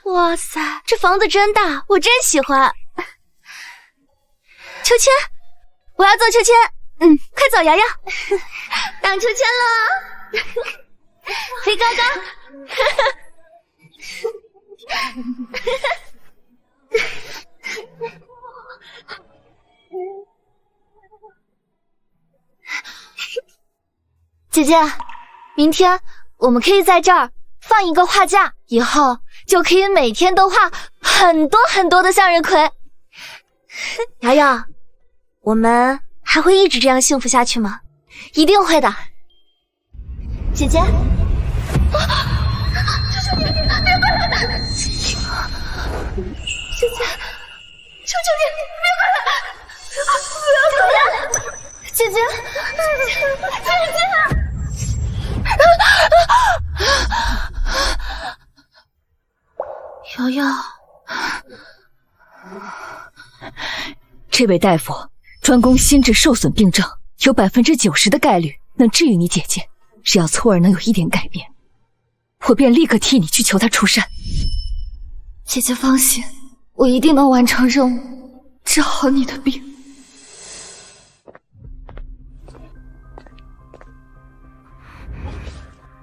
哇塞，这房子真大，我真喜欢。秋千，我要做秋千。快走，瑶瑶，荡秋千了，飞高高。姐姐，明天我们可以在这儿放一个画架，以后就可以每天都画很多很多的向日葵。瑶瑶，我们还会一直这样幸福下去吗？一定会的。姐姐，求求你，别过来！姐姐，求求你，别过来！不要过来！姐姐，瑶瑶，这位大夫专攻心智受损病症，有90%的概率能治愈你姐姐。只要措儿能有一点改变，我便立刻替你去求他出山。姐姐放心，我一定能完成任务，治好你的病。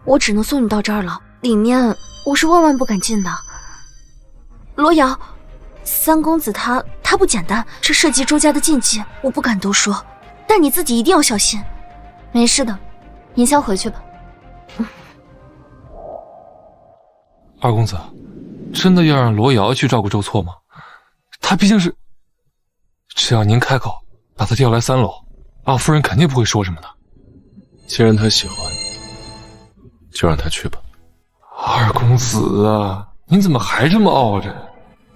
我只能送你到这儿了，里面我是万万不敢进的。罗瑶，三公子他不简单，这涉及周家的禁忌，我不敢多说，但你自己一定要小心。没事的，您先回去吧。二公子，真的要让罗瑶去照顾周错吗？他毕竟是……只要您开口把他调来3楼，二夫人肯定不会说什么的。既然他喜欢，就让他去吧。二公子啊，您怎么还这么傲着？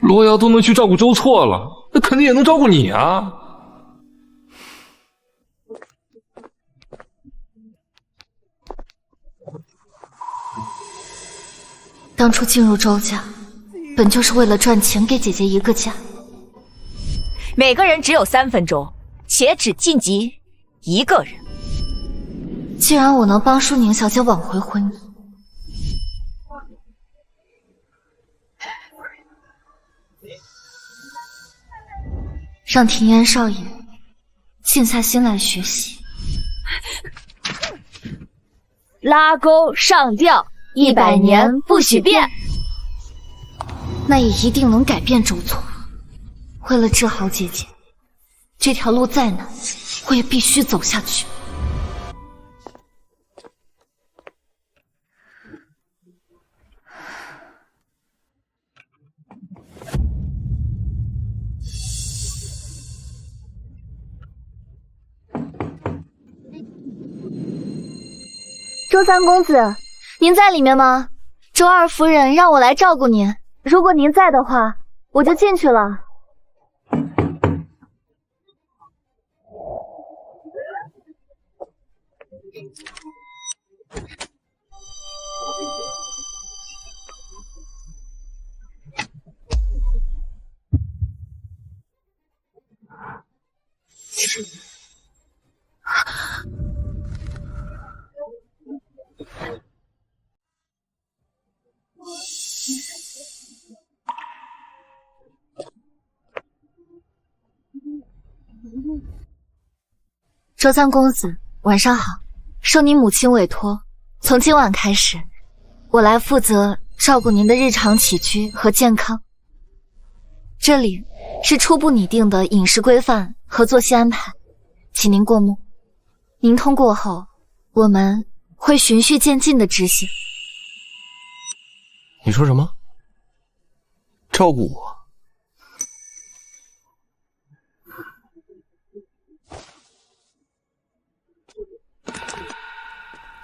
罗瑶都能去照顾周错了，那肯定也能照顾你啊。当初进入周家，本就是为了赚钱给姐姐一个家。每个人只有3分钟，且只晋级1个人。既然我能帮舒宁小姐挽回婚姻，让庭言少爷静下心来学习。拉钩上吊，100年不许变。那也一定能改变周错。为了治好姐姐，这条路再难，我也必须走下去。周三公子，您在里面吗？周二夫人让我来照顾您，如果您在的话，我就进去了。周三公子，晚上好。受您母亲委托，从今晚开始，我来负责照顾您的日常起居和健康。这里是初步拟定的饮食规范和作息安排，请您过目。您通过后，我们会循序渐进的执行。你说什么？照顾我？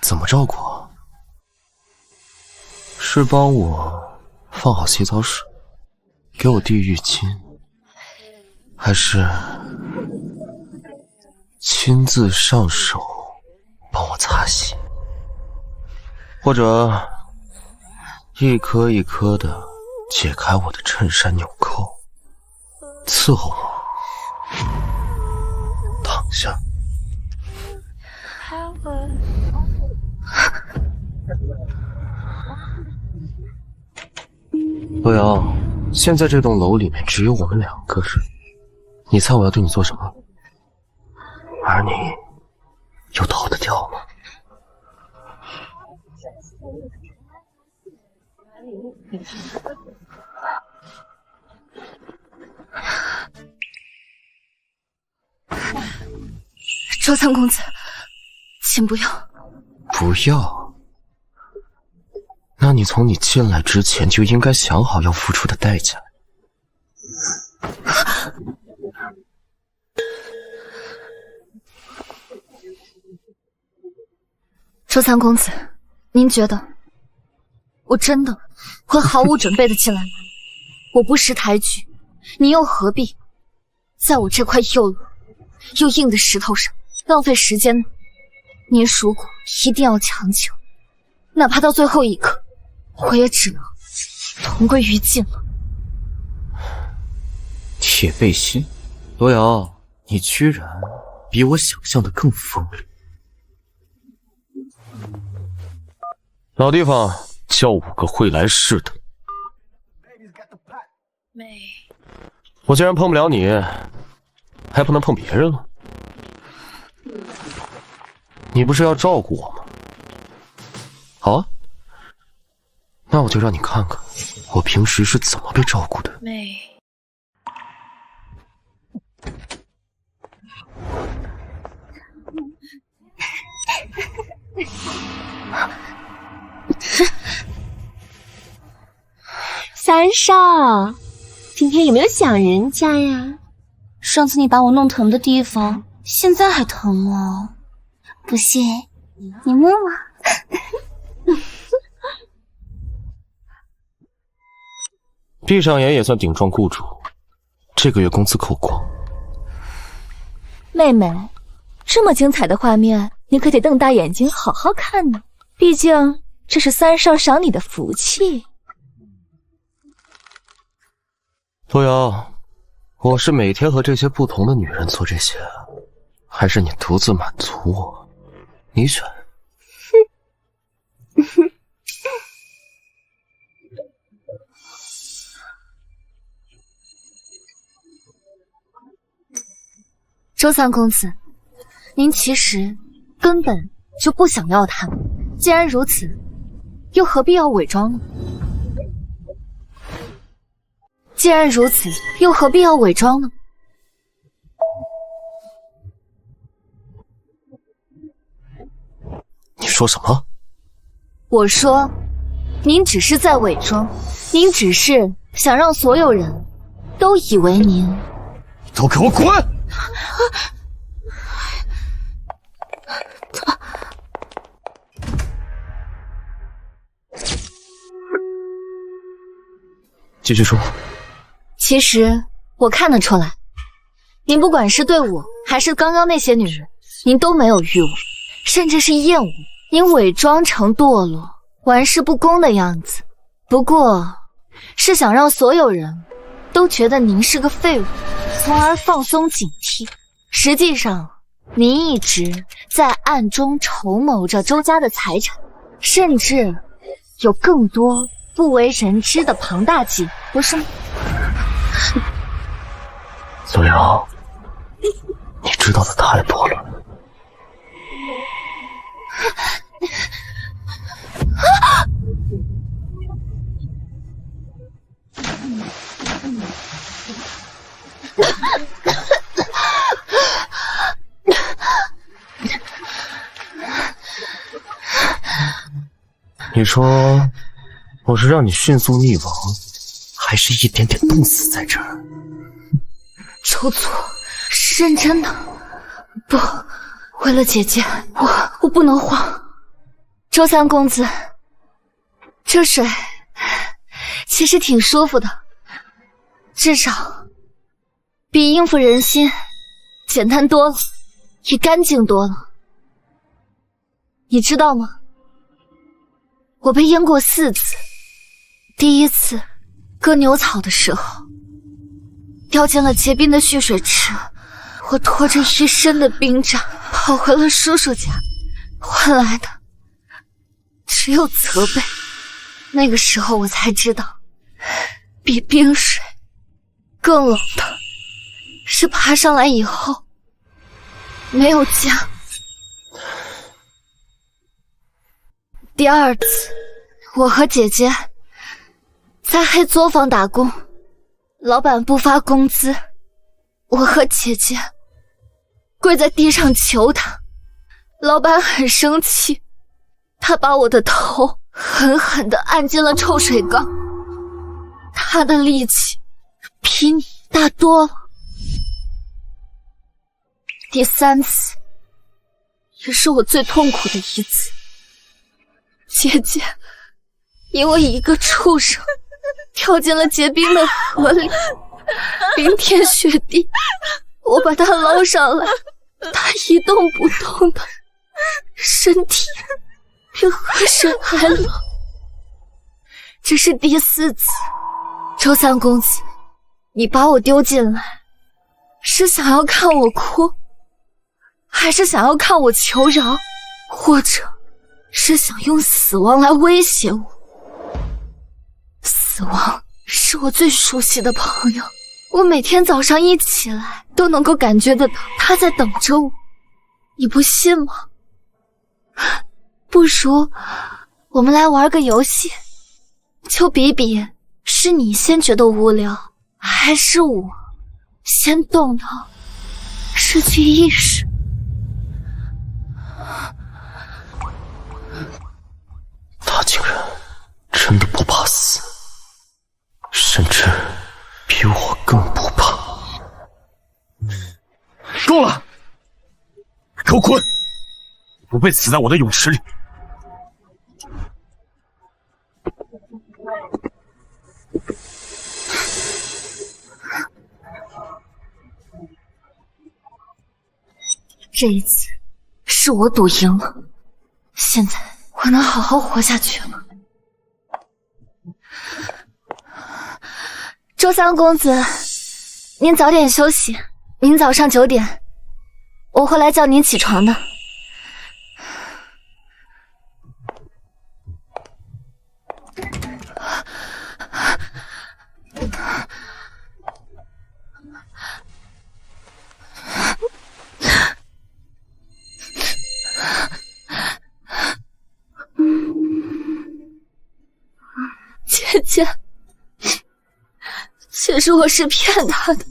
怎么照顾啊？是帮我放好洗澡水，给我递浴巾，还是亲自上手帮我擦洗，或者一颗一颗的解开我的衬衫纽扣，伺候我躺下。洛瑶，现在这栋楼里面只有我们2个人，你猜我要对你做什么？而你又逃得掉吗？周三公子，请不要。不要？那你从你进来之前就应该想好要付出的代价。周三公子，您觉得我真的会毫无准备的进来吗？我不识抬举，您又何必在我这块又软又硬的石头上浪费时间呢？您如果一定要强求，哪怕到最后一刻，我也只能同归于尽了。铁背心，罗瑶，你居然比我想象的更锋利。老地方，叫5个会来事的。我既然碰不了你，还不能碰别人了。你不是要照顾我吗？好啊，那我就让你看看我平时是怎么被照顾的。三少，今天有没有想人家呀？上次你把我弄疼的地方，现在还疼吗？不信，你摸摸。闭上眼也算顶撞雇主，这个月工资扣光。妹妹，这么精彩的画面，你可得瞪大眼睛好好看呢。毕竟这是三少赏你的福气。洛瑶，我是每天和这些不同的女人做这些，还是你独自满足我？你选。周三公子，您其实根本就不想要他们，既然如此，又何必要伪装呢？既然如此，又何必要伪装呢？你说什么？我说，您只是在伪装，您只是想让所有人都以为您……都给我滚！继续说。其实我看得出来，您不管是对我还是刚刚那些女人，您都没有欲望，甚至是厌恶。您伪装成堕落、玩世不恭的样子，不过是想让所有人都觉得您是个废物，从而放松警惕。实际上，您一直在暗中筹谋着周家的财产，甚至有更多不为人知的庞大计划，不是吗？左瑶，你知道的太多了。你说我是让你迅速溺亡，还是一点点冻死在这儿？周错，是认真的。不，为了姐姐，我不能慌。周三公子，这水其实挺舒服的，至少比应付人心简单多了，也干净多了。你知道吗？我被淹过4次，第一次割牛草的时候掉进了结冰的蓄水池，我拖着一身的兵杖跑回了叔叔家，换来的只有责备。那个时候我才知道，比冰水更冷的是爬上来以后没有家。第二次，我和姐姐在黑作坊打工，老板不发工资，我和姐姐跪在地上求他，老板很生气，他把我的头狠狠地按进了臭水缸，他的力气比你大多了。第三次，也是我最痛苦的一次，姐姐因为一个畜生跳进了结冰的河里，冰天雪地，我把他捞上来，他一动不动的，身体比河水还冷。这是第四次，周三公子，你把我丢进来，是想要看我哭，还是想要看我求饶，或者是想用死亡来威胁我？死亡是我最熟悉的朋友，我每天早上一起来都能够感觉得到他在等着我，你不信吗？不如我们来玩个游戏，就比比是你先觉得无聊，还是我先动脑失去意识。他竟然真的不怕死，甚至比我更不怕。够了，给我滚！不配死在我的泳池里。这一次是我赌赢了，现在我能好好活下去了。周三公子，您早点休息，明早上9点，我会来叫您起床的。姐姐，其实我是骗他的，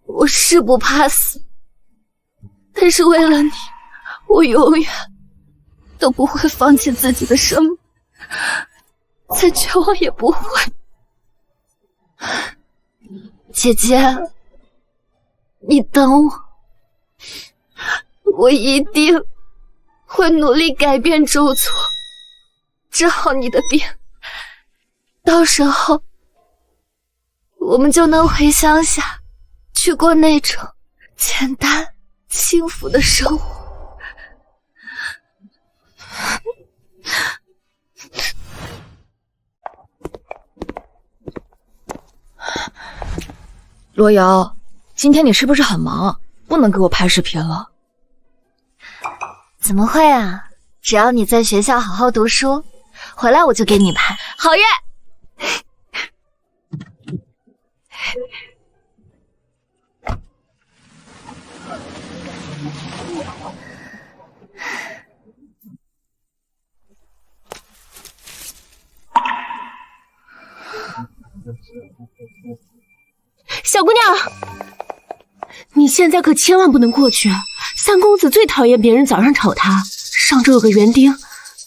我是不怕死，但是为了你，我永远都不会放弃自己的生命，再绝望也不会。姐姐，你等我，我一定会努力改变周错，治好你的病，到时候我们就能回乡下去过那种简单幸福的生活。罗瑶，今天你是不是很忙，不能给我拍视频了？怎么会啊，只要你在学校好好读书，回来我就给你拍。好耶！小姑娘，你现在可千万不能过去。三公子最讨厌别人早上吵他。上周有个园丁，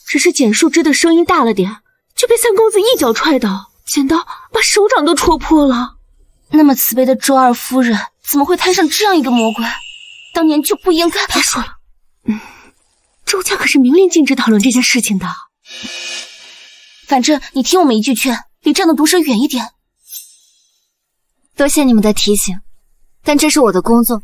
只是捡树枝的声音大了点，就被三公子一脚踹倒，剪刀把手掌都戳破了。那么慈悲的周二夫人，怎么会摊上这样一个魔鬼？当年就不应该。别说了，周家可是明令禁止讨论这件事情的。反正你听我们一句劝，离这样的毒蛇远一点。多谢你们的提醒，但这是我的工作。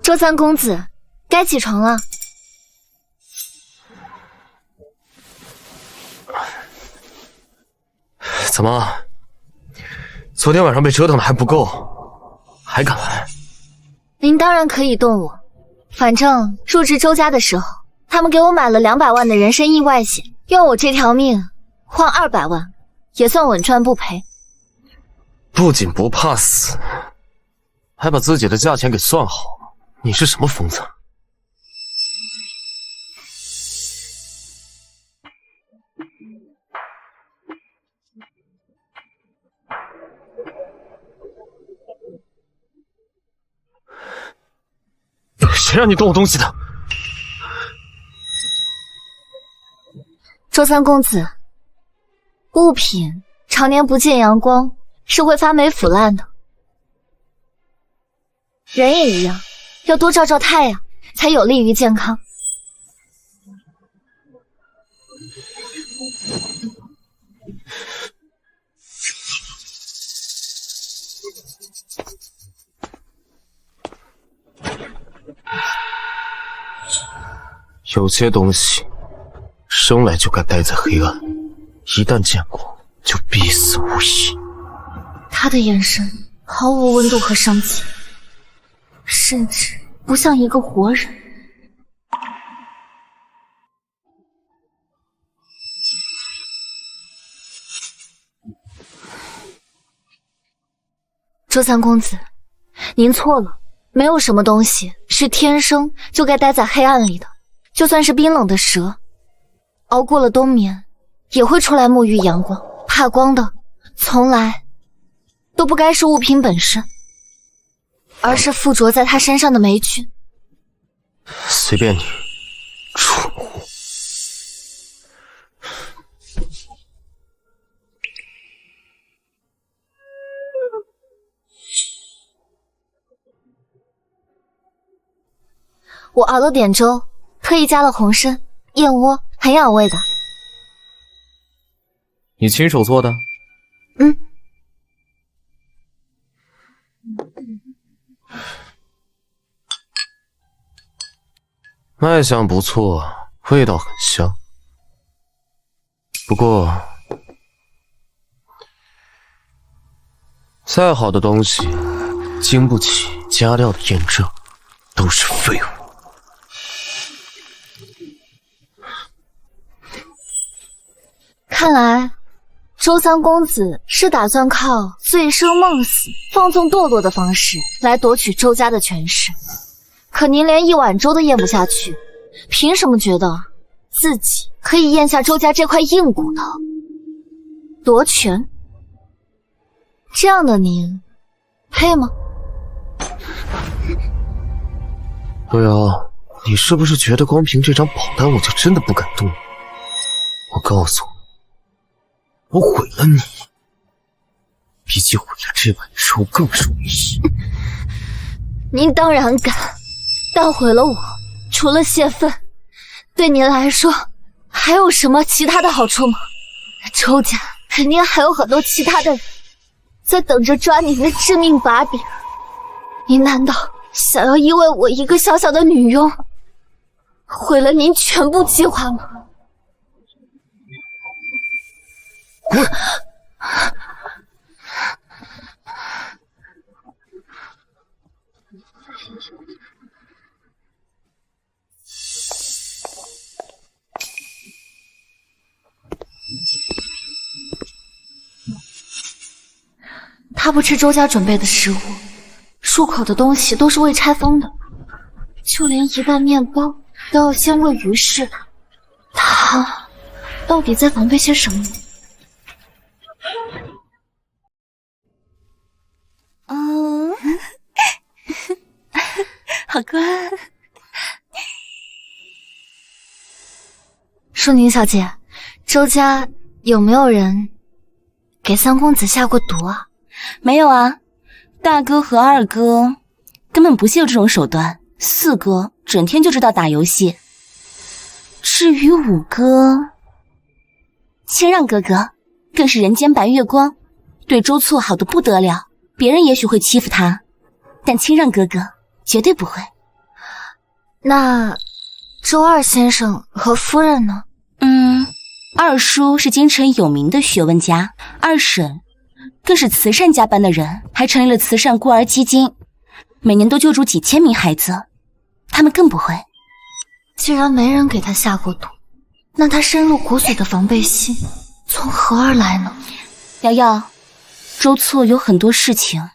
周三公子，该起床了。怎么？昨天晚上被折腾的还不够，还敢来？您当然可以动我，反正入职周家的时候，他们给我买了200万的人身意外险，用我这条命换200万，也算稳赚不赔。不仅不怕死，还把自己的价钱给算好，你是什么疯子？谁让你动我东西的？周三公子，物品常年不见阳光是会发霉腐烂的，人也一样，要多照照太阳，才有利于健康。有些东西生来就该待在黑暗，一旦见过就必死无疑。他的眼神毫无温度和生气，甚至不像一个活人。周三公子，您错了，没有什么东西是天生就该待在黑暗里的。就算是冰冷的蛇，熬过了冬眠，也会出来沐浴阳光。怕光的，从来都不该是物品本身，而是附着在它身上的霉菌。随便你，蠢物！我熬了点粥，特意加了红参、燕窝，很养胃的。你亲手做的？嗯。卖相不错，味道很香。不过，再好的东西，经不起加料的验证，都是废物。看来周三公子是打算靠醉生梦死、放纵堕落的方式来夺取周家的权势。可您连一碗粥都咽不下去，凭什么觉得自己可以咽下周家这块硬骨头？夺权？这样的您配吗？对啊，你是不是觉得光凭这张保单我就真的不敢动？我告诉你，我毁了你，比起毁了这碗粥更容易。您当然敢，但毁了我，除了泄愤，对您来说还有什么其他的好处吗？周家肯定还有很多其他的人在等着抓您的致命把柄。您难道想要因为我一个小小的女佣，毁了您全部计划吗？滚！他不吃周家准备的食物，漱口的东西都是未拆封的，就连一袋面包都要先喂鱼食。他到底在防备些什么？哦，好乖。淑宁小姐，周家有没有人给三公子下过毒啊？没有啊，大哥和二哥根本不屑这种手段，四哥整天就知道打游戏。至于五哥，谦让哥哥更是人间白月光，对周错好的不得了。别人也许会欺负他，但谦让哥哥绝对不会。那周二先生和夫人呢？二叔是京城有名的学问家，二婶更是慈善家般的人，还成立了慈善孤儿基金，每年都救助几千名孩子。他们更不会。既然没人给他下过毒，那他深入骨髓的防备心从何而来呢？瑶瑶，周错有很多事情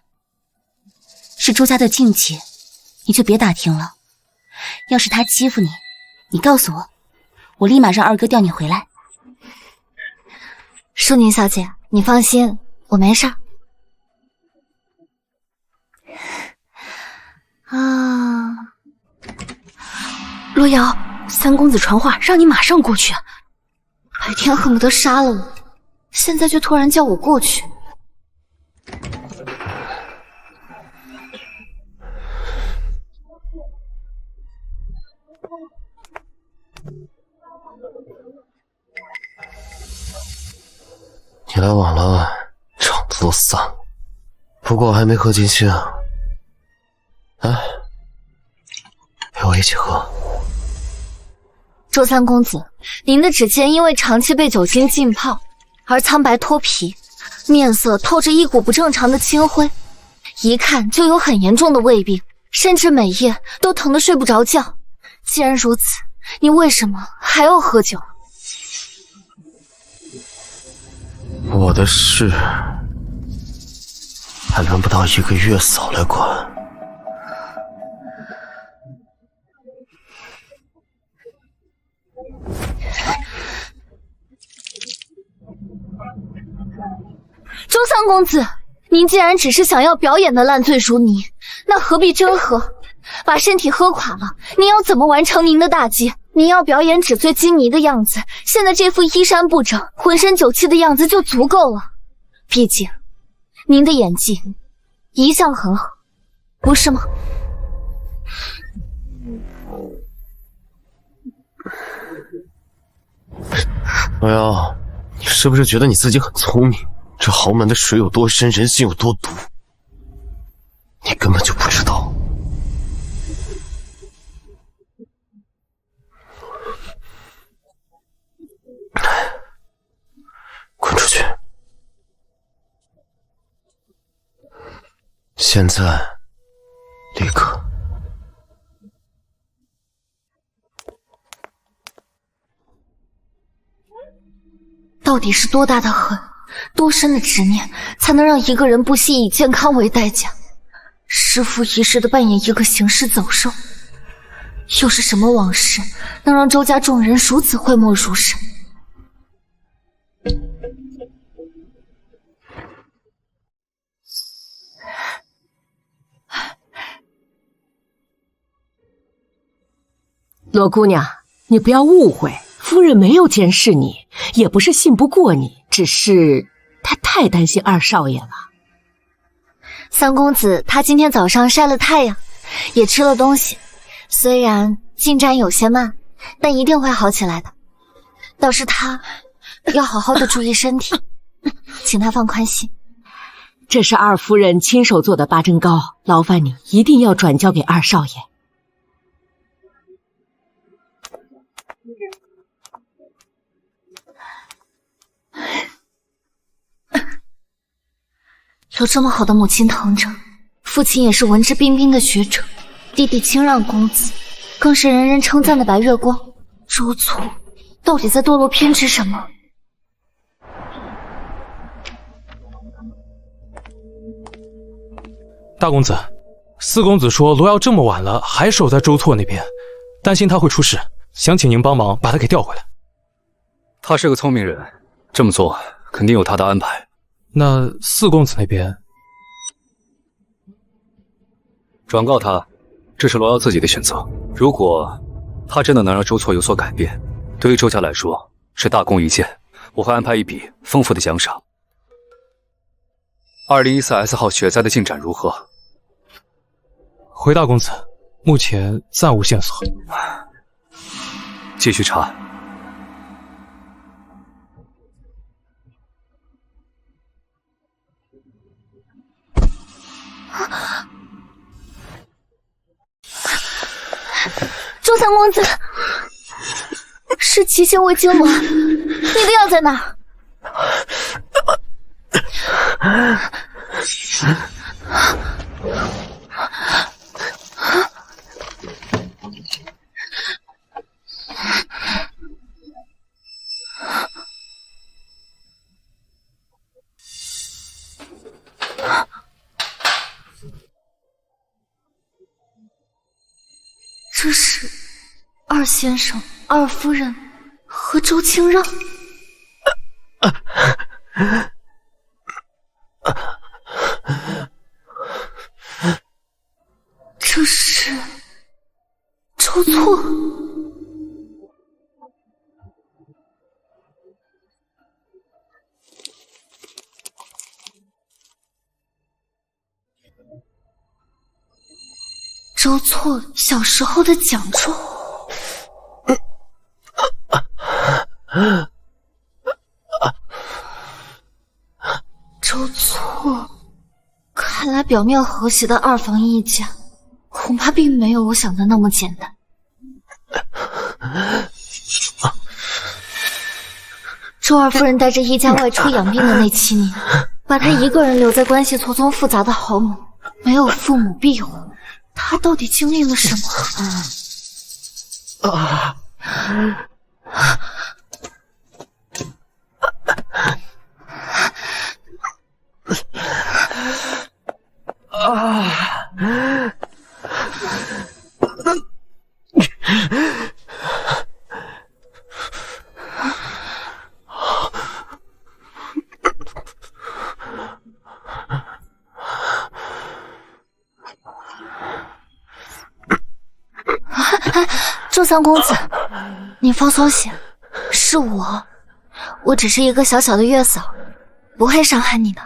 是周家的禁忌，你就别打听了。要是他欺负你，你告诉我，我立马让二哥调你回来。淑宁小姐，你放心，我没事儿。罗瑶，三公子传话让你马上过去。白天恨不得杀了我，现在却突然叫我过去。你来晚了，场子都散了。不过我还没喝尽兴。来，陪我一起喝。周三公子，您的指尖因为长期被酒精浸泡而苍白脱皮，面色透着一股不正常的青灰，一看就有很严重的胃病，甚至每夜都疼得睡不着觉。既然如此，你为什么还要喝酒？我的事还轮不到一个月嫂来管。周三公子，您既然只是想要表演的烂醉如泥，那何必真喝？把身体喝垮了，您要怎么完成您的大计？您要表演纸醉金迷的样子，现在这副衣衫不整、浑身酒气的样子就足够了。毕竟，您的演技一向很好，不是吗？罗瑶，你是不是觉得你自己很聪明？这豪门的水有多深，人心有多毒，你根本就不知道。滚出去！现在，立刻！到底是多大的恨，多深的执念，才能让一个人不惜以健康为代价，日复一日的扮演一个行尸走兽？又是什么往事，能让周家众人如此讳莫如深？罗姑娘，你不要误会，夫人没有监视你，也不是信不过你，只是她太担心二少爷了。三公子他今天早上晒了太阳，也吃了东西，虽然进展有些慢，但一定会好起来的。倒是他要好好的注意身体，请他放宽心。这是二夫人亲手做的八珍糕，劳烦你一定要转交给二少爷。有这么好的母亲疼着，父亲也是文质彬彬的学者，弟弟清让公子更是人人称赞的白月光。周粗到底在堕落偏执什么？大公子，四公子说罗瑶这么晚了还守在周错那边，担心他会出事，想请您帮忙把他给调回来。他是个聪明人，这么做肯定有他的安排。那四公子那边，转告他，这是罗瑶自己的选择。如果他真的能让周错有所改变，对于周家来说是大功一件，我会安排一笔丰富的奖赏。2014 S 号雪灾的进展如何？回大公子，目前暂无线索。继续查。周三公子，是齐县尉经魔，你的药在哪？这是二先生、二夫人和周清让。这是周错。周错小时候的奖状。周错，看来表面和谐的二房一家，恐怕并没有我想的那么简单。周二夫人带着一家外出养病的那7年，把她一个人留在关系错综复杂的豪门，没有父母庇护，她到底经历了什么？周三公子，你放松些，是我只是一个小小的月嫂，不会伤害你的。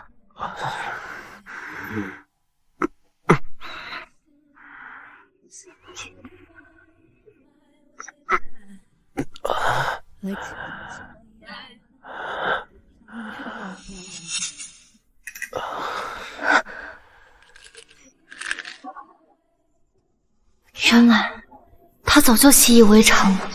原来他早就习以为常了。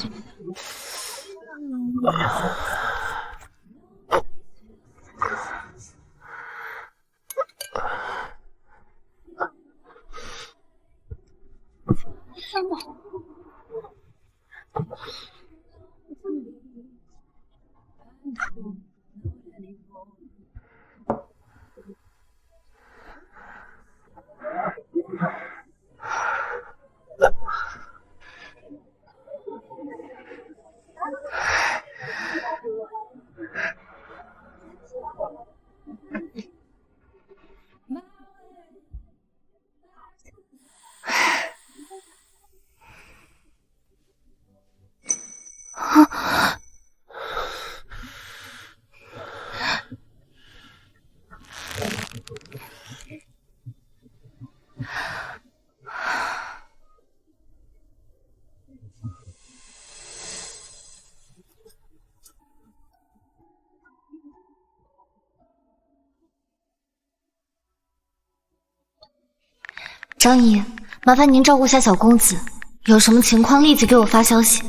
张姨，麻烦您照顾下小公子，有什么情况立即给我发消息。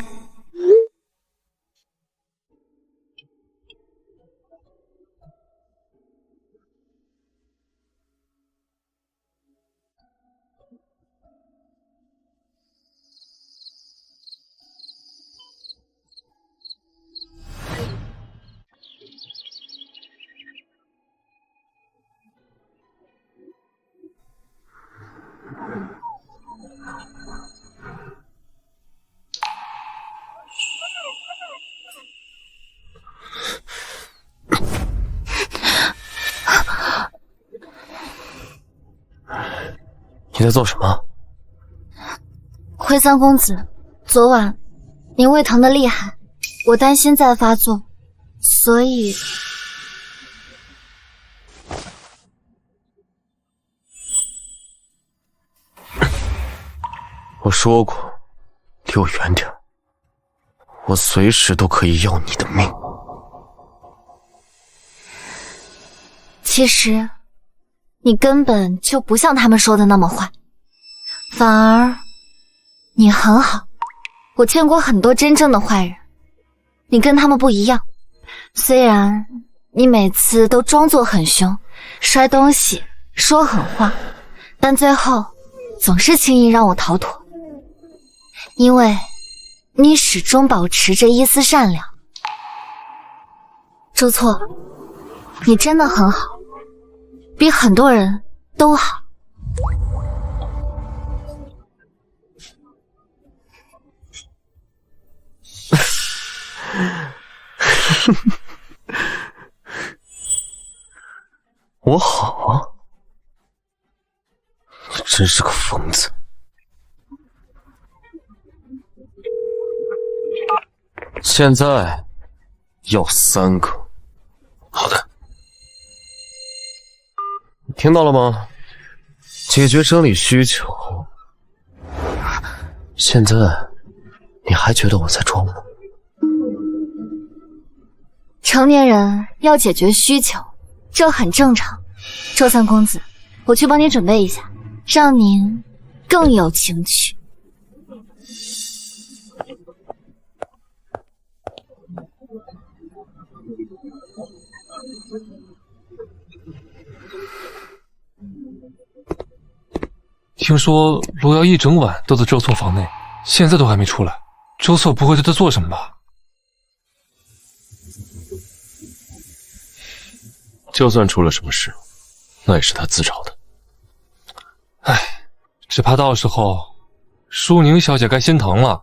你在做什么？魁三公子，昨晚您胃疼的厉害，我担心再发作，所以我说过，离我远点，我随时都可以要你的命。其实你根本就不像他们说的那么坏，反而你很好。我见过很多真正的坏人，你跟他们不一样。虽然你每次都装作很凶，摔东西，说狠话，但最后总是轻易让我逃脱。因为你始终保持着一丝善良。周错，你真的很好，比很多人都好。我好啊，你真是个疯子。现在要3个。好的，你听到了吗？解决生理需求。现在你还觉得我在装吗？成年人要解决需求，这很正常。周三公子，我去帮你准备一下，让您更有情趣。听说罗瑶一整晚都在周错房内，现在都还没出来。周错不会对他做什么吧？就算出了什么事，那也是他自找的。唉，只怕到时候舒宁小姐该心疼了。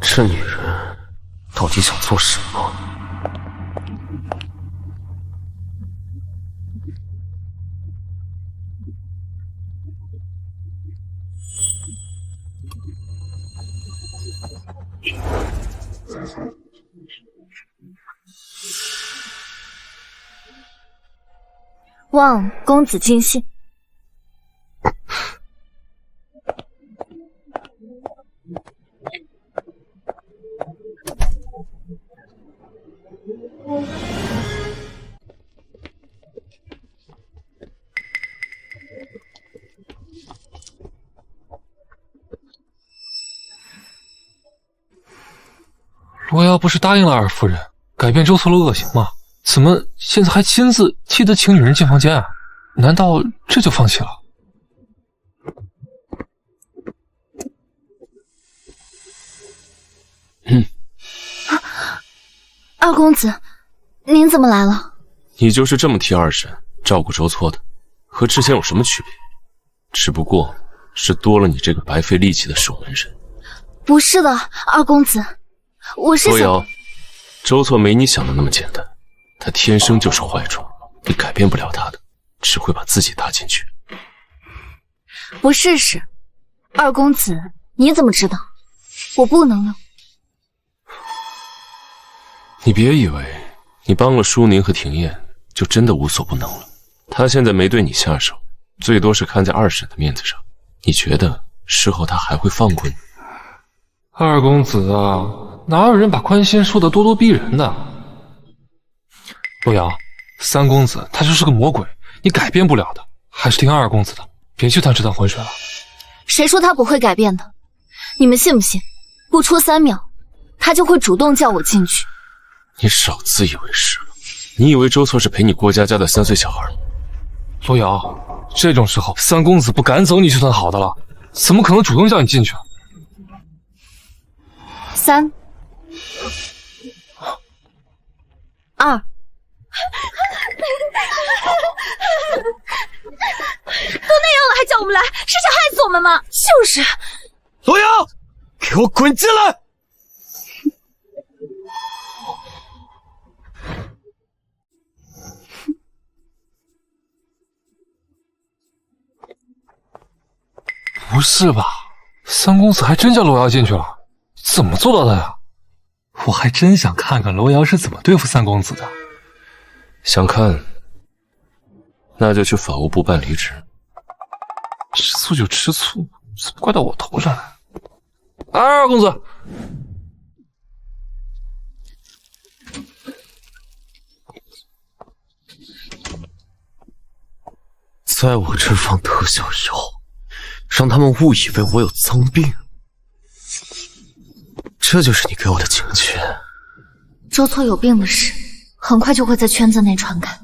这女人到底想做什么？望公子尽兴。罗瑶不是答应了二夫人改变周错的恶行吗？怎么现在还亲自替他请女人进房间啊？难道这就放弃了？二公子，您怎么来了？你就是这么替二婶照顾周错的，和之前有什么区别？只不过是多了你这个白费力气的守门人。不是的，二公子，我是想……罗瑶，周错没你想的那么简单，他天生就是坏种，你改变不了他的，只会把自己搭进去。不试试，二公子，你怎么知道？我不能了。你别以为你帮了舒宁和庭燕，就真的无所不能了。他现在没对你下手，最多是看在二婶的面子上。你觉得事后他还会放过你？二公子啊，哪有人把宽心说得咄咄逼人的？罗瑶，三公子他就是个魔鬼，你改变不了的，还是听二公子的，别去趟这趟浑水了。谁说他不会改变的？你们信不信？不出3秒，他就会主动叫我进去。你少自以为是了。你以为周错是陪你过家家的3岁小孩吗？罗瑶，这种时候三公子不赶走你就算好的了，怎么可能主动叫你进去啊？3、2，都那样了还叫我们来，是想害死我们吗？就是。罗瑶，给我滚进来！不是吧？三公子还真叫罗瑶进去了？怎么做到的呀？我还真想看看罗瑶是怎么对付三公子的。想看，那就去法务部办离职。吃醋就吃醋，怎么怪到我头上来？二公子，在我这儿放特效药，让他们误以为我有脏病，这就是你给我的警觉。周错有病的事，很快就会在圈子内传开，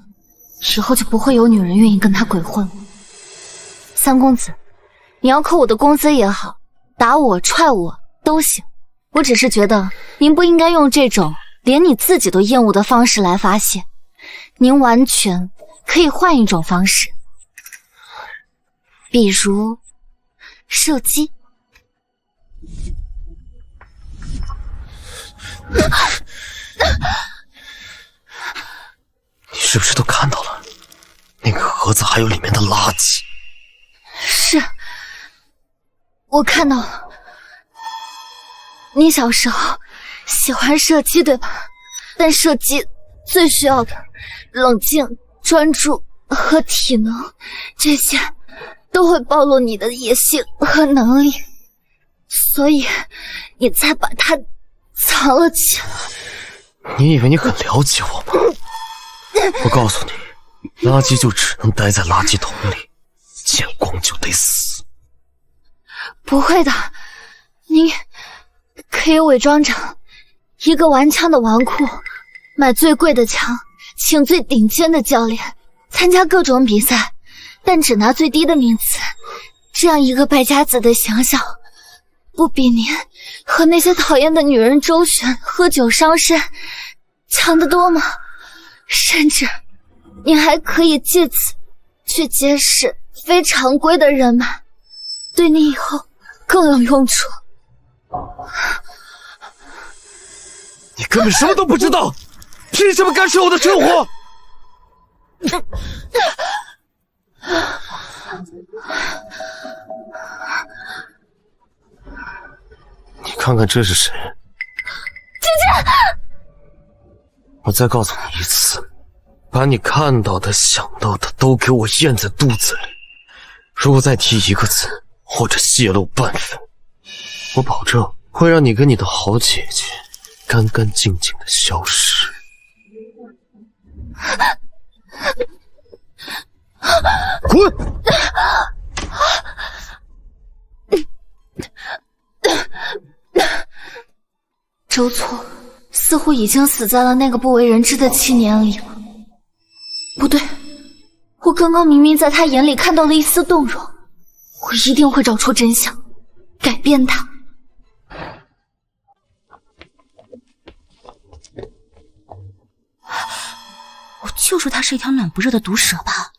以后就不会有女人愿意跟他鬼混了。三公子，你要扣我的工资也好，打我踹我都行，我只是觉得您不应该用这种连你自己都厌恶的方式来发泄，您完全可以换一种方式，比如射击。你是不是都看到了？那个盒子还有里面的垃圾。是，我看到了。你小时候喜欢射击对吧？但射击最需要的冷静、专注和体能，这些都会暴露你的野性和能力，所以你才把它藏了起来。你以为你很了解我吗？我告诉你，垃圾就只能待在垃圾桶里，见光就得死。不会的，你可以伪装成一个玩枪的纨绔，买最贵的枪，请最顶尖的教练，参加各种比赛，但只拿最低的名次。这样一个败家子的形象，不比您和那些讨厌的女人周旋、喝酒伤身强得多吗？甚至你还可以借此去结识非常规的人脉，对你以后更有用处。你根本什么都不知道，凭什么干涉我的生活？你看看这是谁？姐姐！我再告诉你一次，把你看到的、想到的都给我咽在肚子里。如果再提一个字，或者泄露半分，我保证会让你跟你的好姐姐干干净净的消失。滚！周错似乎已经死在了那个不为人知的7年里了。不对，我刚刚明明在他眼里看到了一丝动容，我一定会找出真相，改变他。我就说他是一条暖不热的毒蛇吧。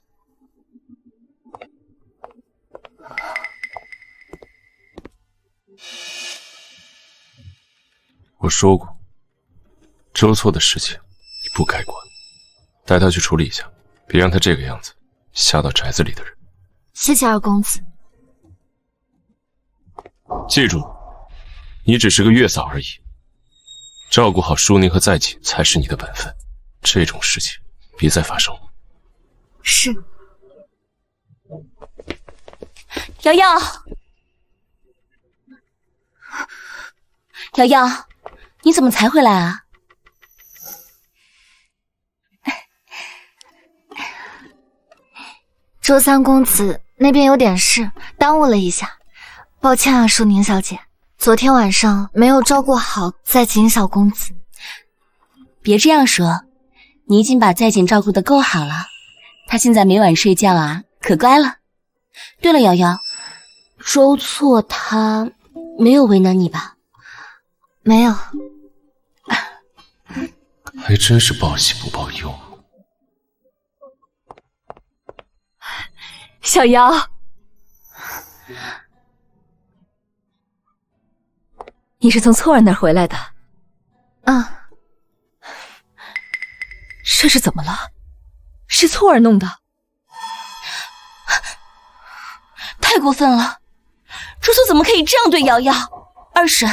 我说过，周错的事情你不该管，带他去处理一下，别让他这个样子吓到宅子里的人。谢谢二公子。记住，你只是个月嫂而已，照顾好舒宁和在景才是你的本分。这种事情别再发生了。是。瑶瑶，瑶瑶，你怎么才回来啊？周三公子那边有点事，耽误了一下，抱歉啊，舒宁小姐，昨天晚上没有照顾好在景小公子。别这样说，你已经把在景照顾得够好了，他现在每晚睡觉啊，可乖了。对了，瑶瑶，周错他没有为难你吧？没有。还真是报喜不报忧。小瑶，你是从错儿那儿回来的？嗯。这是怎么了？是错儿弄的？太过分了！周错怎么可以这样对瑶瑶？二婶，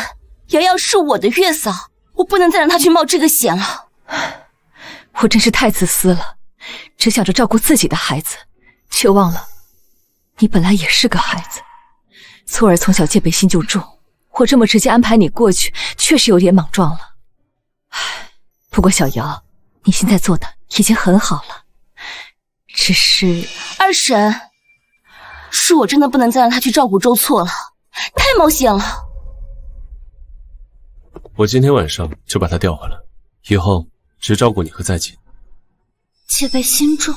瑶瑶是我的月嫂，我不能再让她去冒这个险了。我真是太自私了，只想着照顾自己的孩子，却忘了你本来也是个孩子。错儿从小戒备心就重，我这么直接安排你过去，确实有点莽撞了。不过小瑶，你现在做的已经很好了，只是二婶，是我真的不能再让她去照顾周错了，太冒险了。我今天晚上就把他调回来，以后只照顾你和在锦。戒备心重。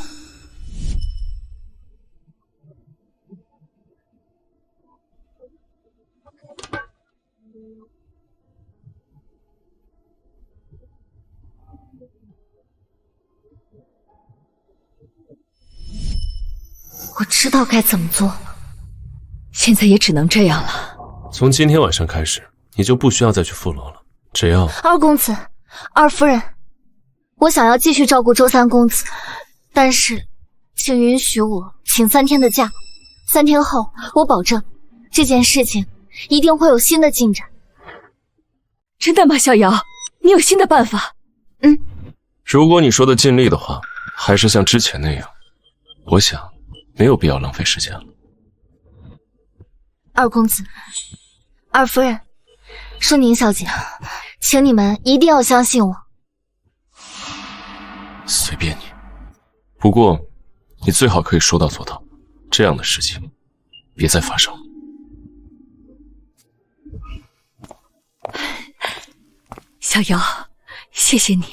我知道该怎么做了，现在也只能这样了。从今天晚上开始，你就不需要再去富楼了。只要二公子、二夫人，我想要继续照顾周三公子，但是请允许我请3天的假。3天后，我保证这件事情一定会有新的进展。真的吗，小瑶？你有新的办法？如果你说的尽力的话，还是像之前那样，我想没有必要浪费时间了。二公子、二夫人、舒宁小姐，请你们一定要相信我。随便你，不过你最好可以说到做到，这样的事情别再发生了。小瑶，谢谢你，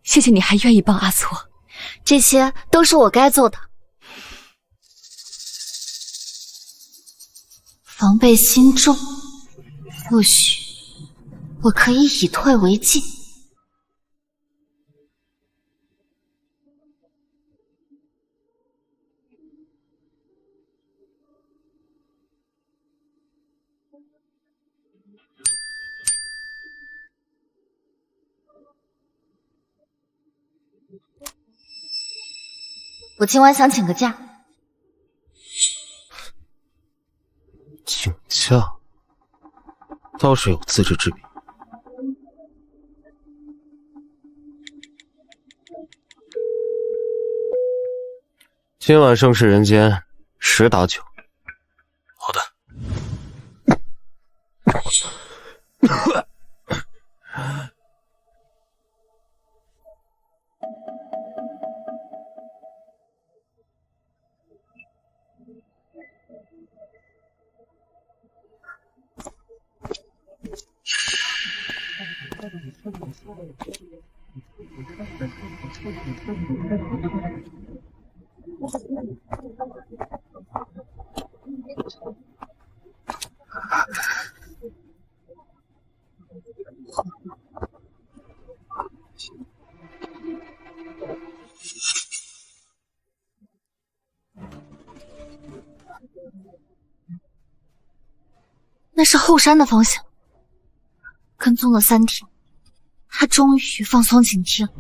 谢谢你还愿意帮阿错，这些都是我该做的。防备心重，或许我可以以退为进。我今晚想请个假。请假倒是有自知之明。今晚盛世人间，10打9。好的。那是后山的方向。跟踪了3天，他终于放松警惕了。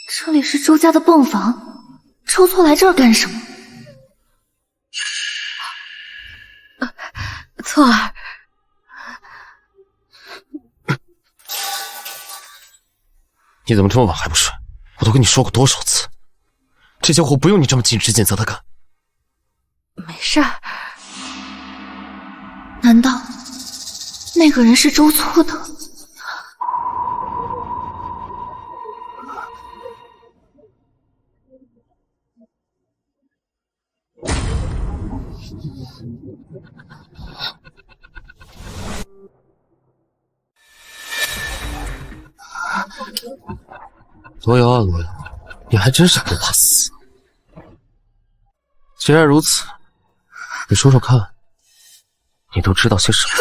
这里是周家的泵房，周错来这儿干什么？错儿，你怎么这么晚还不睡？我都跟你说过多少次，这家伙不用你这么尽职尽责的干。没事儿。难道那个人是周错的？罗瑶啊罗瑶，你还真是不怕死。既然如此，你说说看，你都知道些什么？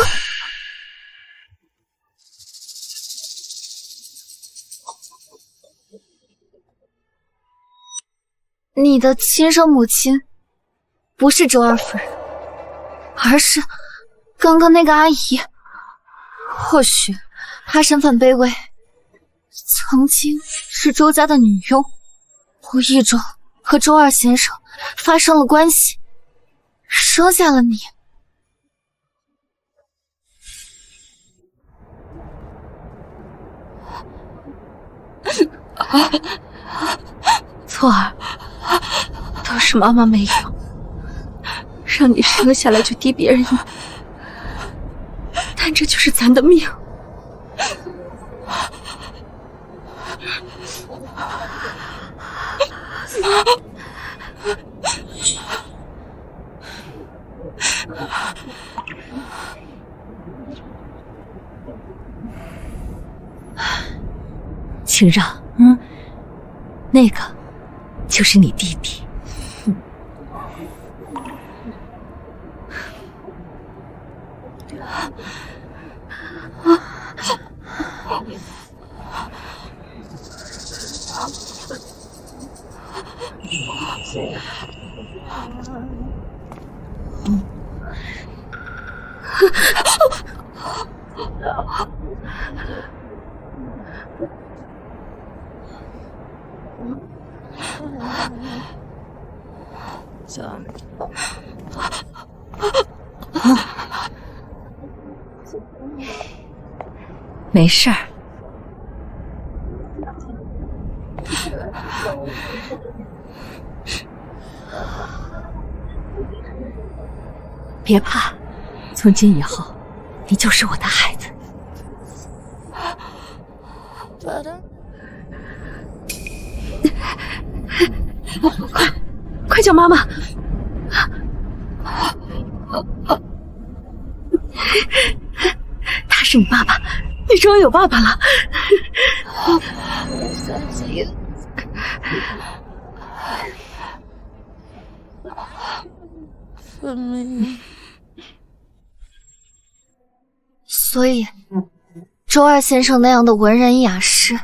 你的亲生母亲不是周二夫人，而是刚刚那个阿姨。或许她身份卑微，曾经是周家的女佣，无意中和周二先生发生了关系，生下了你。错儿，都是妈妈没有，让你生下来就低别人一等，但这就是咱的命。请让，那个就是你弟弟。没事儿。别怕，从今以后，你就是我的孩子。快叫妈妈！他是你爸爸，你终于有爸爸了。所以，周二先生那样的文人雅士，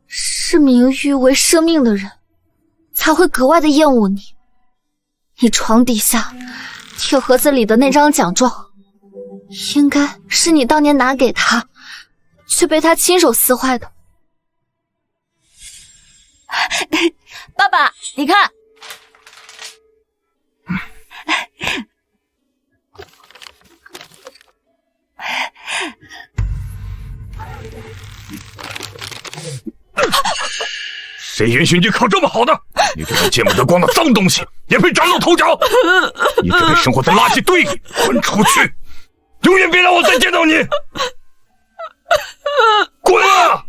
视名誉为生命的人，才会格外的厌恶你。你床底下铁盒子里的那张奖状，应该是你当年拿给他，却被他亲手撕坏的。爸爸，你看。谁允许你考这么好的？你这个见不得光的脏东西，也配崭露头角？你只配生活在垃圾堆里，滚出去！永远别让我再见到你！滚啊！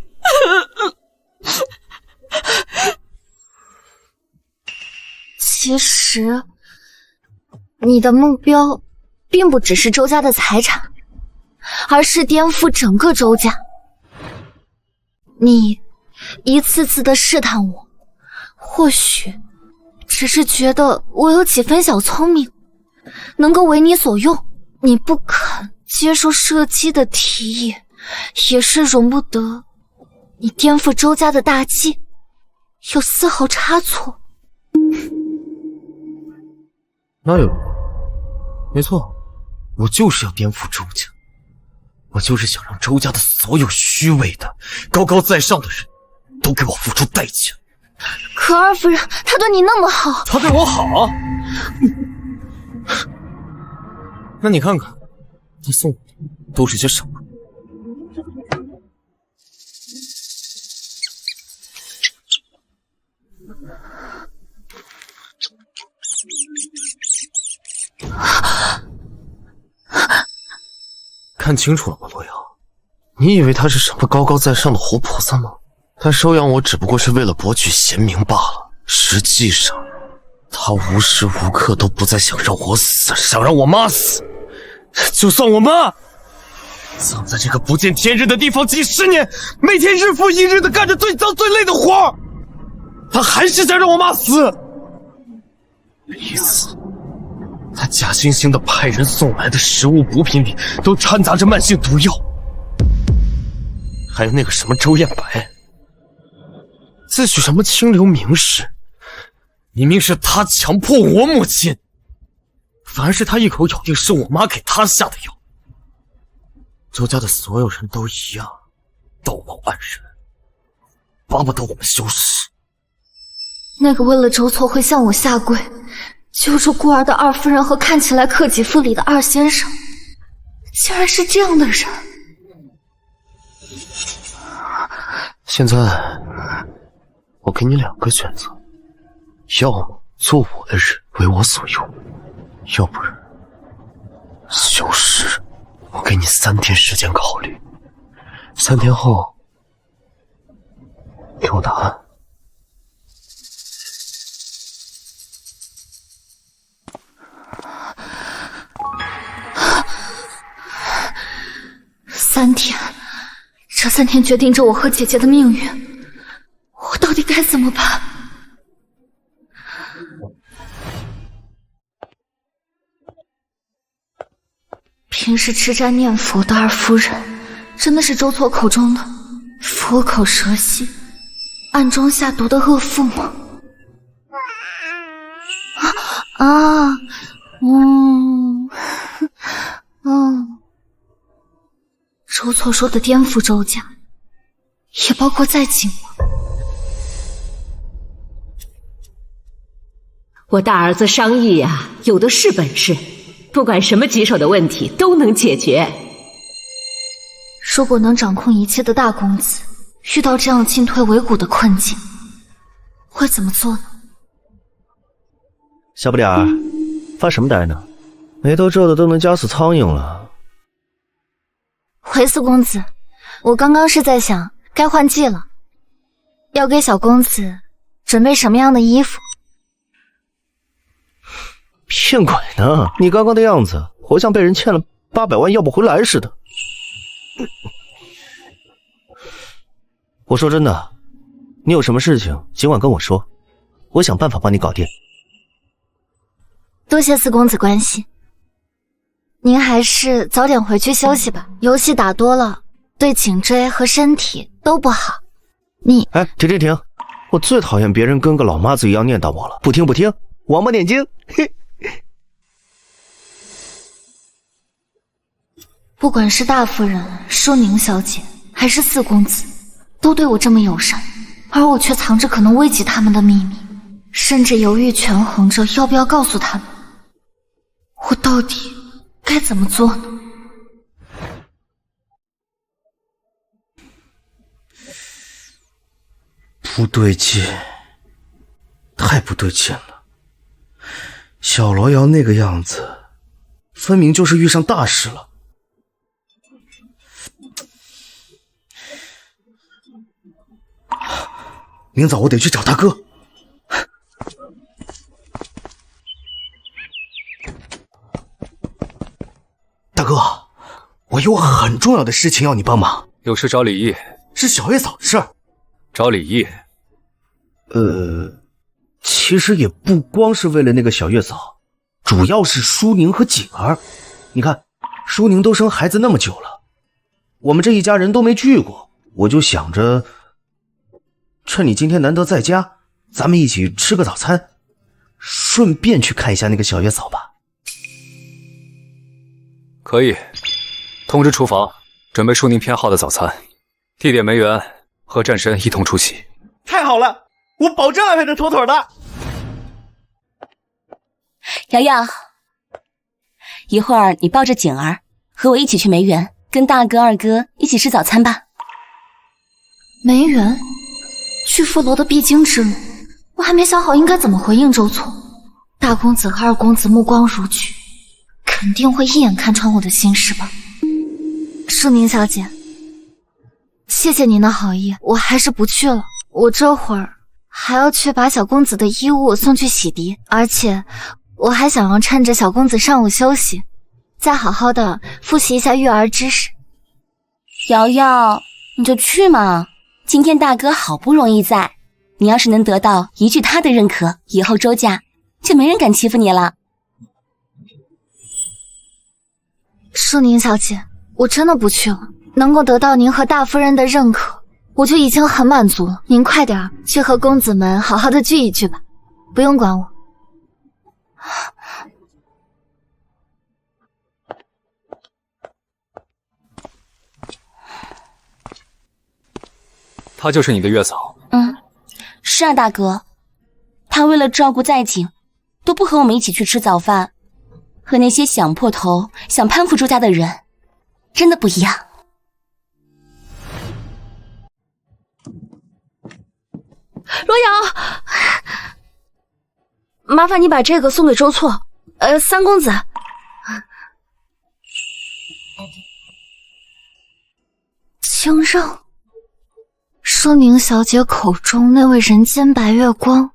其实，你的目标并不只是周家的财产，而是颠覆整个周家。你一次次的试探我，或许只是觉得我有几分小聪明，能够为你所用。你不肯接受射击的提议，也是容不得你颠覆周家的大计有丝毫差错。哪有？没错，我就是要颠覆周家，我就是想让周家的所有虚伪的、高高在上的人都给我付出代价。可二夫人，她对你那么好。她对我好？那你看看，她送我的都是些什么？看清楚了吗，罗瑶？你以为她是什么高高在上的活菩萨吗？她收养我只不过是为了博取贤名罢了。实际上，他无时无刻都不在想让我死，想让我妈死。就算我妈葬在这个不见天日的地方几十年，每天日复一日的干着最脏最累的活，他还是想让我妈死。一次，他假惺惺的派人送来的食物补品里都掺杂着慢性毒药，还有那个什么周艳白，自诩什么清流名士，明明是他强迫我母亲，反而是他一口咬定是我妈给他下的药。周家的所有人都一样，道貌岸然，巴不得我们消失。那个为了周错会向我下跪救助孤儿的二夫人和看起来克己复礼的二先生，竟然是这样的人。现在我给你两个选择，要么做我的人为我所用，要不然消失。我给你3天时间考虑，3天后给我答案。3天，这3天决定着我和姐姐的命运，我到底该怎么办？平时吃斋念佛的二夫人，真的是周错口中的佛口蛇心、暗中下毒的恶妇吗？周错说的颠覆周家，也包括在景吗？我大儿子商议呀，有的是本事，不管什么棘手的问题都能解决。如果能掌控一切的大公子遇到这样进退维谷的困境，会怎么做呢？小不点儿，发什么呆呢？眉头皱的都能夹死苍蝇了。回四公子，我刚刚是在想该换季了，要给小公子准备什么样的衣服？骗鬼呢！你刚刚的样子，活像被人欠了800万要不回来似的。我说真的，你有什么事情尽管跟我说，我想办法帮你搞定。多谢四公子关心，您还是早点回去休息吧，游戏打多了对颈椎和身体都不好。哎，停！我最讨厌别人跟个老妈子一样念叨我了，不听，王八念经。嘿。不管是大夫人、舒宁小姐，还是四公子，都对我这么友善，而我却藏着可能危及他们的秘密，甚至犹豫权衡着要不要告诉他们。我到底该怎么做呢？不对劲，太不对劲了。小罗瑶那个样子，分明就是遇上大事了。明早我得去找大哥。大哥，我有很重要的事情要你帮忙。有事找李毅。是小月嫂的事儿。找李毅？其实也不光是为了那个小月嫂，主要是舒宁和景儿。你看，舒宁都生孩子那么久了，我们这一家人都没聚过，我就想着趁你今天难得在家，咱们一起吃个早餐，顺便去看一下那个小月嫂吧。可以，通知厨房准备舒宁偏好的早餐，地点梅园，和战神一同出席。太好了，我保证安排的妥妥的。瑶瑶，一会儿你抱着景儿和我一起去梅园，跟大哥二哥一起吃早餐吧。梅园，去富罗的必经之路，我还没想好应该怎么回应周错。大公子和二公子目光如炬，肯定会一眼看穿我的心事吧。舒宁小姐，谢谢您的好意，我还是不去了。我这会儿还要去把小公子的衣物送去洗涤，而且我还想要趁着小公子上午休息，再好好的复习一下育儿知识。瑶瑶，你就去嘛，今天大哥好不容易在，你要是能得到一句他的认可，以后周家就没人敢欺负你了。舒宁小姐，我真的不去了，能够得到您和大夫人的认可，我就已经很满足了。您快点去和公子们好好的聚一聚吧，不用管我。她就是你的月嫂？是啊，大哥。她为了照顾在景，都不和我们一起去吃早饭，和那些想破头想攀附周家的人真的不一样。罗瑶，麻烦你把这个送给周错，三公子。清让，舒宁小姐口中那位人间白月光，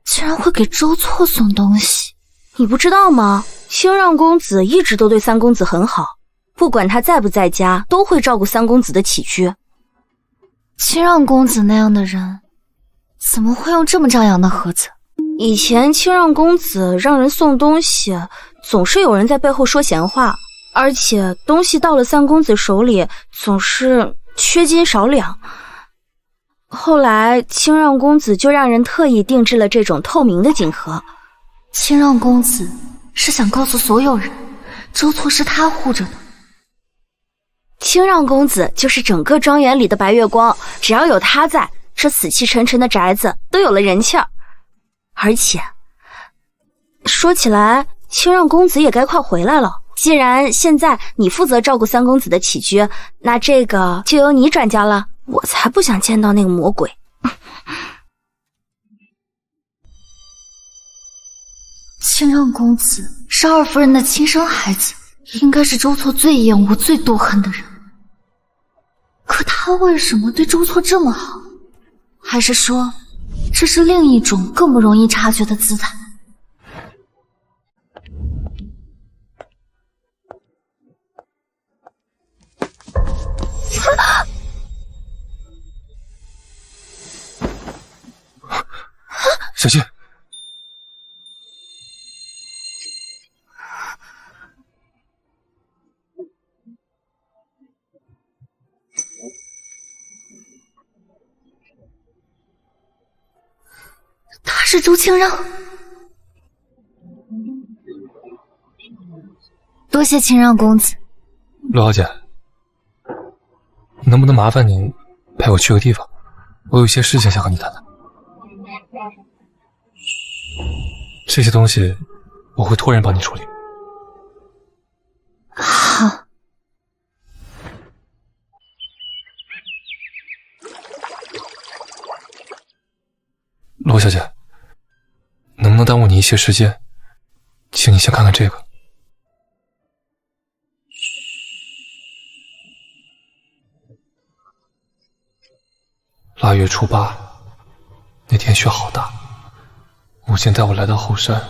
竟然会给周错送东西。你不知道吗？清让公子一直都对三公子很好，不管他在不在家，都会照顾三公子的起居。清让公子那样的人，怎么会用这么张扬的盒子？以前清让公子让人送东西，总是有人在背后说闲话，而且东西到了三公子手里，总是缺斤少两。后来清让公子就让人特意定制了这种透明的锦盒。清让公子是想告诉所有人，周错是他护着的。清让公子就是整个庄园里的白月光，只要有他在，这死气沉沉的宅子都有了人气儿。而且说起来，清让公子也该快回来了。既然现在你负责照顾三公子的起居，那这个就由你转交了。我才不想见到那个魔鬼。清让公子是二夫人的亲生孩子，应该是周错最厌恶最妒恨的人。可他为什么对周错这么好？还是说这是另一种更不容易察觉的姿态？小心！他是周清让，多谢清让公子。罗小姐，能不能麻烦您陪我去个地方？我有些事情想和你谈谈。这些东西我会托人帮你处理。好。罗小姐，能不能耽误你一些时间？请你先看看这个。腊月初8，那天雪好大。母亲带我来到后山，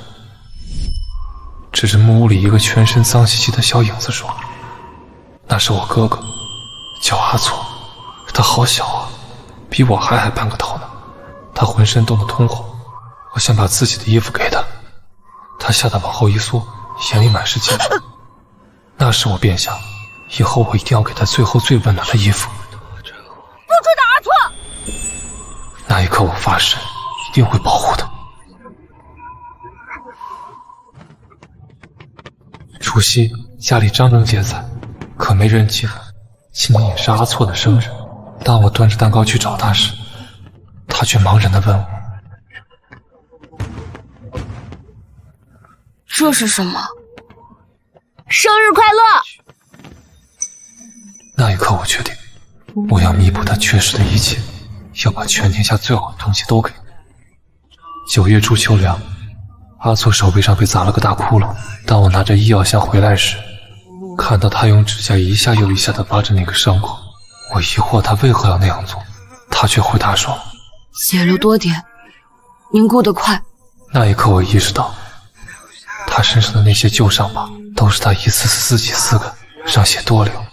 指着木屋里一个全身脏兮兮的小影子说：“那是我哥哥，叫阿错。他好小啊，比我还矮半个头呢。他浑身冻得通红，我想把自己的衣服给他，他吓得往后一缩，眼里满是惊恐。那时我便想，以后我一定要给他最后最温暖的衣服。不准打阿错！那一刻我发誓，一定会保护他。”除夕家里张灯结彩，可没人记得今年也是阿错的生日。当我端着蛋糕去找他时，他却茫然地问我：“这是什么？”生日快乐！那一刻我决定，我要弥补他缺失的一切，要把全天下最好的东西都给他。9月初秋凉，阿错手背上被砸了个大窟窿。当我拿着医药箱回来时，看到他用指甲一下又一下地挖着那个伤口，我疑惑他为何要那样做，他却回答说：“血流多点，凝固得快。那一刻，我意识到，他身上的那些旧伤疤，都是他一次次自己撕开，让血多流，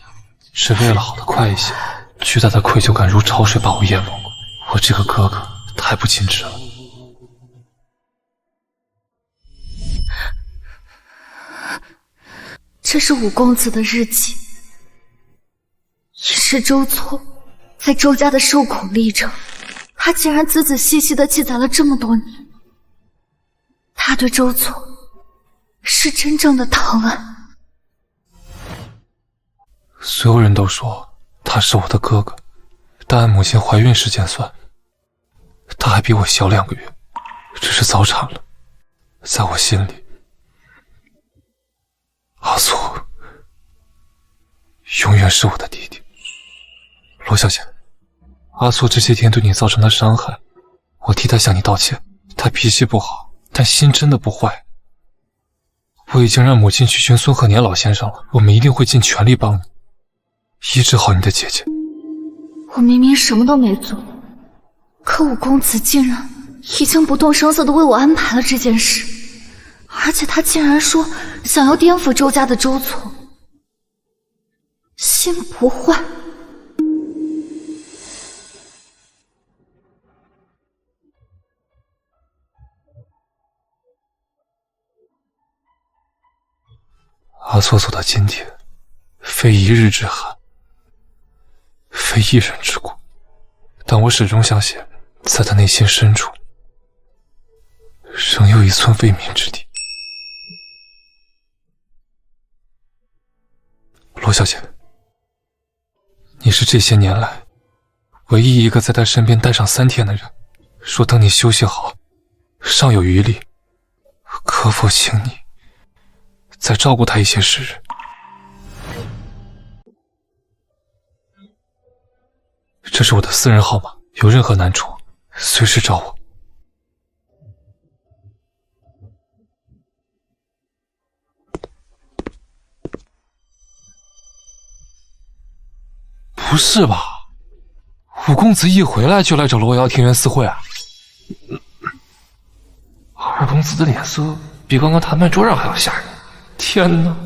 是为了好得快一些。巨大的愧疚感如潮水把我淹没，我这个哥哥太不尽职了。这是五公子的日记，也是周错在周家的受苦历程。他竟然仔仔细细的记载了这么多年。他对周错是真正的疼爱。所有人都说他是我的哥哥，但按母亲怀孕时间算，他还比我小2个月，只是早产了。在我心里，阿苏永远是我的弟弟。罗小姐，阿苏这些天对你造成的伤害，我替他向你道歉。他脾气不好，但心真的不坏。我已经让母亲去寻孙鹤年老先生了，我们一定会尽全力帮你医治好你的姐姐。我明明什么都没做，可五公子竟然已经不动声色地为我安排了这件事，而且他竟然说想要颠覆周家的周错。心不坏。阿错走到今天，非一日之寒，非一人之苦，但我始终相信，在他内心深处，仍有一寸未泯之地。罗小姐，你是这些年来唯一一个在他身边待上3天的人，说等你休息好，尚有余力，可否请你再照顾他一些时日？这是我的私人号码，有任何难处随时找我。不是吧？五公子一回来就来找罗瑶庭园私会啊？二公子的脸色比刚刚谈判桌上还要吓人。天哪，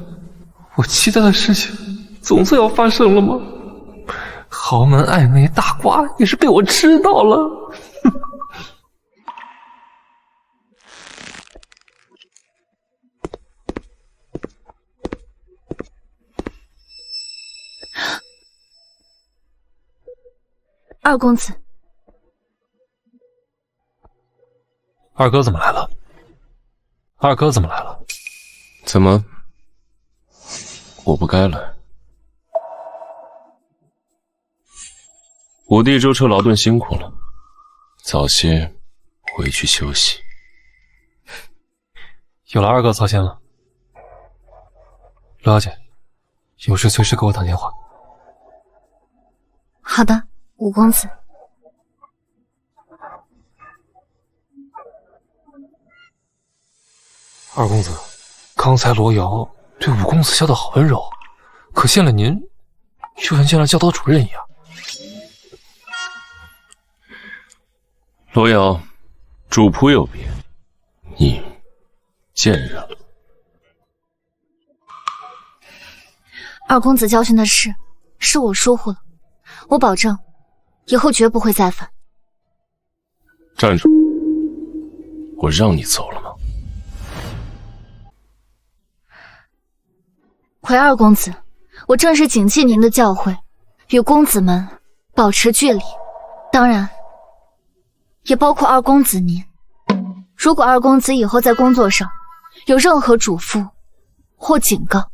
我期待的事情总算要发生了吗？豪门暧昧大瓜也是被我吃到了。二公子，二哥怎么来了？二哥怎么来了？怎么？我不该来。我弟舟车劳顿辛苦了，早些回去休息。有了二哥操心了。罗小姐，有事随时给我打电话。好的，五公子。二公子，刚才罗瑶对五公子笑得好温柔，可见了您，就像见了教导主任一样。罗瑶，主仆有别，你见人了。二公子教训的事，是我疏忽了，我保证，以后绝不会再犯。站住！我让你走了吗？回二公子，我正是谨记您的教诲，与公子们保持距离，当然，也包括二公子您。如果二公子以后在工作上有任何嘱咐或警告，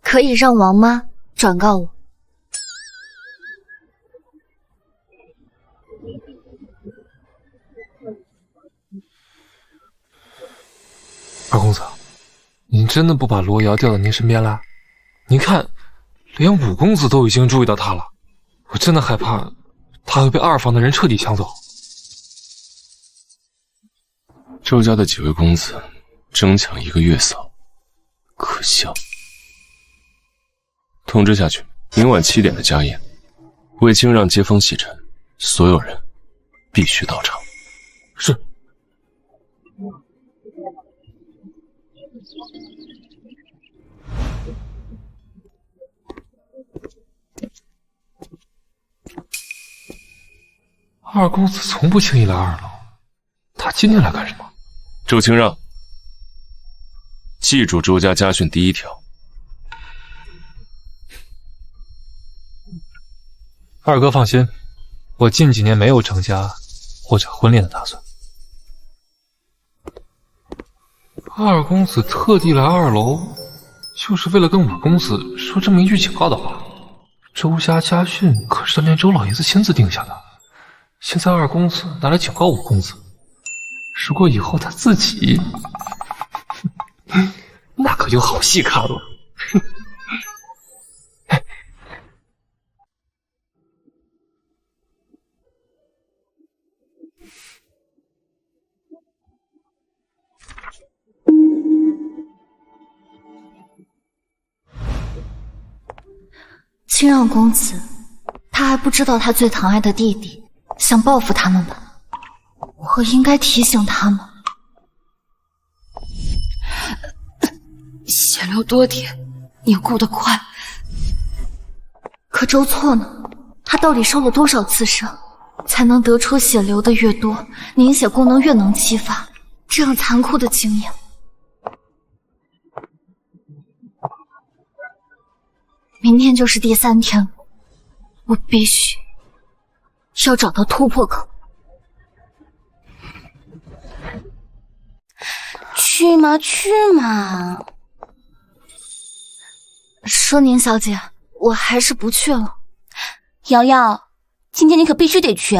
可以让王妈转告我。二公子，您真的不把罗瑶调到您身边来？您看，连五公子都已经注意到他了，我真的害怕他会被二房的人彻底抢走。周家的几位公子争抢一个月嫂，可笑。通知下去，明晚7点的家宴，为清让接风洗尘，所有人必须到场。是。二公子从不轻易来二楼，他今天来干什么？周清让，记住周家家训第1条。二哥放心，我近几年没有成家或者婚恋的打算。二公子特地来二楼，就是为了跟五公子说这么一句警告的话。周家家训可是当年周老爷子亲自定下的，现在二公子拿来警告五公子，如果以后他自己，那可就好戏看了。清让公子，他还不知道他最疼爱的弟弟想报复他们吧？我应该提醒他们。血流多点，凝固得快。可周错呢？他到底受了多少次伤，才能得出血流的越多，凝血功能越能激发这样残酷的经验？明天就是第3天了，我必须要找到突破口。去嘛去嘛！舒宁小姐，我还是不去了。瑶瑶，今天你可必须得去。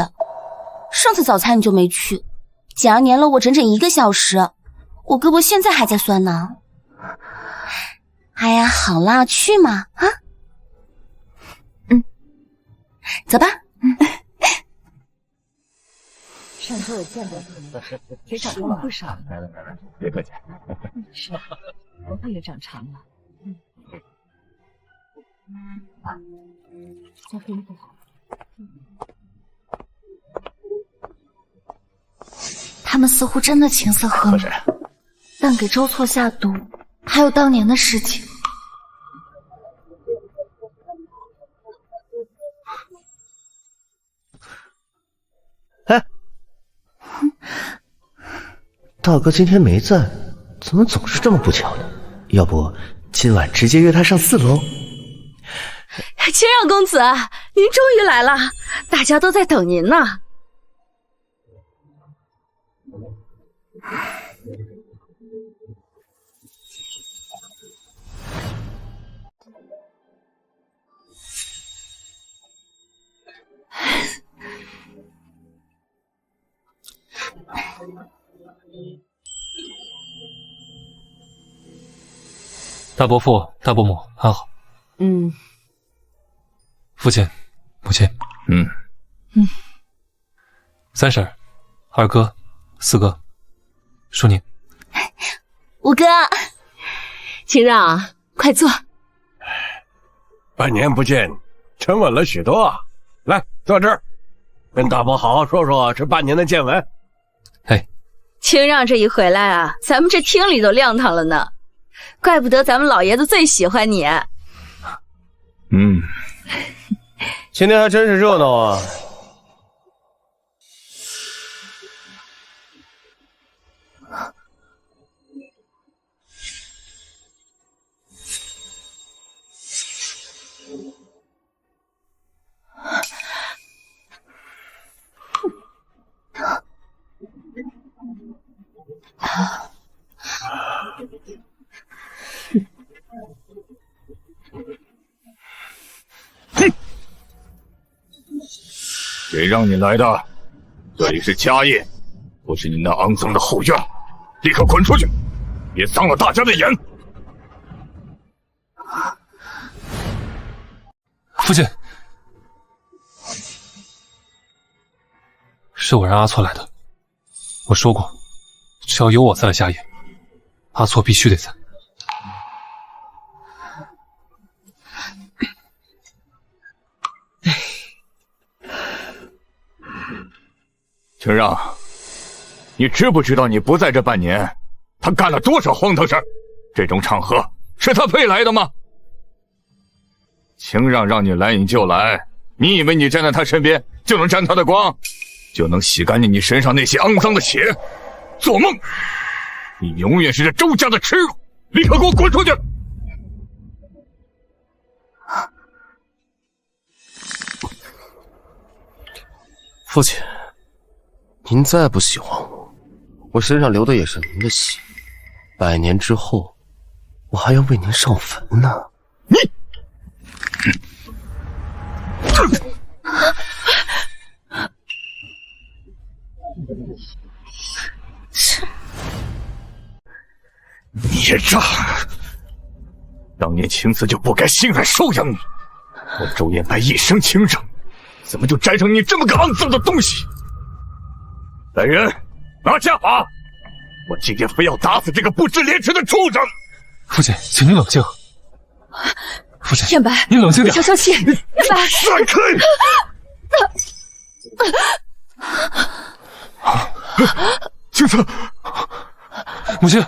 上次早餐你就没去，简儿黏了我整整1个小时，我胳膊现在还在酸呢。哎呀，好啦，去嘛啊！走吧。上周也见过你，腿长了不少。别客气。是，头发也长长了。加个衣服好。他们似乎真的情色和美，但给周错下毒，还有当年的事情。大哥今天没在，怎么总是这么不巧呢？要不今晚直接约他上4楼？清让公子，您终于来了，大家都在等您呢。大伯父、大伯母安好。父亲、母亲。三婶、二哥、四哥、淑宁。五哥，清让，快坐。半年不见，沉稳了许多啊！来，坐这儿，跟大伯好好说说这半年的见闻。清让这一回来啊，咱们这厅里都亮堂了呢，怪不得咱们老爷子最喜欢你。今天还真是热闹啊！谁让你来的？这里是家业，不是你那肮脏的后院，立刻滚出去，别脏了大家的眼。父亲，是我让阿错来的。我说过，只要有我在的家业，阿错必须得在。陈让，你知不知道你不在这半年，他干了多少荒唐事儿？这种场合是他配来的吗？秦让你来你就来，你以为你站在他身边就能沾他的光，就能洗干净你身上那些肮脏的血？做梦！你永远是这周家的耻辱！立刻给我滚出去！父亲，您再不喜欢我，我身上流的也是您的血，100年之后，我还要为您上坟呢。你，孽障！当年青瓷就不该心软收养你，我周延白一生情长，怎么就沾上你这么个肮脏的东西？来人，拿下！我今天非要打死这个不知廉耻的畜生！父亲，请您冷静。父亲，燕白，您冷静点，消消气。燕白，闪开！青瓷，母亲，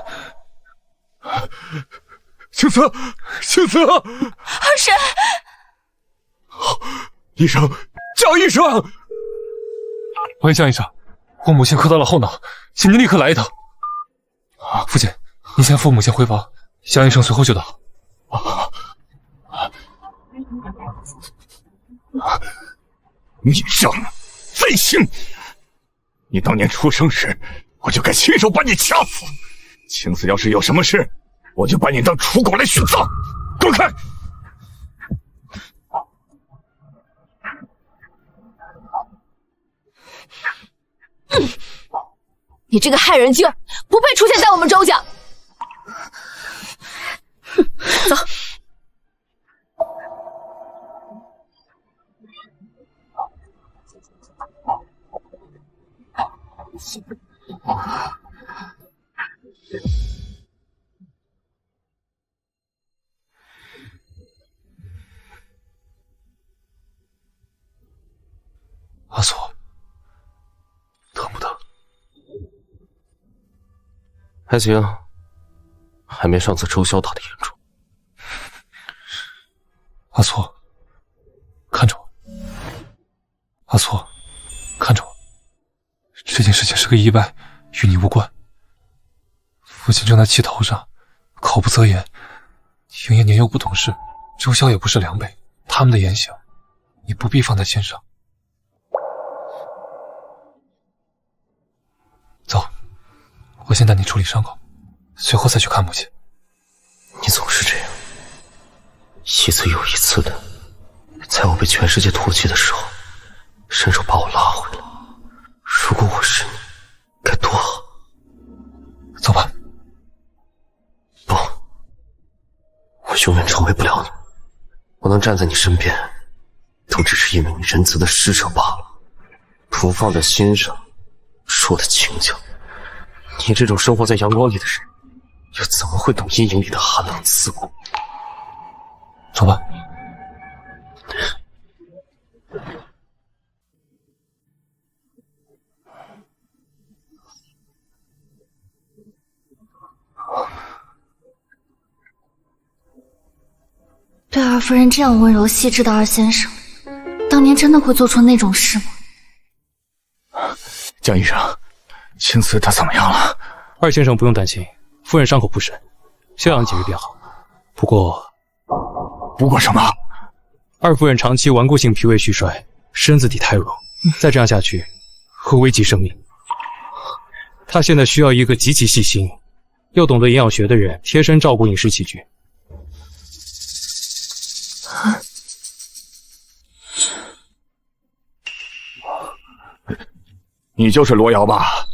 青瓷，青瓷，二婶，医生，叫医生！喂，江医生，我母亲磕到了后脑，请您立刻来一趟。父亲，您先扶母亲回房，江医生随后就到。孽障，贼心！你当年出生时，我就该亲手把你掐死。青瓷要是有什么事，我就把你当刍狗来殉葬。滚开！你这个害人精，不配出现在我们周家。走。阿索，疼不疼？还行，还没上次周潇打的严重。阿错，看着我。阿错，看着我。这件事情是个意外，与你无关。父亲正在气头上，口不择言。莹莹年幼不懂事，周潇也不是良辈，他们的言行，你不必放在心上。走，我先带你处理伤口，随后再去看母亲。你总是这样，一次又一次的，在我被全世界唾弃的时候，伸手把我拉回来。如果我是你，该多好。走吧。不，我永远成为不了你。我能站在你身边，都只是因为你仁慈的施舍罢了，不放在心上，说的轻巧。你这种生活在阳光里的人，又怎么会懂阴影里的寒冷刺骨？走吧。对二夫人这样温柔细致的二先生，当年真的会做出那种事吗？江医生，青瓷他怎么样了？二先生不用担心，夫人伤口不深，休养几日便好。不过什么？二夫人长期顽固性脾胃虚衰，身子底太弱，再这样下去会危及生命。她现在需要一个极其细心又懂得营养学的人贴身照顾饮食起居。你就是罗瑶吧？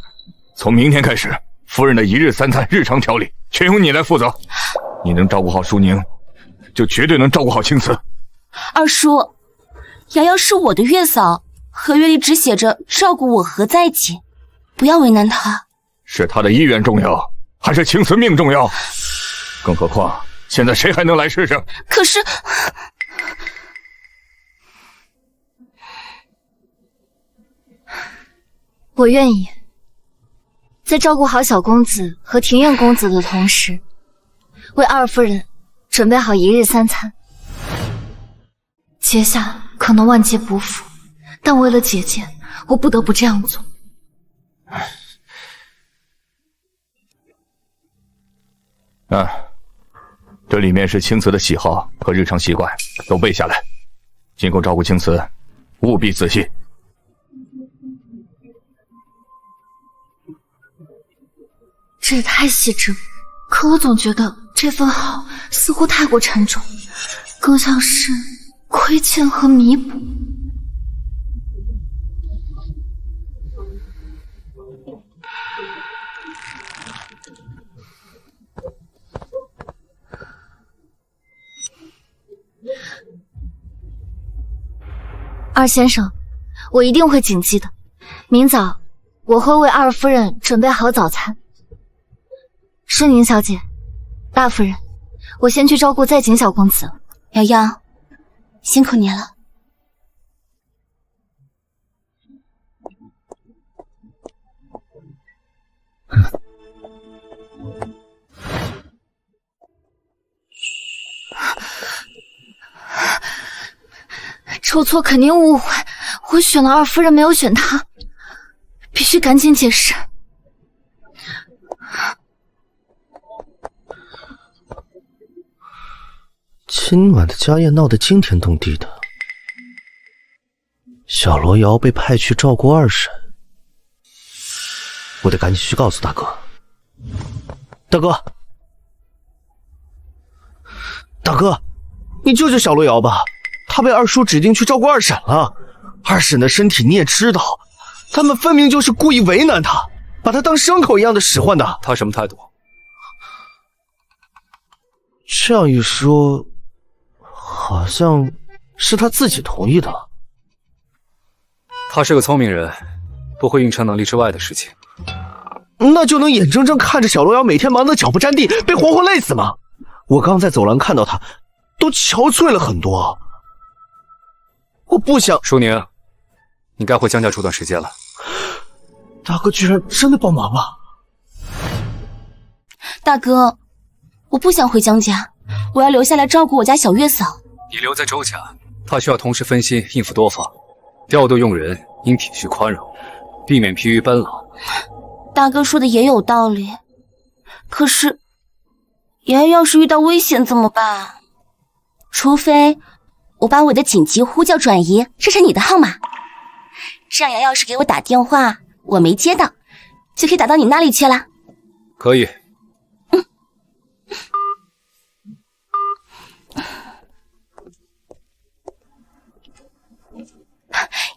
从明天开始，夫人的1日3餐日常调理全由你来负责。你能照顾好淑宁，就绝对能照顾好青瓷。二叔，瑶瑶是我的月嫂，合约里只写着照顾我和在一起，不要为难她。是她的意愿重要，还是青瓷命重要？更何况现在谁还能来试试？可是我愿意在照顾好小公子和庭院公子的同时，为二夫人准备好1日3餐。阶下可能万劫不复，但为了姐姐，我不得不这样做。这里面是青瓷的喜好和日常习惯，都背下来。今后照顾青瓷，务必仔细。这也太细致了，可我总觉得这份好似乎太过沉重，更像是亏欠和弥补。二先生，我一定会谨记的。明早我会为二夫人准备好早餐。顺宁小姐，大夫人，我先去照顾在景小公子了。瑶瑶，辛苦你了。周错肯定误会，我选了二夫人，没有选她，必须赶紧解释。今晚的家宴闹得惊天动地的，小罗瑶被派去照顾二婶，我得赶紧去告诉大哥。大哥，大哥，你救救小罗瑶吧，他被二叔指定去照顾二婶了。二婶的身体你也知道，他们分明就是故意为难他，把他当牲口一样的使唤的。他什么态度？这样一说，好像是他自己同意的。他是个聪明人，不会硬撑能力之外的事情。那就能眼睁睁看着小罗瑶每天忙得脚不沾地，被活活累死吗？我刚在走廊看到他，都憔悴了很多。我不想。舒宁，你该回江家住段时间了。大哥居然真的帮忙了。大哥，我不想回江家，我要留下来照顾我家小月嫂。你留在周家，他需要同时分心应付多方，调度用人应体恤宽容，避免疲于奔劳。大哥说的也有道理，可是瑶瑶要是遇到危险怎么办？除非我把我的紧急呼叫转移设成你的号码，这样瑶瑶是给我打电话，我没接到，就可以打到你那里去了。可以。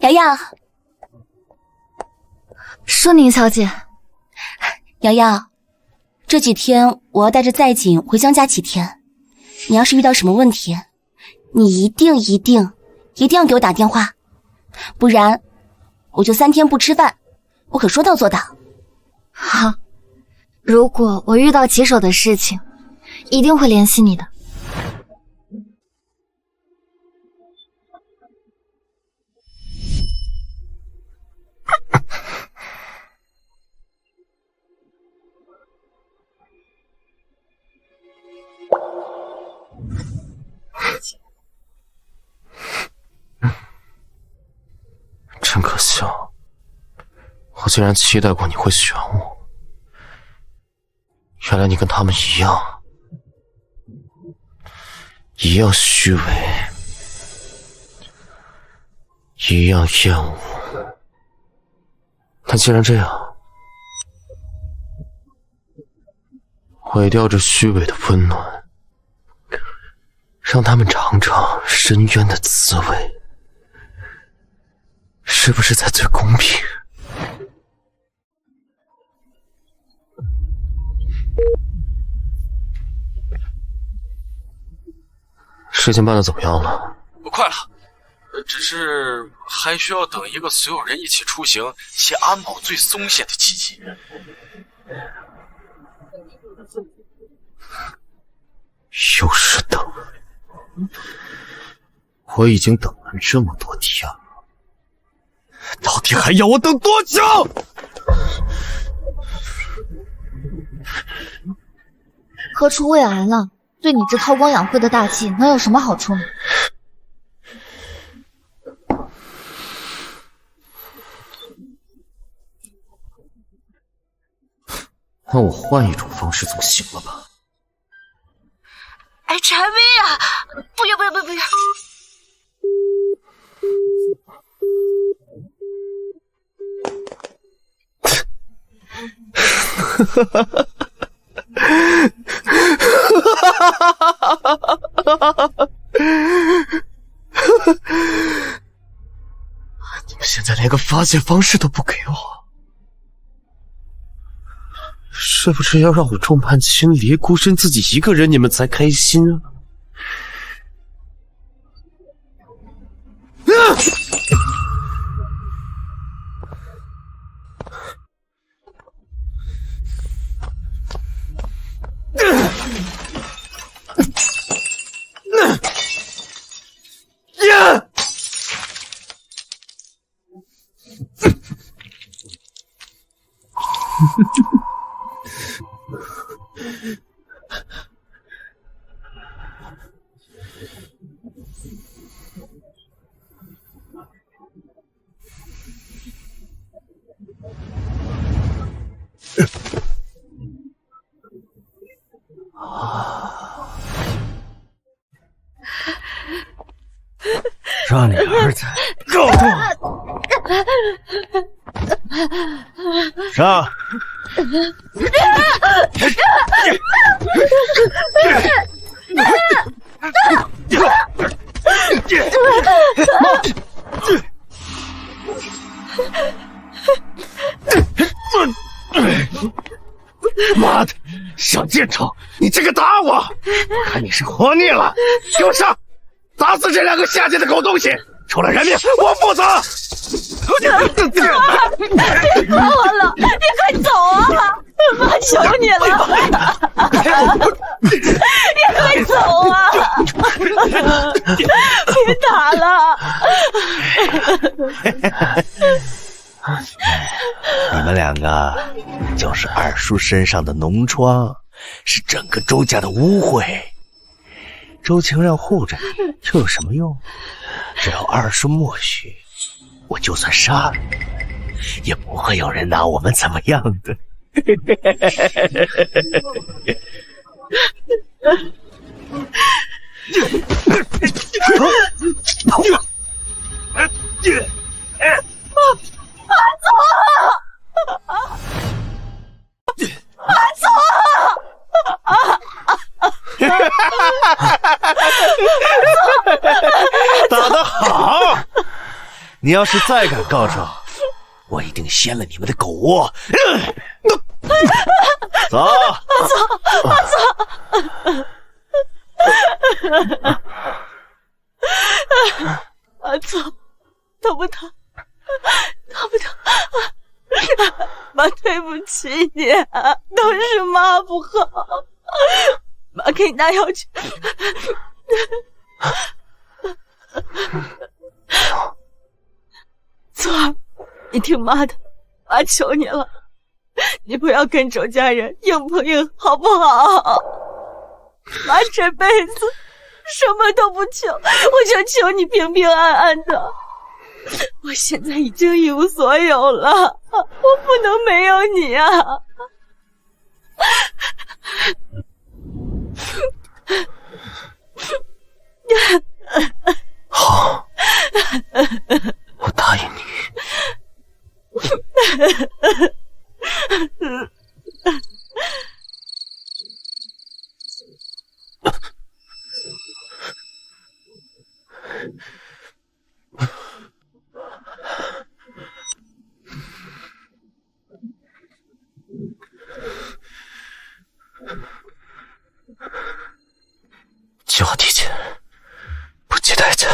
瑶瑶，舒宁小姐，瑶瑶，这几天我要带着在景回江家几天，你要是遇到什么问题，你一定要给我打电话，不然我就3天不吃饭，我可说到做到。好，如果我遇到棘手的事情，一定会联系你的。真可笑，我竟然期待过你会选我，原来你跟他们一样虚伪，一样厌恶。但既然这样，毁掉这虚伪的温暖，让他们尝尝深渊的滋味，是不是才最公平？事情办得怎么样了？快了，只是还需要等一个所有人一起出行且安保最松懈的契机。又是等，我已经等了这么多天了，到底还要我等多久？何出胃癌了，对你这韬光养晦的大计能有什么好处呢？那我换一种方式总行了吧？哎，柴薇啊，不要！你们现在连个发泄方式都不给我，是不是要让我众叛亲离，孤身自己一个人，你们才开心啊？让你儿子告状上！妈的，小贱丑，你这个打我！我看你是活腻了，给我上！打死这两个下贱的狗东西！出了人命，我负责！别打我了，你快走啊！妈求你了，你快走啊！别打了！你们两个就是二叔身上的脓疮，是整个周家的污秽。周清让护着你，又有什么用？只要二叔默许，我就算杀了你，也不会有人拿我们怎么样的。打得好！你要是再敢告状，我一定掀了你们的狗窝！走，阿祖，阿祖，疼不疼？疼不疼？妈对不起你，都是妈不好。妈给你拿药去。祖儿，你听妈的，妈求你了，你不要跟周家人硬碰硬，好不好？妈这辈子什么都不求，我就求你平平安安的。我现在已经一无所有了，我不能没有你啊！好，我答应你。计划提前，不计代价。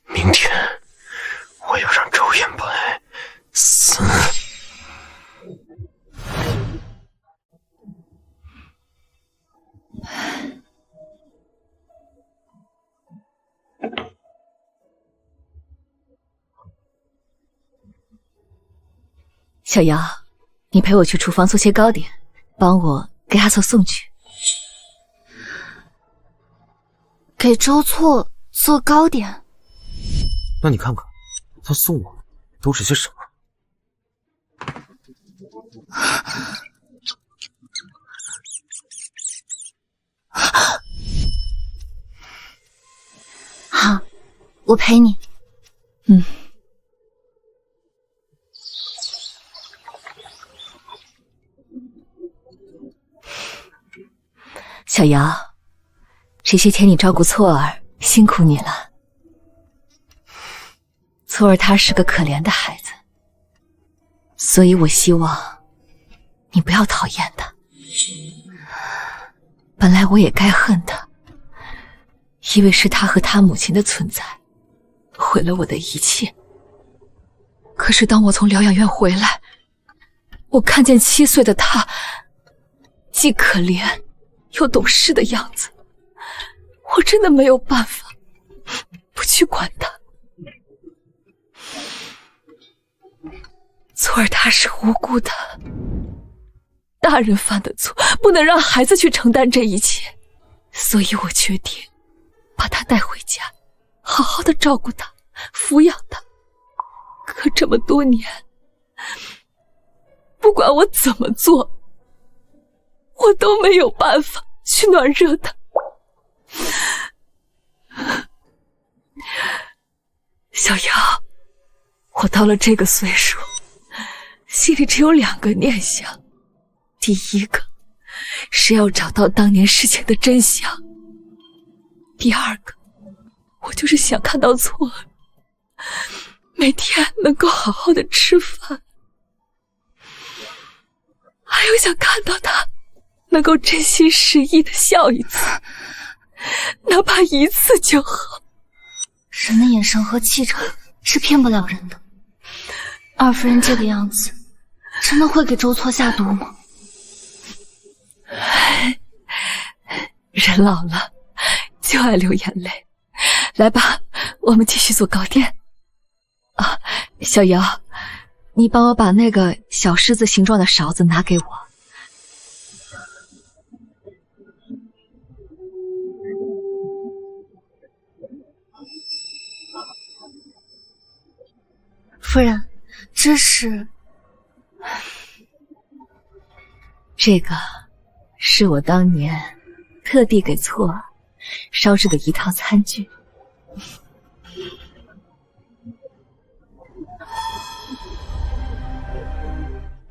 明天我要让周延白死。小瑶，你陪我去厨房做些糕点，帮我给阿草送去。给周错做糕点。那你看看，他送我的都是些什么？好，我陪你。小瑶，这些天你照顾错儿，辛苦你了。错儿他是个可怜的孩子，所以我希望你不要讨厌他。本来我也该恨他，因为是他和他母亲的存在毁了我的一切。可是当我从疗养院回来，我看见7岁的他既可怜又懂事的样子，我真的没有办法不去管他。错儿他是无辜的，大人犯的错不能让孩子去承担这一切，所以我决定把他带回家，好好的照顾他，抚养他。可这么多年，不管我怎么做，我都没有办法去暖热他。小瑶，我到了这个岁数，心里只有2个念想。第一个是要找到当年事情的真相，第二个我就是想看到错儿每天能够好好的吃饭，还有想看到他能够真心实意的笑一次，哪怕一次就好。人的眼神和气场是骗不了人的。二夫人这个样子，真的会给周错下毒吗？人老了就爱流眼泪。来吧，我们继续做糕点。啊，小瑶，你帮我把那个小狮子形状的勺子拿给我。夫人，这是……这个是我当年特地给错儿烧制的一套餐具。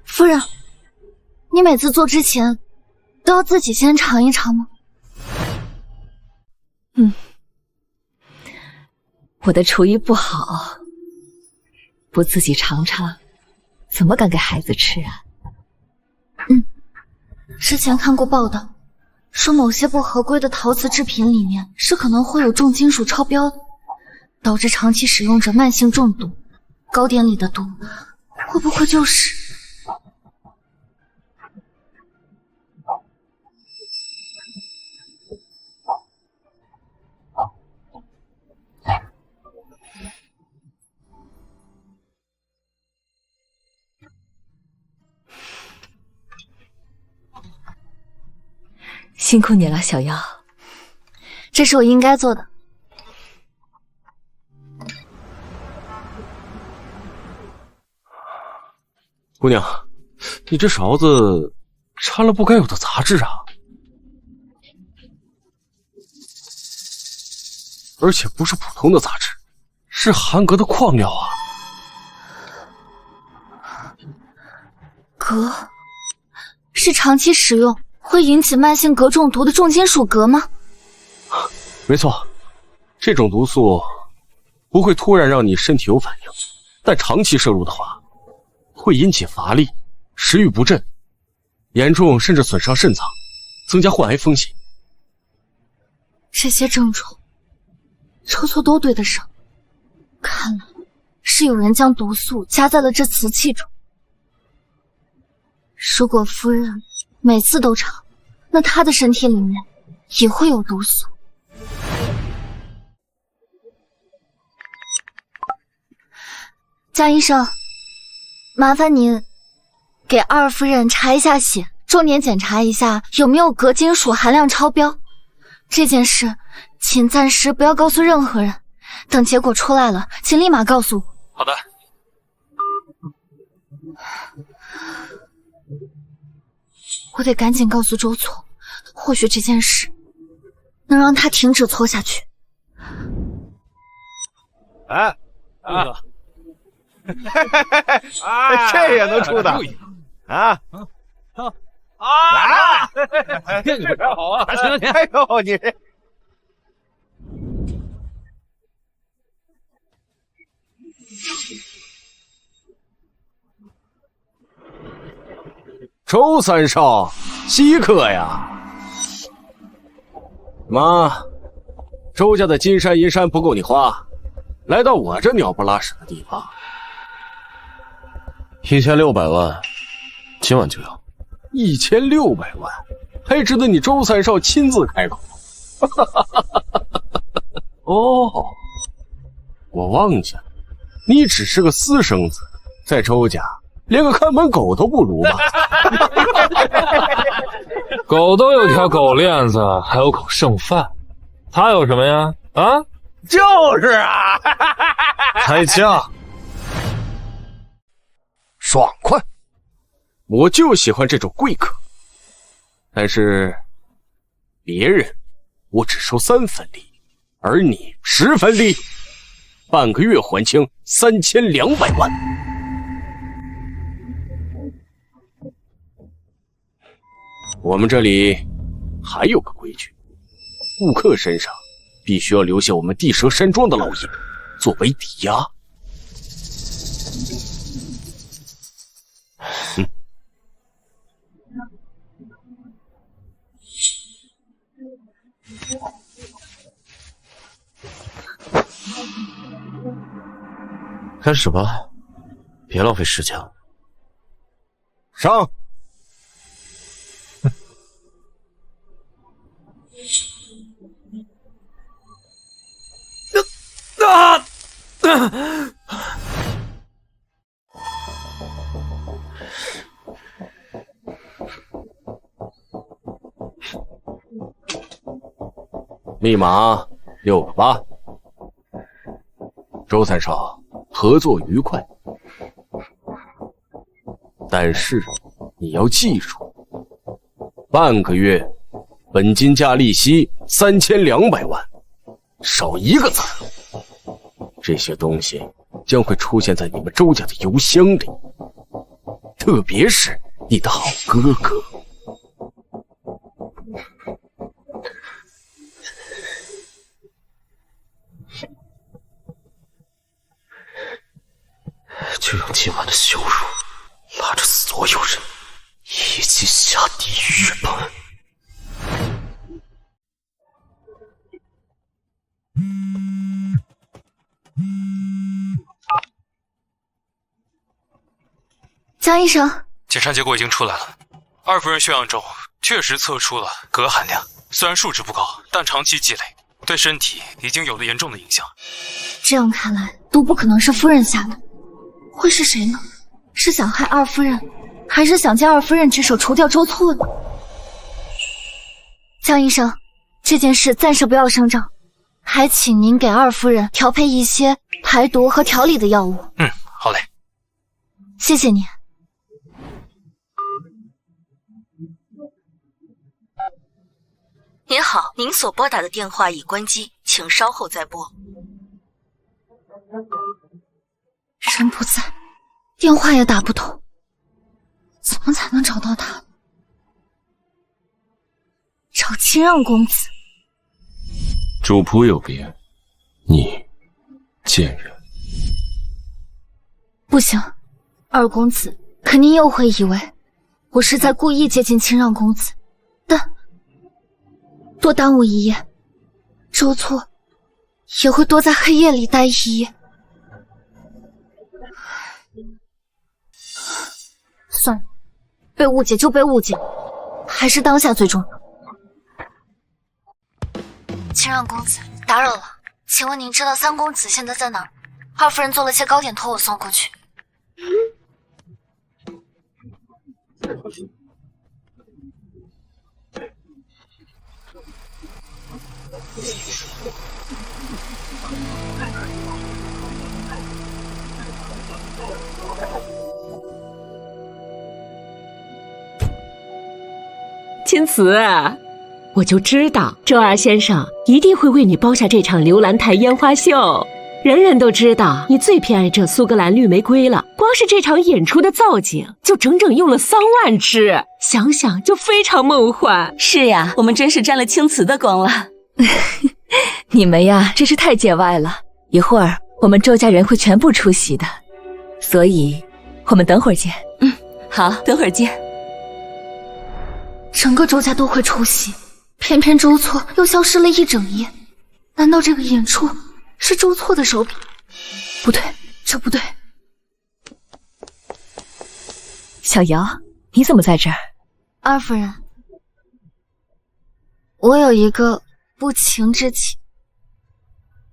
夫人，你每次做之前都要自己先尝一尝吗？我的厨艺不好，不自己尝尝，怎么敢给孩子吃啊？之前看过报道，说某些不合规的陶瓷制品里面是可能会有重金属超标的，导致长期使用者慢性中毒。糕点里的毒，会不会就是……辛苦你了，小瑶。这是我应该做的。姑娘，你这勺子掺了不该有的杂质啊！而且不是普通的杂质，是寒革的矿料啊！革是长期使用会引起慢性镉中毒的重金属镉吗？没错，这种毒素不会突然让你身体有反应，但长期摄入的话，会引起乏力、食欲不振，严重甚至损伤肾脏，增加患癌风险。这些症状，周错都对得上。看来是有人将毒素加在了这瓷器中。如果夫人每次都尝，那她的身体里面也会有毒素。江医生，麻烦您给二夫人查一下血，重点检查一下有没有镉金属含量超标。这件事请暂时不要告诉任何人，等结果出来了，请立马告诉我。好的。我得赶紧告诉周错，或许这件事能让他停止错下去。哎，这也能出的啊！来，这个好啊！行行，哎呦你！周三少，稀客呀！妈，周家的金山银山不够你花，来到我这鸟不拉屎的地方，1600万，今晚就要。1600万，还值得你周三少亲自开口？哦，我忘记了，你只是个私生子，在周家连个看门狗都不如吧？狗都有条狗链子，还有口剩饭，他有什么呀？啊，就是啊，开价，爽快。我就喜欢这种贵客，但是别人我只收3分利，而你10分利，半个月还清3200万。我们这里还有个规矩，顾客身上必须要留下我们地蛇山庄的烙印作为抵押。开始吧，别浪费时间了。上。密码688。周三少，合作愉快。但是你要记住，半个月本金加利息3200万，少一个字，这些东西将会出现在你们周家的邮箱里，特别是你的好哥哥。就用今晚的羞辱，拉着所有人一起下地狱吧！江医生，检查结果已经出来了，二夫人血样中确实测出了镉含量，虽然数值不高，但长期积累对身体已经有了严重的影响。这样看来，毒不可能是夫人下的，会是谁呢？是想害二夫人，还是想借二夫人之手除掉周错呢？江医生，这件事暂时不要声张，还请您给二夫人调配一些排毒和调理的药物。好嘞，谢谢你。您好，您所拨打的电话已关机，请稍后再拨。人不在，电话也打不通，怎么才能找到他？找清让公子。主仆有别，你贱人！不行，二公子肯定又会以为我是在故意接近清让公子，但多耽误一夜，周错也会多在黑夜里待一夜。算了，被误解就被误解，还是当下最重要。清让公子，打扰了，请问您知道三公子现在在哪儿？二夫人做了些糕点托我送过去。青瓷，我就知道周二先生一定会为你包下这场流兰台烟花秀。人人都知道你最偏爱这苏格兰绿玫瑰了，光是这场演出的造景就整整用了3万支，想想就非常梦幻。是呀，我们真是沾了青瓷的光了。你们呀，真是太见外了。一会儿我们周家人会全部出席的，所以我们等会儿见。好，等会儿见。整个周家都会出席，偏偏周错又消失了一整夜。难道这个演出是周错的手笔？不对，这不对。小瑶，你怎么在这儿？二夫人，我有一个不情之请。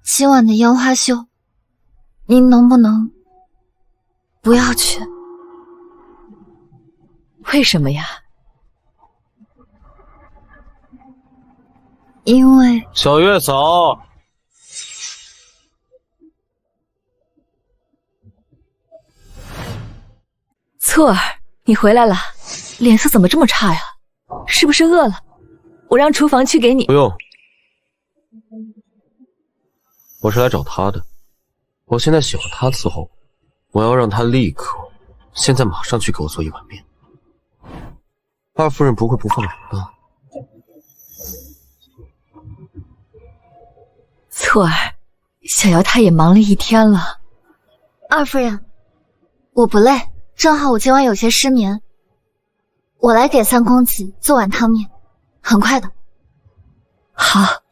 今晚的烟花秀，您能不能不要去？为什么呀？因为小月嫂，错儿，你回来了，脸色怎么这么差呀？是不是饿了？我让厨房去给你。不用，我是来找他的。我现在喜欢他伺候我，要让他立刻，现在马上去给我做一碗面。二夫人不会不放人吧？错儿，小瑶她也忙了一天了。二夫人，我不累，正好我今晚有些失眠，我来给三公子做碗汤面，很快的。好，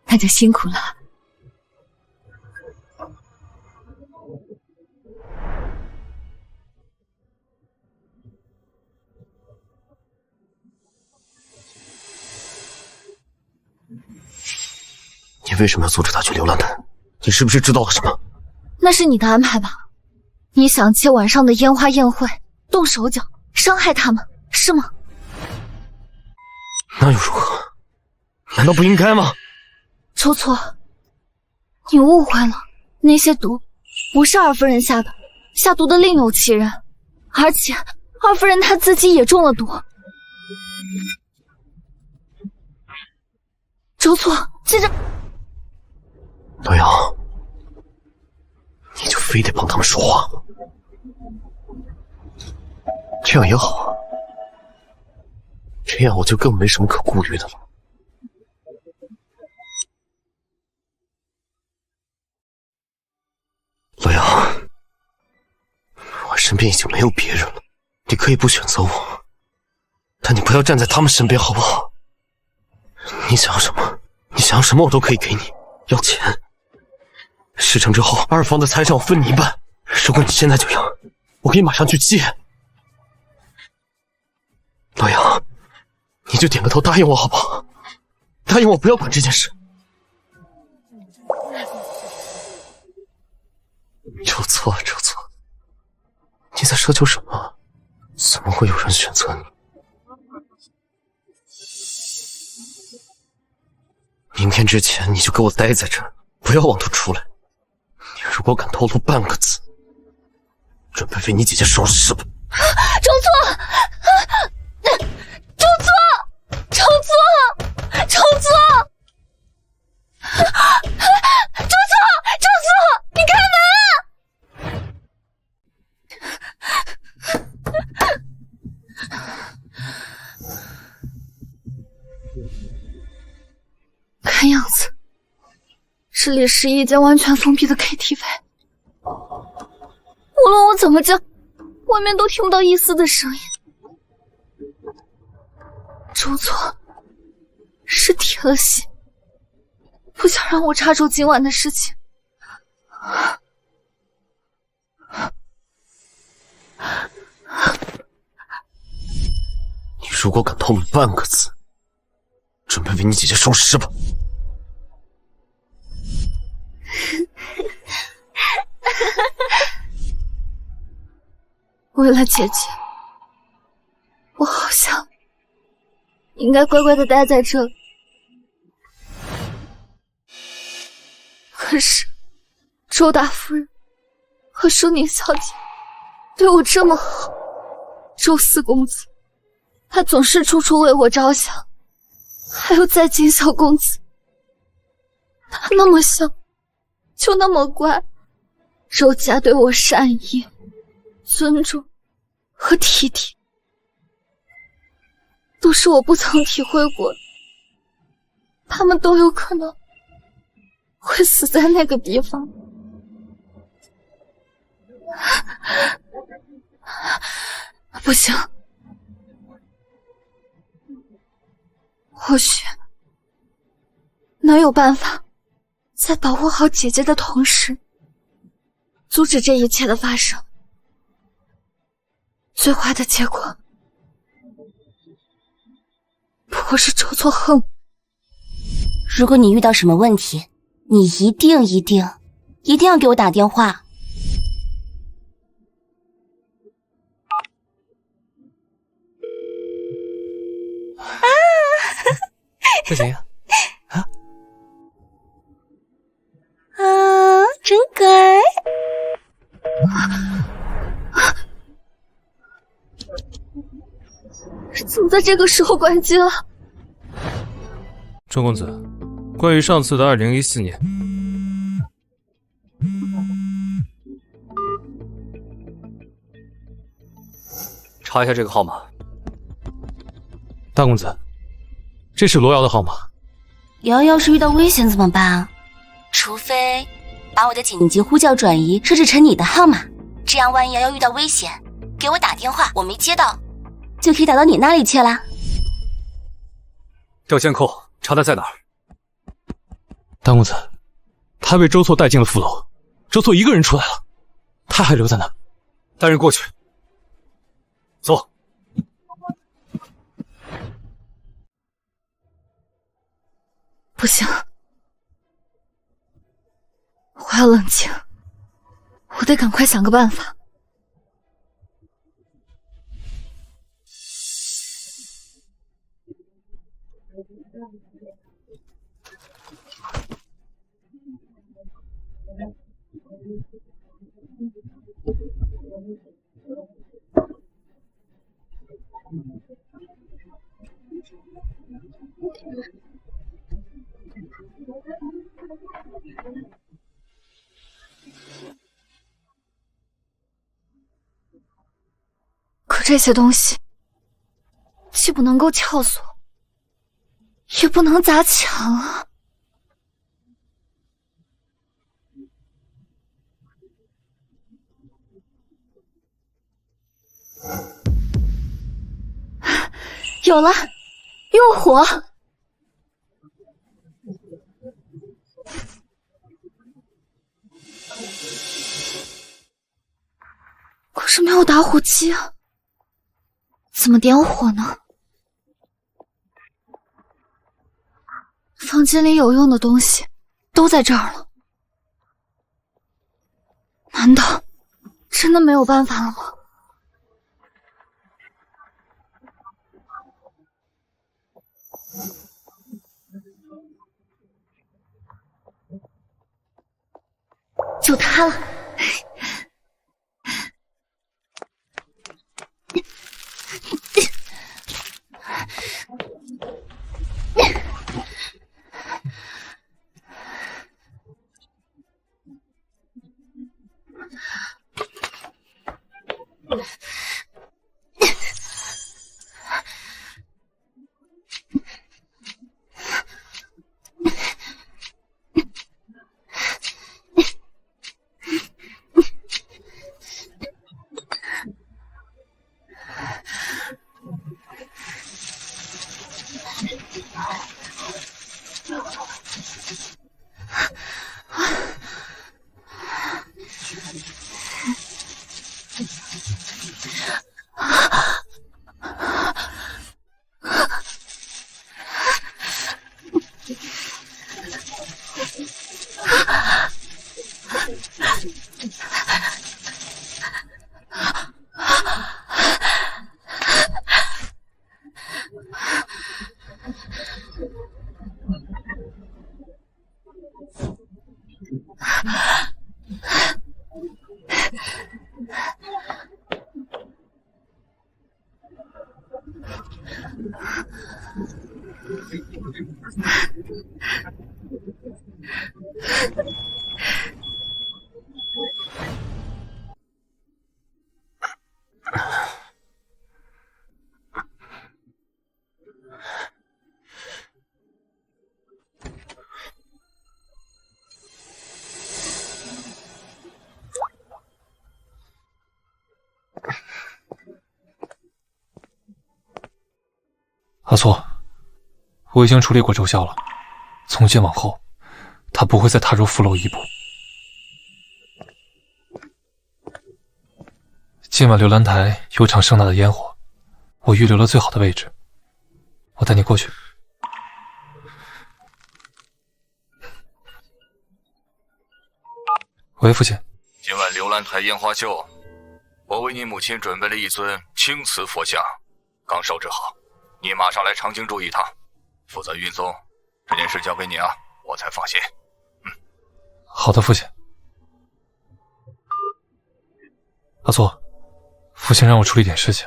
那就辛苦了。你为什么要阻止他去流浪台？你是不是知道了什么？那是你的安排吧？你想借晚上的烟花宴会动手脚，伤害他们，是吗？那又如何？难道不应该吗？周错，你误会了，那些毒不是二夫人下的，下毒的另有其人，而且二夫人她自己也中了毒。周错，接着。罗瑶，你就非得帮他们说话吗？这样也好啊，这样我就更没什么可顾虑的了。罗瑶，我身边已经没有别人了，你可以不选择我，但你不要站在他们身边，好不好？你想要什么？你想要什么我都可以给你。要钱，事成之后，二房的财产我分你一半。如果你现在就要，我可以马上去借。罗阳，你就点个头答应我好不好？答应我不要管这件事。周错，周错，你在奢求什么？怎么会有人选择你？明天之前你就给我待在这儿，不要妄图出来。你如果敢透露半个字，准备为你姐姐收尸吧。周错，周错，周错，周错，周错，周错，你开门！看样子，这里是一间完全封闭的 KTV， 无论我怎么叫，外面都听不到一丝的声音。周错是铁了心，不想让我插手今晚的事情。你如果敢透露半个字，准备为你姐姐收尸吧。为了姐姐，我好像应该乖乖的待在这里。可是周大夫人和淑宁小姐对我这么好，周四公子他总是处处为我着想。还有在景小公子，他那么小，就那么乖，周家对我善意、尊重和体贴，都是我不曾体会过的。他们都有可能会死在那个地方。不行，或许能有办法，在保护好姐姐的同时，阻止这一切的发生。最坏的结果，不过是周错恨我。如果你遇到什么问题，你一定要给我打电话。不行真乖。怎么在这个时候关机了？春公子，关于上次的2014年，查一下这个号码。大公子，这是罗瑶的号码。瑶要是遇到危险怎么办？除非把我的紧急呼叫转移设置成你的号码，这样万一瑶瑶遇到危险，给我打电话，我没接到，就可以打到你那里去了。调监控，查他在哪儿。大公子，他被周错带进了副楼，周错一个人出来了，他还留在那。带人过去。走。不行，我要冷静，我得赶快想个办法。可这些东西既不能够撬锁，也不能砸墙啊。有了，用火。可是没有打火机啊，怎么点火呢？房间里有用的东西都在这儿了，难道真的没有办法了吗？就它了。阿错，我已经处理过周潇了，从今往后，他不会再踏入符楼一步。今晚流兰台有场盛大的烟火，我预留了最好的位置，我带你过去。喂，父亲。今晚流兰台烟花秀，我为你母亲准备了一尊青瓷佛像，刚烧制好。你马上来长青住一趟，负责运送，这件事交给你啊，我才放心。好的，父亲。阿错，父亲让我处理点事情，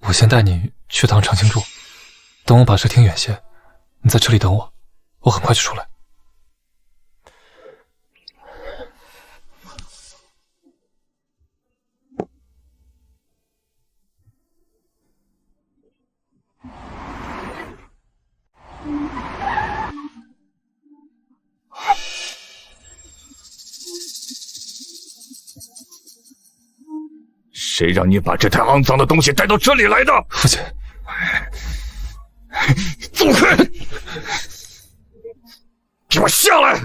我先带你去趟长青住，等我把事停远些，你在这里等我，我很快就出来。谁让你把这台肮脏的东西带到这里来的？父亲，走开！给我下来！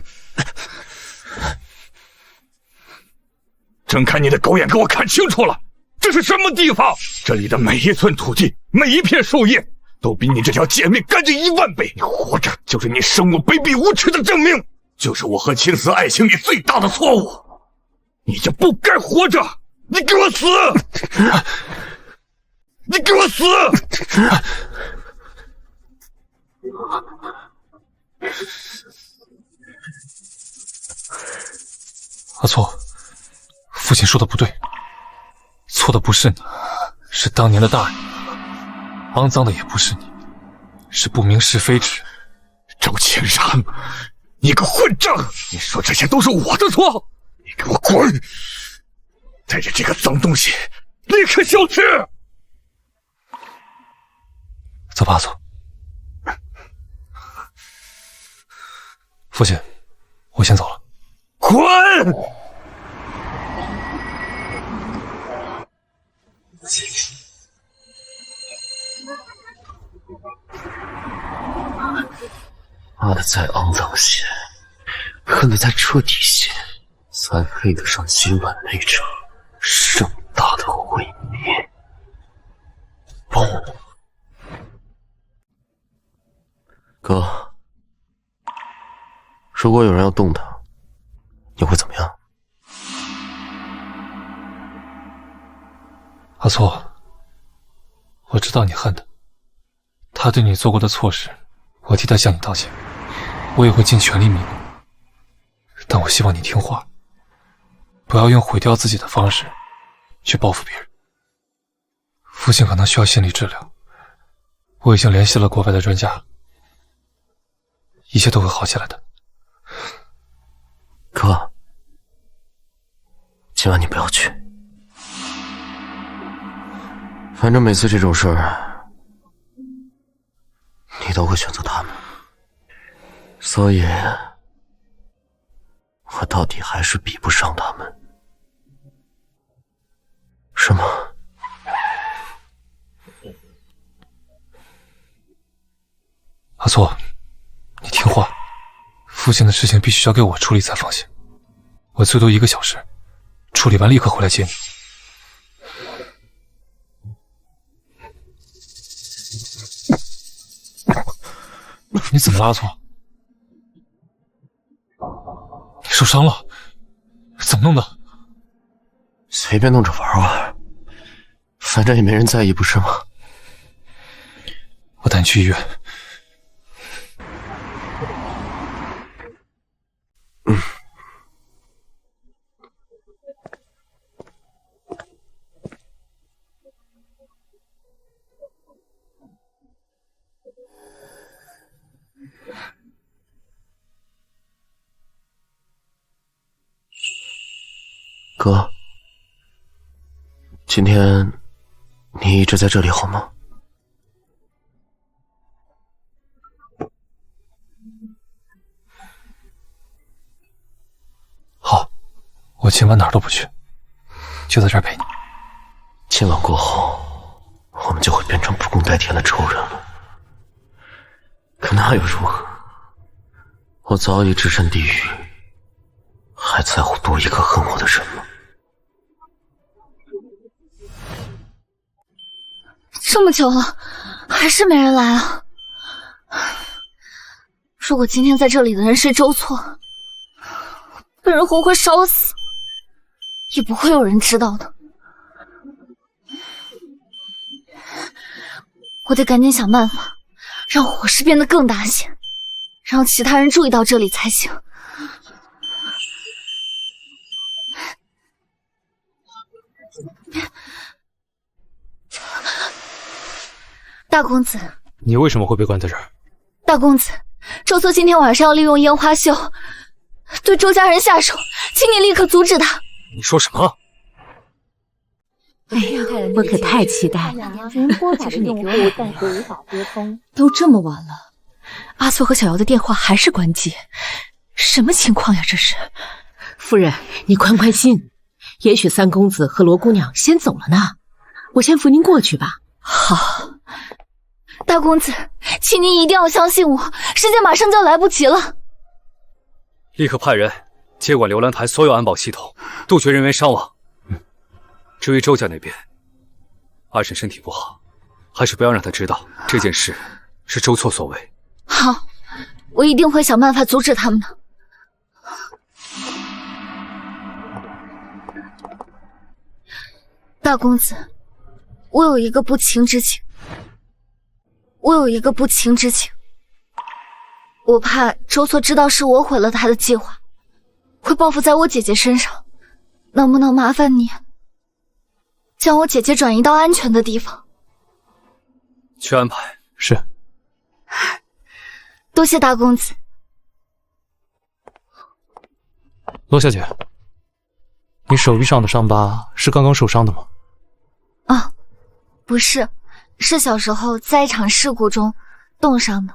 睁开你的狗眼，给我看清楚了，这是什么地方？这里的每一寸土地，每一片树叶，都比你这条贱命干净10000倍。你活着就是你生我卑鄙无耻的证明，就是我和青丝爱情里最大的错误。你就不该活着！你给我死！你给我死！阿错，父亲说的不对，错的不是你，是当年的大人，肮脏的也不是你，是不明是非之人。周清然，你个混账！你说这些都是我的错，你给我滚！带着这个脏东西立刻消失！走吧，阿错。父亲，我先走了。滚！骂的再肮脏些，恨得再彻底些，才配得上今晚那场盛大的毁灭。不，哥，如果有人要动他，你会怎么样？阿错，我知道你恨他，他对你做过的错事，我替他向你道歉，我也会尽全力弥补。但我希望你听话，不要用毁掉自己的方式去报复别人。父亲可能需要心理治疗，我已经联系了国外的专家，一切都会好起来的。哥，今晚你不要去，反正每次这种事儿，你都会选择他们，所以我到底还是比不上他们，是吗？阿错，你听话，父亲的事情必须交给我处理才放心。我最多1个小时，处理完立刻回来接你。你怎么了，阿错？你受伤了？怎么弄的？随便弄着玩玩，反正也没人在意，不是吗？我带你去医院。哥，今天你一直在这里好吗？好，我今晚哪儿都不去，就在这儿陪你。今晚过后，我们就会变成不共戴天的仇人了。可那又如何？我早已置身地狱，还在乎多一个恨我的人吗？这么久了，还是没人来啊！如果今天在这里的人是周错，被人活活烧死，也不会有人知道的。我得赶紧想办法，让火势变得更大些，让其他人注意到这里才行。大公子，你为什么会被关在这儿？大公子，周错今天晚上要利用烟花秀对周家人下手，请你立刻阻止他。你说什么？哎呀，我可太期待了！都这么晚了，阿错和小瑶的电话还是关机，什么情况呀？这是。夫人，你宽心，也许三公子和罗姑娘先走了呢，我先扶您过去吧。好，大公子，请您一定要相信我，时间马上就要来不及了。立刻派人接管流兰台所有安保系统，杜绝人员伤亡。至于周家那边，二婶身体不好，还是不要让她知道这件事是周错所为。好，我一定会想办法阻止他们的。大公子，我有一个不情之请。我怕周错知道是我毁了他的计划，会报复在我姐姐身上。能不能麻烦你将我姐姐转移到安全的地方？去安排。是。多谢大公子。罗小姐，你手臂上的伤疤是刚刚受伤的吗？啊，不是，是小时候在一场事故中冻伤的。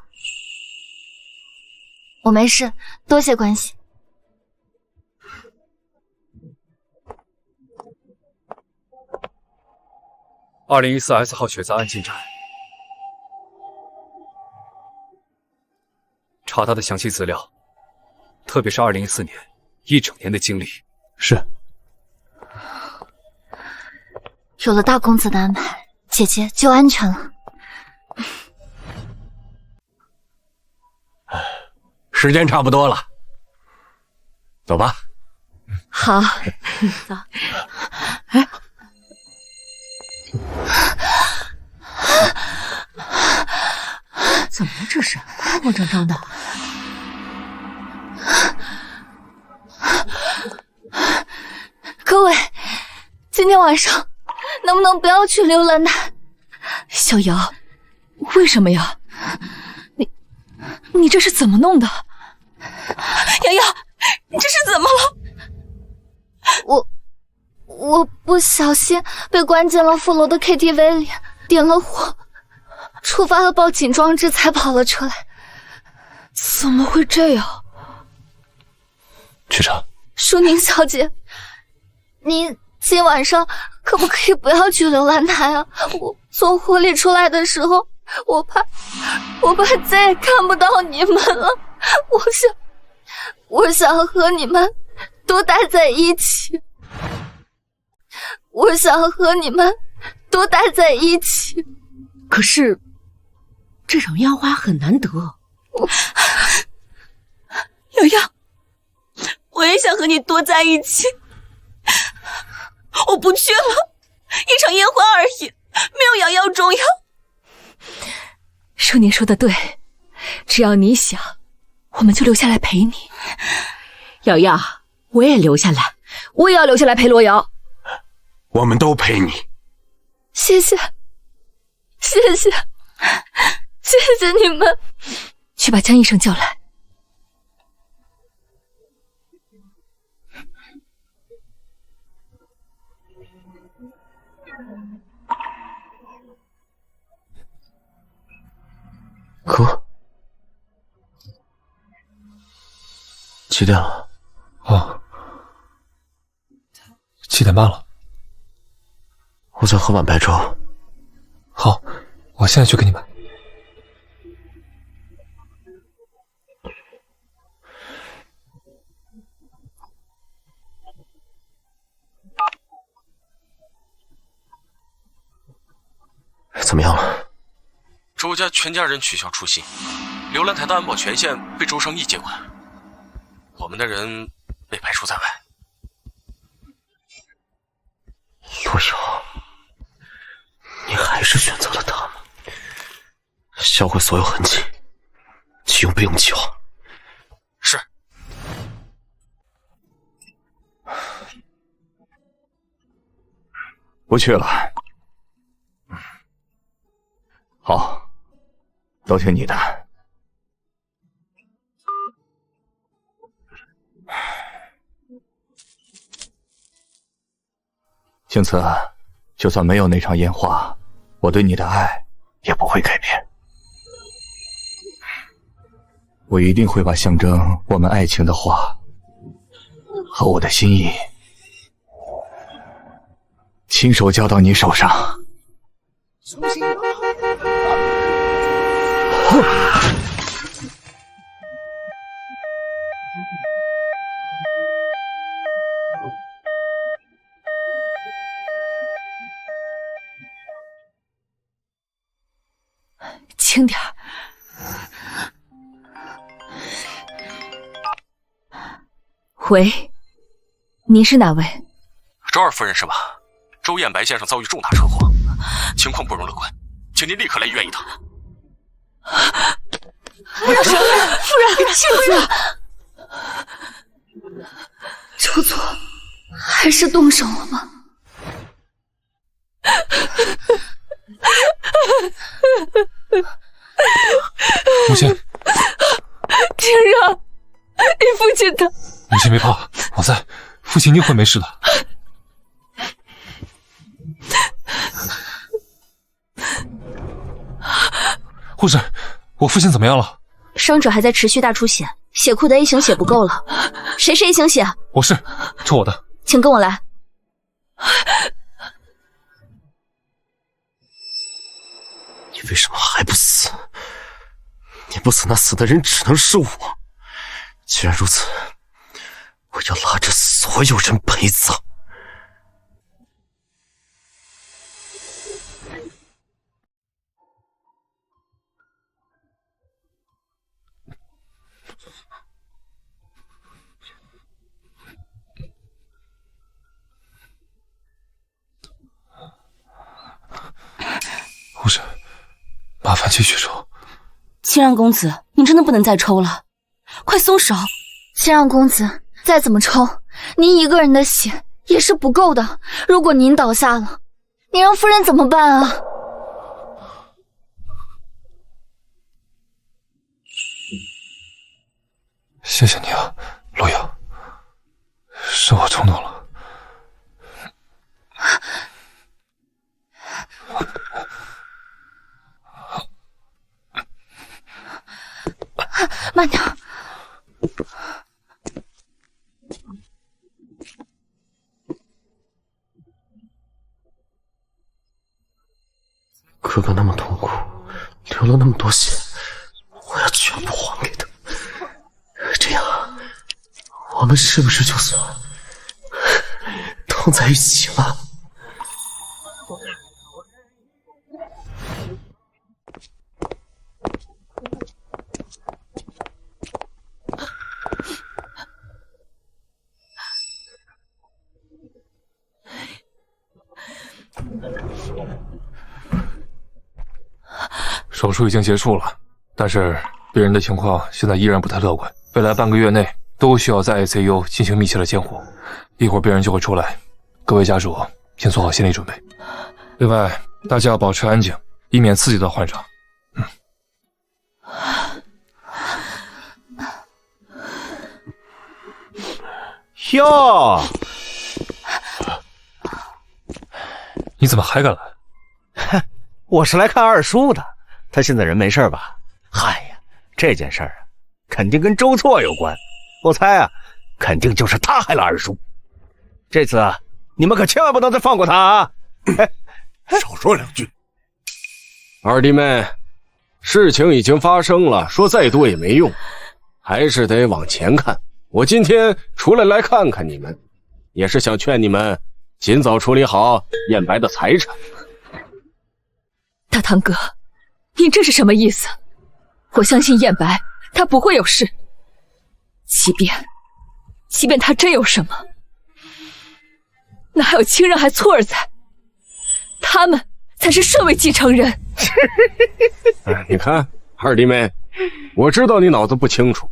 我没事，多谢关心。2014S 号血灾案进展，查他的详细资料，特别是2014年一整年的经历。是。有了大公子的安排，姐姐就安全了。时间差不多了，走吧。好，走。哎。怎么了？这是慌慌张张的。各位，今天晚上能不能不要去流兰台？小瑶，为什么呀？你这是怎么弄的？瑶瑶，你这是怎么了？我不小心被关进了副楼的 KTV 里，点了火，触发了报警装置才跑了出来。怎么会这样？局长，淑宁小姐，您今晚上可不可以不要去流兰台啊？我从火里出来的时候，我怕再也看不到你们了。我想和你们多待在一起。可是，这种烟花很难得。瑶瑶，我也想和你多在一起。我不去了，一场烟花而已，没有瑶瑶重要。淑宁说的对，只要你想，我们就留下来陪你。瑶瑶，我也留下来，我也要留下来陪罗瑶。我们都陪你。谢谢你们。去把江医生叫来。哥，几点了？哦，7点半了。我想喝碗白粥。好，我现在去给你买。怎么样了？周家全家人取消出行，刘兰台的安保权限被周尚义接管，我们的人被排除在外。陆瑶，你还是选择了他们，销毁所有痕迹，启用备用计划。是。不去了。好，都听你的。青瓷，就算没有那场烟花，我对你的爱也不会改变。我一定会把象征我们爱情的花和我的心意亲手交到你手上。轻点儿。喂，您是哪位？周二夫人是吧？周彦白先生遭遇重大车祸，情况不容乐观，请您立刻来医院一趟。夫人，幸子，周错，还是动手了吗？母亲，天让，你父亲他……母亲别怕，我在，父亲一定会没事的。护士，我父亲怎么样了？伤者还在持续大出血，血库的 A 型血不够了。谁是 A 型血？我是，抽我的。请跟我来。你为什么还不死？你不死，那死的人只能是我。既然如此，我要拉着所有人陪葬。护士，麻烦继续抽。清让公子，你真的不能再抽了，快松手！清让公子，再怎么抽，您一个人的血也是不够的。如果您倒下了，你让夫人怎么办啊？谢谢你啊，陆瑶，是我冲动了。慢点。哥哥那么痛苦，流了那么多血，我要全部还给他。这样，我们是不是就算痛在一起了？手术已经结束了，但是病人的情况现在依然不太乐观，未来半个月内都需要在 ICU 进行密切的监护，一会儿病人就会出来，各位家属请做好心理准备。另外，大家要保持安静，以免刺激到患者。哟，你怎么还敢来？哼，我是来看二叔的，他现在人没事吧？嗨呀，这件事儿啊，肯定跟周错有关。我猜啊，肯定就是他害了二叔。这次啊，你们可千万不能再放过他啊！少说两句。二弟妹，事情已经发生了，说再多也没用，还是得往前看。我今天除了来看看你们，也是想劝你们尽早处理好燕白的财产。大堂哥，您这是什么意思？我相信燕白，他不会有事。即便他真有什么，那还有清让还错儿在，他们才是顺位继承人。你看，二弟妹，我知道你脑子不清楚，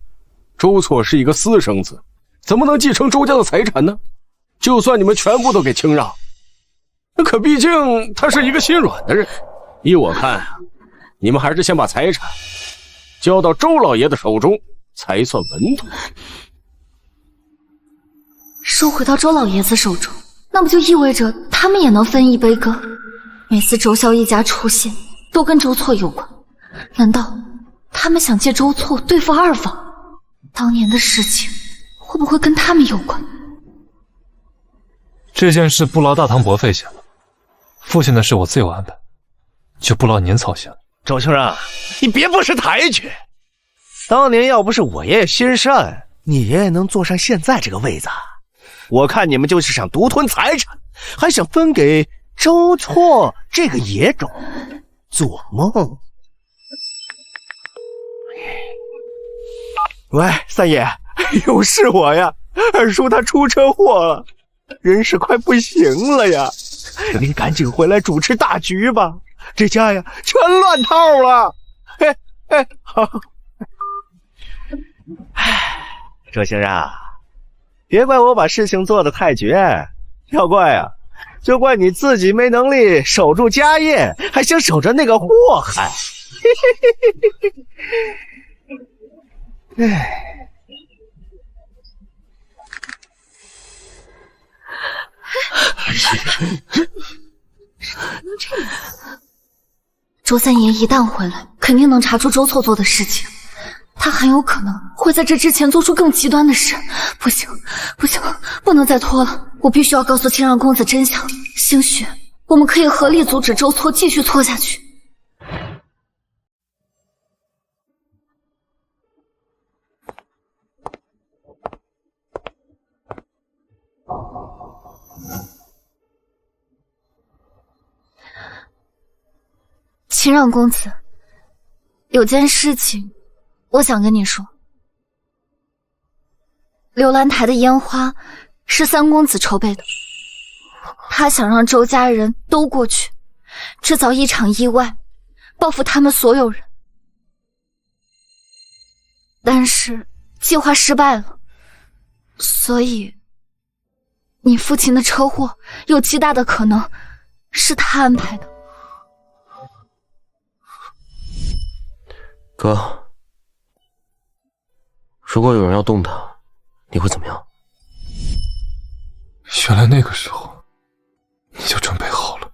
周错是一个私生子，怎么能继承周家的财产呢？就算你们全部都给清让，可毕竟他是一个心软的人。依我看啊，你们还是先把财产交到周老爷的手中才算稳妥。收回到周老爷子手中，那不就意味着他们也能分一杯羹？每次周萧一家出现，都跟周错有关。难道他们想借周错对付二房？当年的事情会不会跟他们有关？这件事不劳大唐伯费心了，父亲的事我自有安排，就不劳您操心了。周清让，你别不识抬举。当年要不是我爷爷心善，你爷爷能坐上现在这个位子？我看你们就是想独吞财产，还想分给周错这个野种，做梦！喂，三爷，又是我呀！二叔他出车祸了，人是快不行了呀！您赶紧回来主持大局吧，这家呀全乱套了。好。周先生，别怪我把事情做得太绝，要怪啊，就怪你自己没能力守住家业，还想守着那个祸害。周三爷一旦回来，肯定能查出周错做的事情。他很有可能会在这之前做出更极端的事。不行，不能再拖了！我必须要告诉清让公子真相。兴许我们可以合力阻止周错继续错下去。清让公子，有件事情我想跟你说。流兰台的烟花是三公子筹备的，他想让周家人都过去，制造一场意外，报复他们所有人。但是计划失败了，所以你父亲的车祸有极大的可能是他安排的。哥，如果有人要动他，你会怎么样？原来那个时候你就准备好了。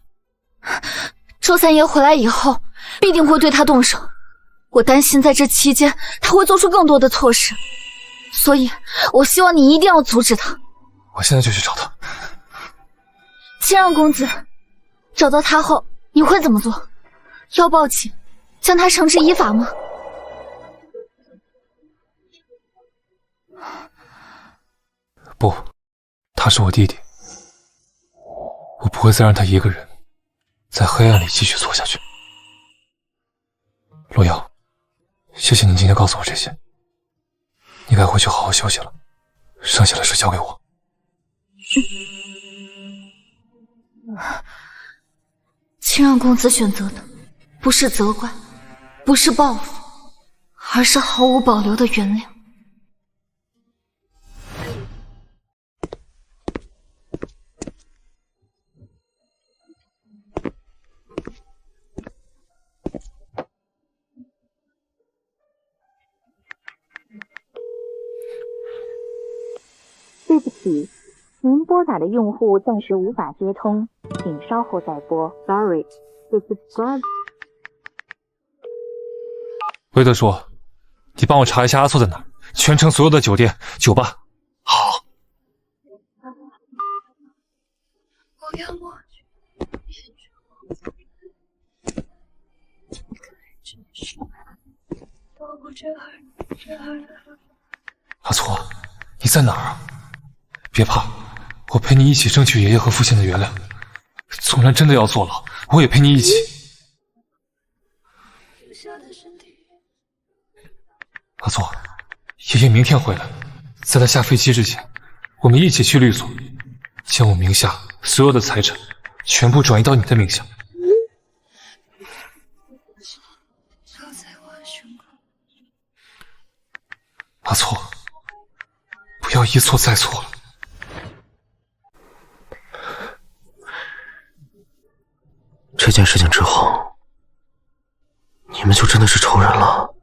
周三爷回来以后必定会对他动手，我担心在这期间他会做出更多的错事，所以我希望你一定要阻止他。我现在就去找他。清让公子，找到他后你会怎么做？要报警将他绳之以法吗？不，他是我弟弟，我不会再让他一个人在黑暗里继续错下去。洛瑶，谢谢你今天告诉我这些，你该回去好好休息了，剩下的事交给我。清让公子选择的不是责怪，不是报复，而是毫无保留的原谅。对不起，您拨打的用户暂时无法接通。请稍后再拨。Sorry, the subscribe。韦德叔，你帮我查一下阿错在哪儿，全城所有的酒店、酒吧。好。阿错，你在哪儿啊？别怕，我陪你一起争取爷爷和父亲的原谅。纵然真的要坐牢，我也陪你一起。阿错，爷爷明天回来，在他下飞机之前，我们一起去律所，将我名下所有的财产全部转移到你的名下。阿错，不要一错再错了。这件事情之后，你们就真的是仇人了？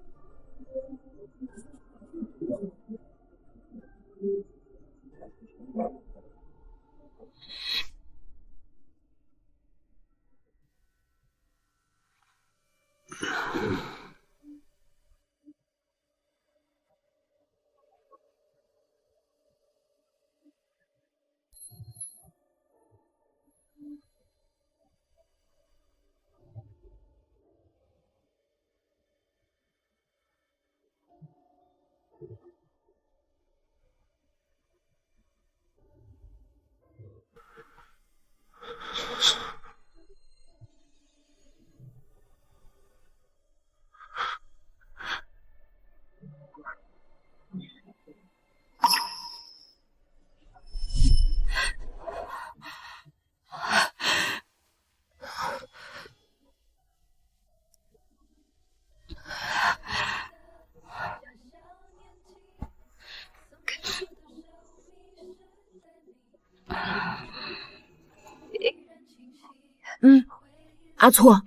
阿错，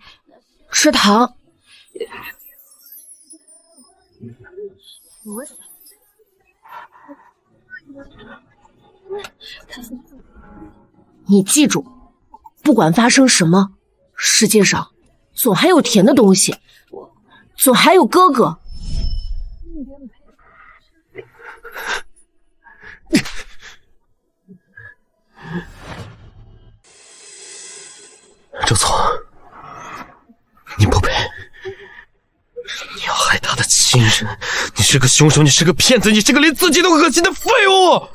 吃糖。你记住，不管发生什么，世界上总还有甜的东西，总还有哥哥。周错，你不配！你要害他的亲人，你是个凶手，你是个骗子，你是个连自己都恶心的废物！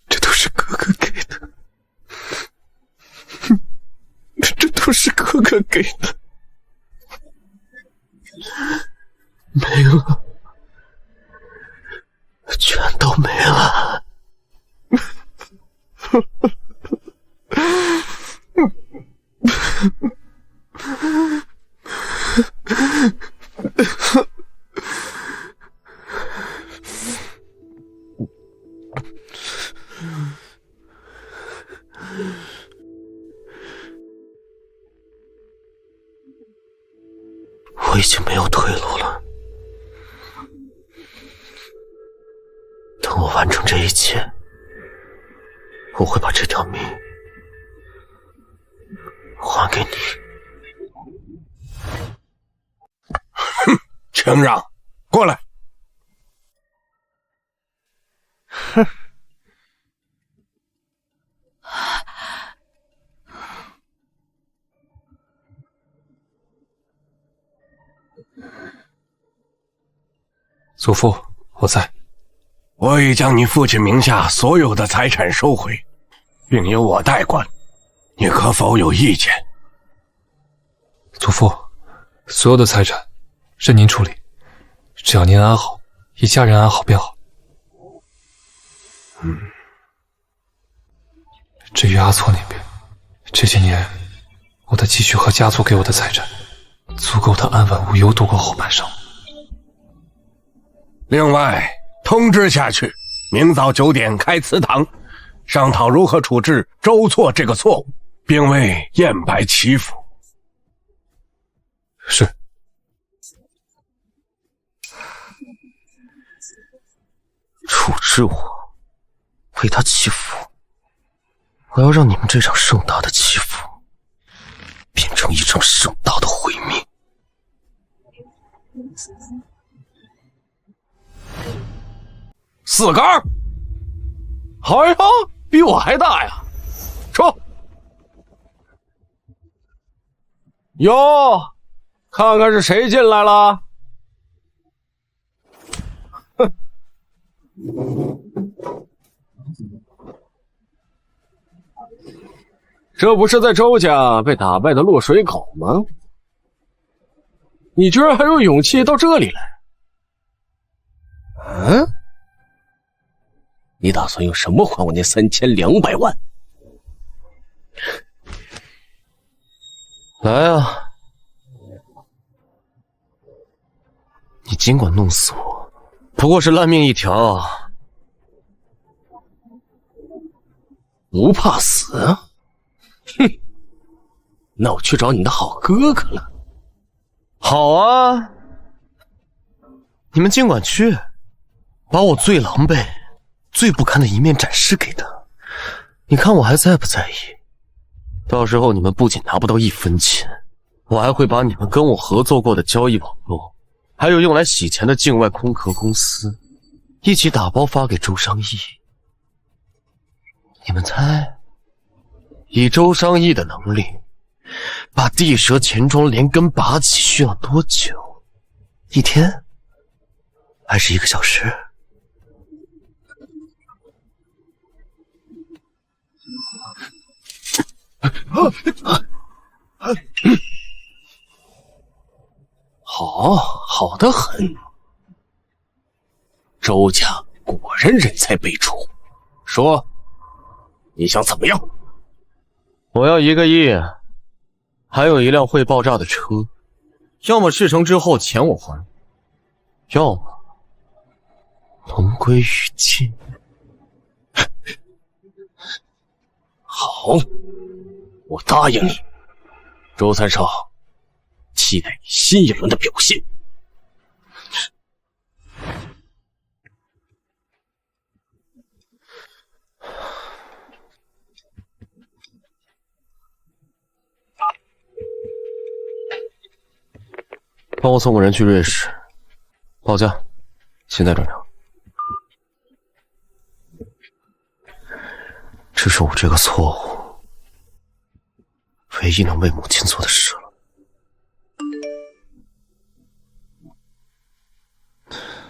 这都是哥哥给的，这都是哥哥给的，没了，全都没了。我已经没有退路了。等我完成这一切，我会把这条命还给你。哼，请让，过来。哼。祖父，我在。我已将你父亲名下所有的财产收回，并由我代管，你可否有意见？祖父，所有的财产任您处理，只要您安好，一家人安好便好。至于阿错那边，这些年我的积蓄和家族给我的财产，足够他安稳无忧度过后半生。另外通知下去，明早9点开祠堂，商讨如何处置周错这个错误，并为燕白祈福。是。处置我，为他祈福。我要让你们这场盛大的祈福变成一场盛大的毁灭。4杆，哎呀，比我还大呀！说，哟，看看是谁进来了？哼，这不是在周家被打败的落水狗吗？你居然还有勇气到这里来？嗯？你打算用什么还我那3200万？来啊！你尽管弄死我，不过是烂命一条，不怕死啊？哼！那我去找你的好哥哥了。好啊，你们尽管去，把我最狼狈、最不堪的一面展示给他。你看我还在不在意？到时候你们不仅拿不到1分钱，我还会把你们跟我合作过的交易网络，还有用来洗钱的境外空壳公司，一起打包发给周商义。你们猜，以周商义的能力，把地蛇钱庄连根拔起需要多久？1天？还是1个小时？好得很。周家果然人才辈出。说，你想怎么样？我要1个亿，还有1辆会爆炸的车，要么事成之后钱我还，要么龙归于尽。好，我答应你。周三少，期待你新一轮的表现。帮我送个人去瑞士，报价，现在转账。这是我这个错误唯一能为母亲做的事了。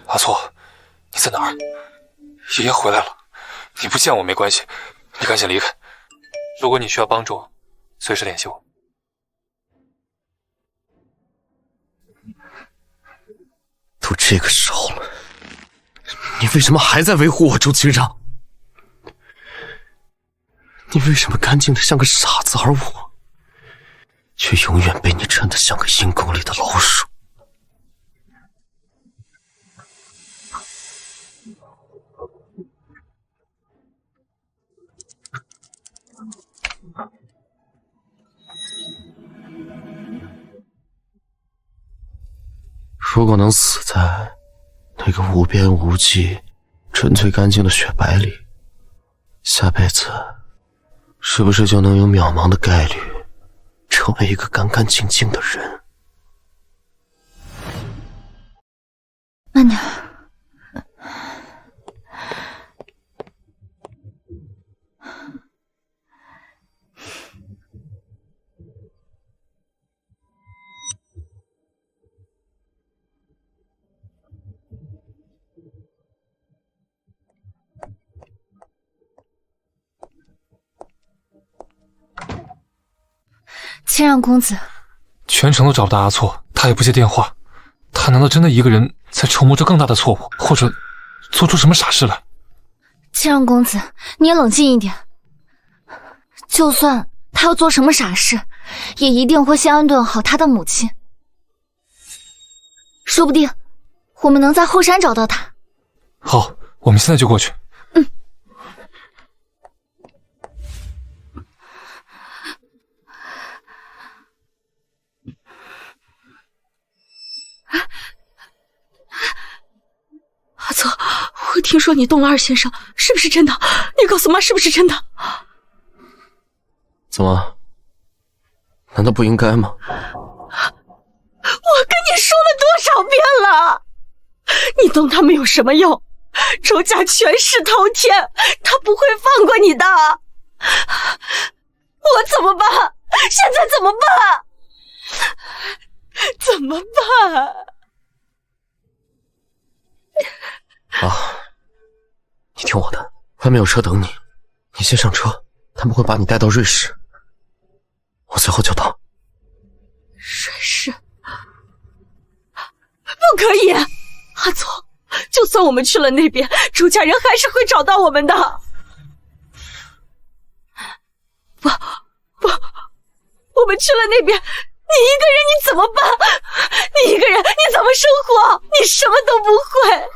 阿错，你在哪儿？爷爷回来了，你不见我没关系，你赶紧离开。如果你需要帮助，随时联系我。都这个时候了，你为什么还在维护我周清让？你为什么干净的像个傻子，而我却永远被你衬得像个阴沟里的老鼠？如果能死在那个无边无际、纯粹干净的雪白里，下辈子是不是就能有渺茫的概率成为一个干干净净的人？慢点。谦让公子，全程都找不到阿错，他也不接电话，他难道真的一个人在筹谋着更大的错误，或者做出什么傻事来？谦让公子，你也冷静一点。就算他要做什么傻事，也一定会先安顿好他的母亲。说不定我们能在后山找到他。好，我们现在就过去。阿泽，我听说你动了二先生，是不是真的？你告诉妈，是不是真的？怎么？难道不应该吗？我跟你说了多少遍了，你动他们有什么用？周家权势滔天，他不会放过你的。我怎么办？现在怎么办？怎么办？啊，你听我的，外面有车等你，你先上车，他们会把你带到瑞士，我随后就到。瑞士？不可以，阿错，就算我们去了那边，周家人还是会找到我们的。不，我们去了那边，你一个人你怎么办？你一个人你怎么生活？你什么都不会。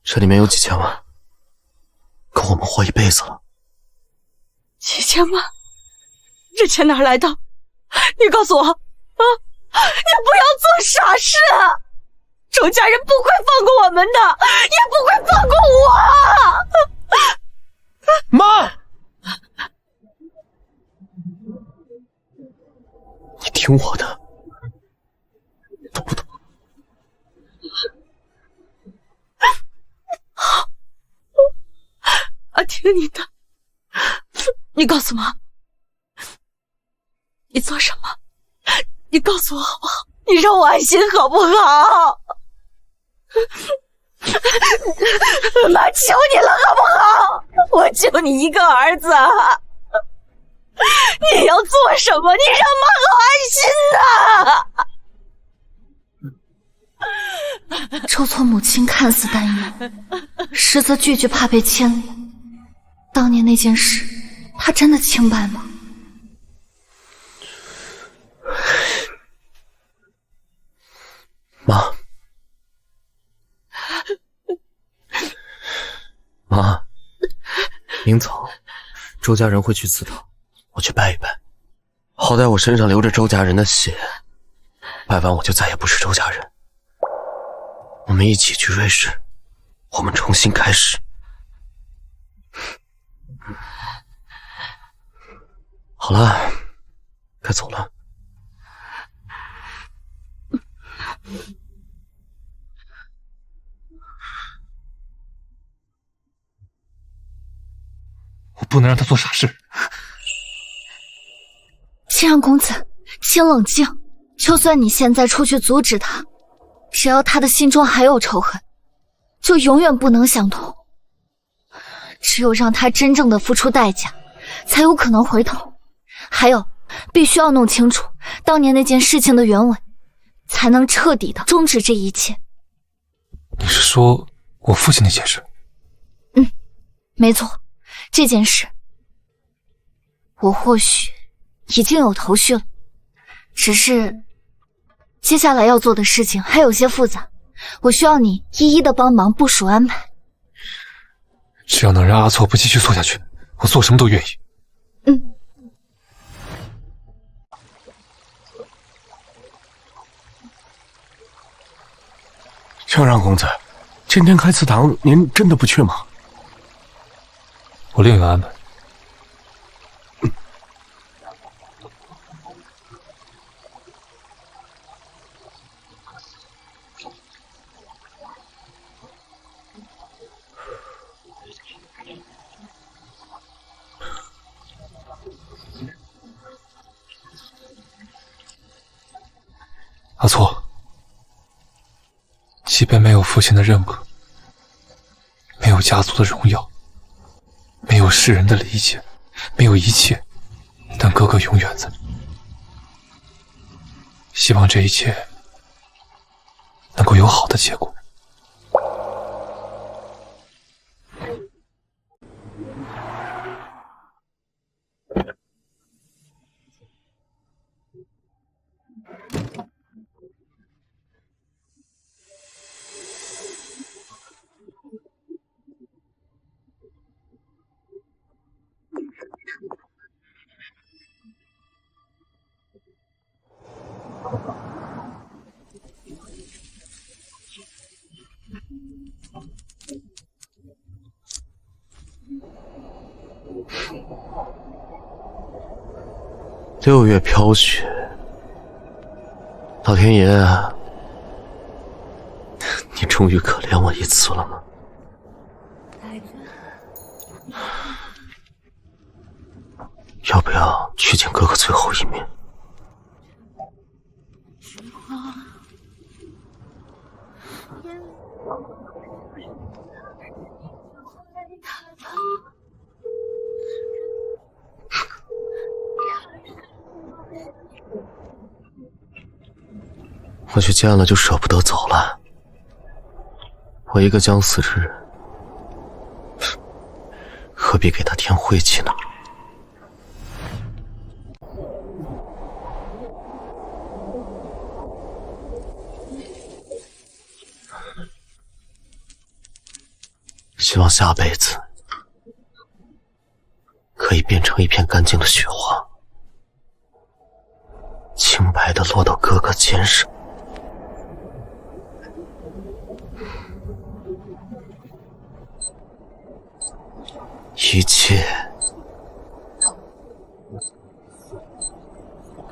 这里面有几千万，够我们活一辈子了。几千万？这钱哪来的？你告诉我啊！你不要做傻事啊！周家人不会放过我们的，也不会放过我。妈，你听我的，懂不懂？好，听你的。你告诉妈，你做什么？你告诉我好不好？你让我安心好不好？妈，求你了好不好？我就你一个儿子，你要做什么？你让妈好安心呐！周错母亲看似担忧，实则句句怕被牵连。当年那件事，她真的清白吗？妈，明早周家人会去祠堂，我去拜一拜，好歹我身上流着周家人的血，拜完我就再也不是周家人。我们一起去瑞士，我们重新开始。好了，该走了。我不能让他做傻事。谦让公子，请冷静。就算你现在出去阻止他，只要他的心中还有仇恨，就永远不能想通。只有让他真正的付出代价，才有可能回头。还有，必须要弄清楚当年那件事情的原委，才能彻底的终止这一切。你是说我父亲那件事？没错，这件事我或许已经有头绪了，只是接下来要做的事情还有些复杂，我需要你一一的帮忙部署安排。只要能让阿错不继续错下去，我做什么都愿意。承让公子，今天开祠堂，您真的不去吗？我另有安排。阿错，即便没有父亲的认可，没有家族的荣耀，没有世人的理解，没有一切，但哥哥永远在。希望这一切能够有好的结果。6月飘雪，老天爷啊，你终于可怜我一次了吗？要不要去见哥哥最后一面？我去见了就舍不得走了。我一个将死之人，何必给他添晦气呢？希望下辈子可以变成一片干净的雪花，清白的落到哥哥肩上。一切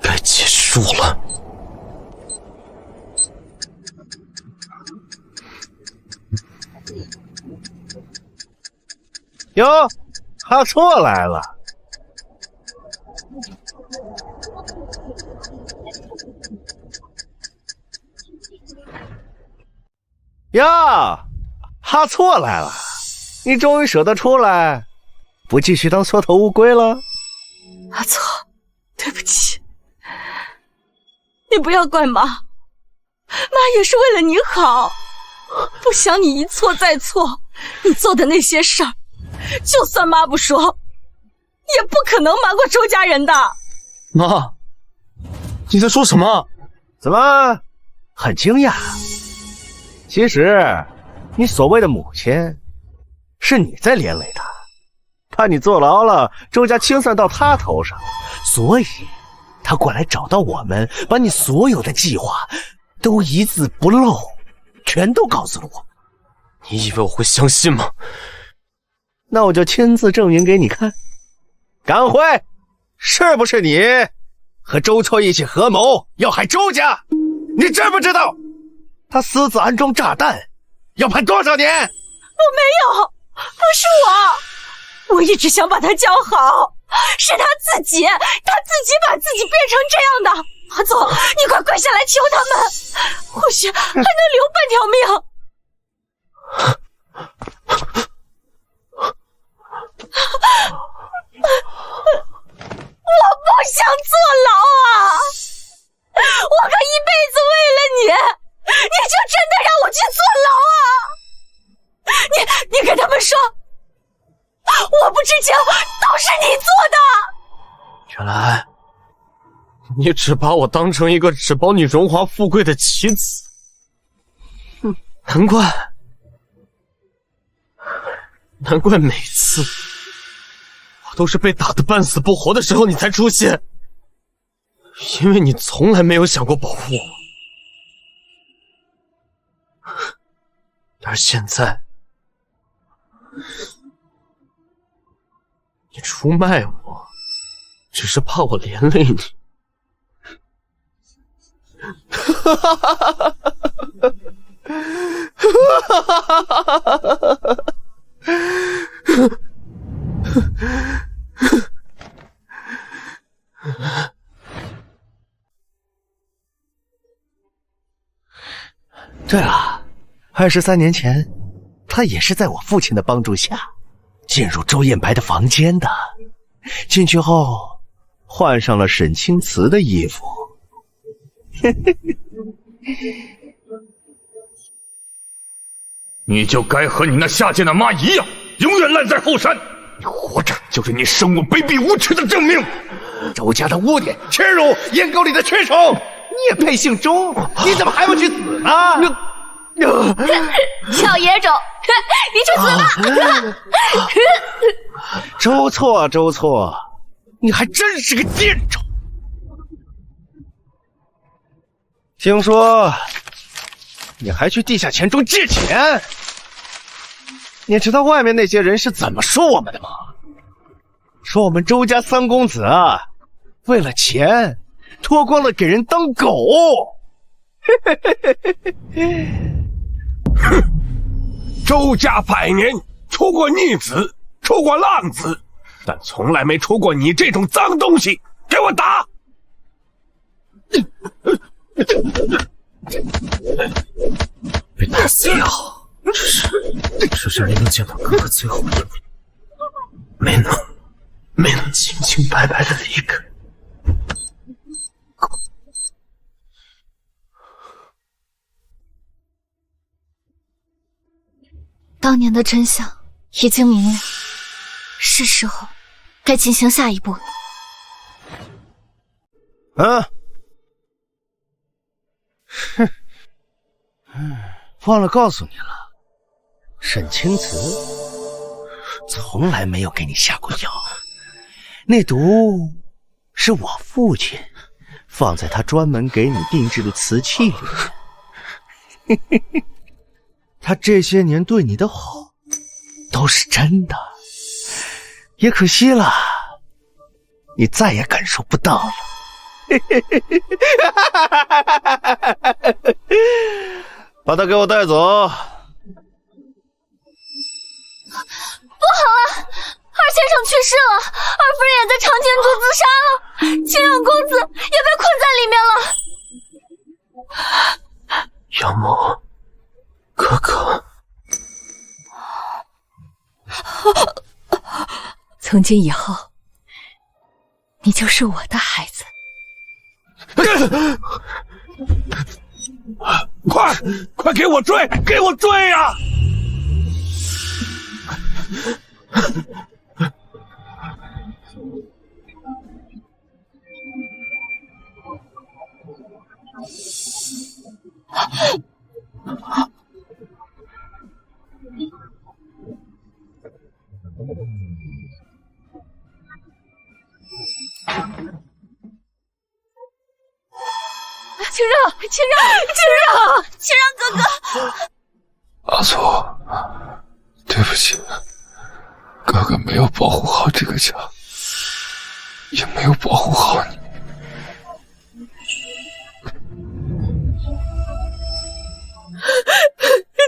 该结束了。哟，阿错来了。呀，阿错来了，你终于舍得出来，不继续当缩头乌龟了？阿错，对不起，你不要怪妈，妈也是为了你好，不想你一错再错。你做的那些事儿，就算妈不说，也不可能瞒过周家人的。妈，你在说什么？怎么很惊讶？其实你所谓的母亲是你在连累她，怕你坐牢了，周家清算到她头上，所以她过来找到我们，把你所有的计划都一字不漏全都告诉了我。你以为我会相信吗？那我就亲自证明给你看。赶回，是不是你和周错一起合谋要害周家？你知不知道他私自安装炸弹要判多少年？我没有，不是我一直想把他教好，是他自己把自己变成这样的。阿左，你快跪下来求他们，或许还能留半条命。我不想坐牢啊！我可一辈子为了你，你就真的让我去坐牢啊？你给他们说，我不知情，都是你做的。原来你只把我当成一个只保你荣华富贵的棋子，难怪难怪每次我都是被打得半死不活的时候你才出现，因为你从来没有想过保护我。而现在，你出卖我，只是怕我连累你。哈哈哈哈哈！哈哈哈哈哈！对了，23年前，他也是在我父亲的帮助下进入周艳白的房间的。进去后，换上了沈清慈的衣服。你就该和你那下贱的妈一样，永远烂在后山。你活着就是你生我卑鄙无耻的证明。周家的污点，耻辱阴沟里的蛆虫，你也配姓周？你怎么还不去死呢？小野种，你去死吧！周错，周错，你还真是个贱种。听说你还去地下钱庄借钱，你知道外面那些人是怎么说我们的吗？说我们周家三公子啊，为了钱脱光了给人当狗。哼，周家100年出过逆子，出过浪子，但从来没出过你这种脏东西。给我打！被打死也好，只是没能见到哥哥最后一面，没能清清白白的离开。当年的真相已经明了，是时候该进行下一步了。忘了告诉你了，沈清慈从来没有给你下过药，那毒是我父亲放在他专门给你定制的瓷器里面。他这些年对你的好都是真的，也可惜了，你再也感受不到了。把他给我带走。不好了，二先生去世了，二夫人也在长青竹自杀了，清扬公子也被困在里面了。杨某，哥哥，从今以后，你就是我的孩子。快给我追！给我追呀！清让哥哥，阿祖，对不起，哥哥没有保护好这个家，也没有保护好你。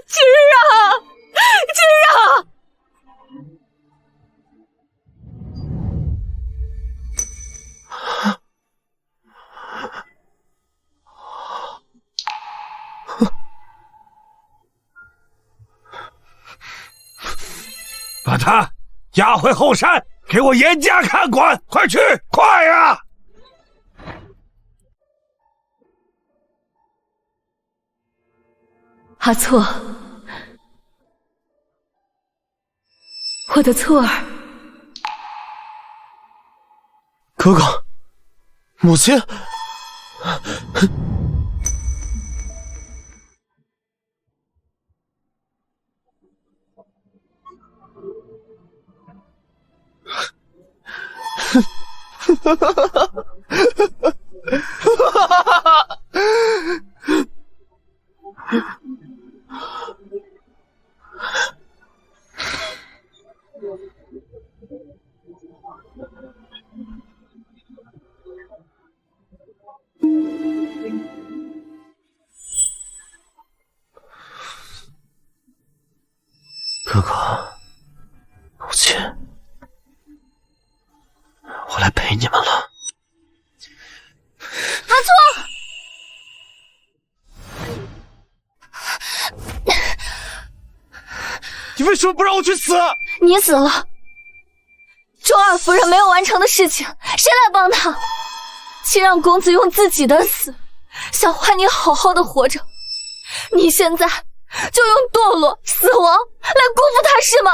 清让，把他押回后山，给我严加看管！快去，快呀！阿错，我的错儿。哥哥，母亲。哥哥，母亲，我来陪你们了。阿错，你为什么不让我去死？你死了，周二夫人没有完成的事情，谁来帮她？竟让公子用自己的死，想换你好好的活着。你现在就用堕落、死亡来辜负他是吗？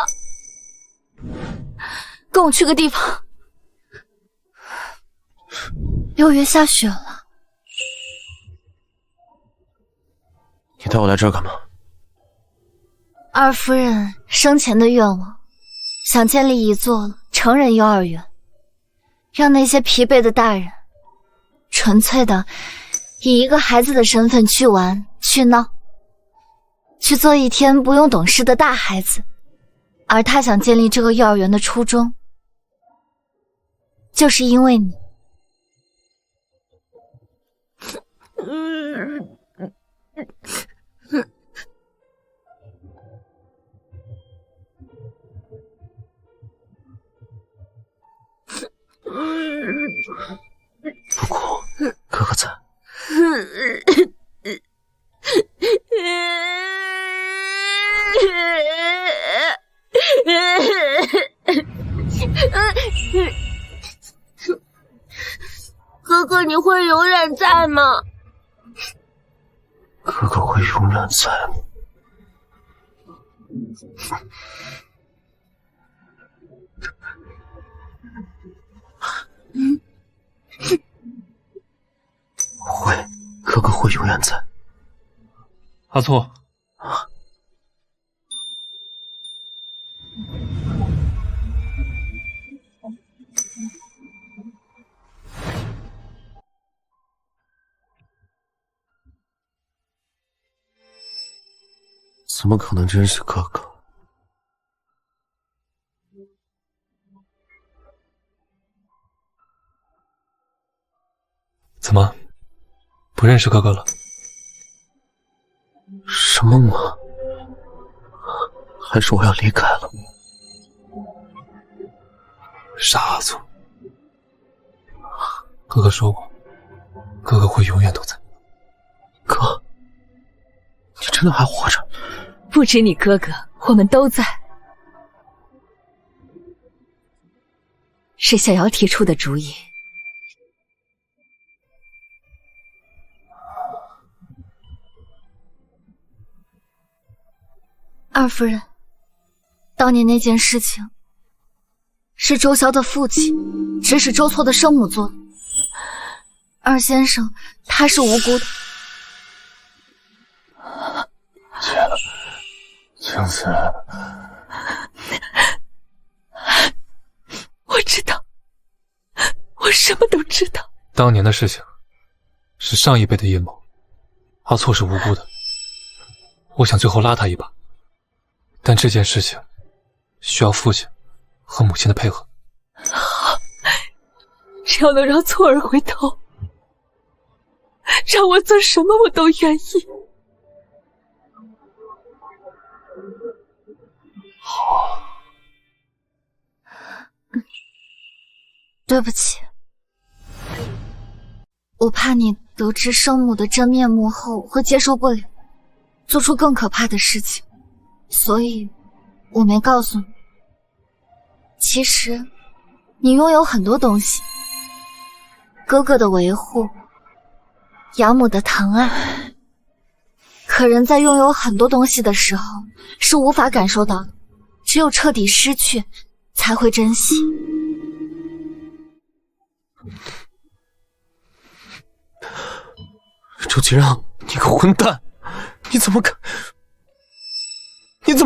跟我去个地方。6月下雪了。你带我来这儿干嘛？二夫人生前的愿望，想建立一座成人幼儿园，让那些疲惫的大人纯粹的以一个孩子的身份去玩去闹，去做一天不用懂事的大孩子。而他想建立这个幼儿园的初衷，就是因为你。不哭，哥哥在。哥哥，你会永远在吗？哥哥会永远在。会，哥哥会永远在。阿错，怎么可能真是哥哥？怎么，不认识哥哥了？是梦吗？还是我要离开了？傻子，哥哥说过，哥哥会永远都在。哥，你真的还活着？不止你哥哥，我们都在。是小瑶提出的主意。二夫人，当年那件事情是周潇的父亲指使周错的生母做的。二先生他是无辜的。青子，我知道，我什么都知道。当年的事情是上一辈的阴谋，阿错是无辜的。我想最后拉他一把，但这件事情需要父亲和母亲的配合。好，只要能让错儿回头，让我做什么我都愿意。好。对不起，我怕你得知生母的真面目后会接受不了，做出更可怕的事情，所以我没告诉你。其实你拥有很多东西，哥哥的维护，养母的疼爱，可人在拥有很多东西的时候是无法感受到的，只有彻底失去才会珍惜。周吉让，你个混蛋，你怎么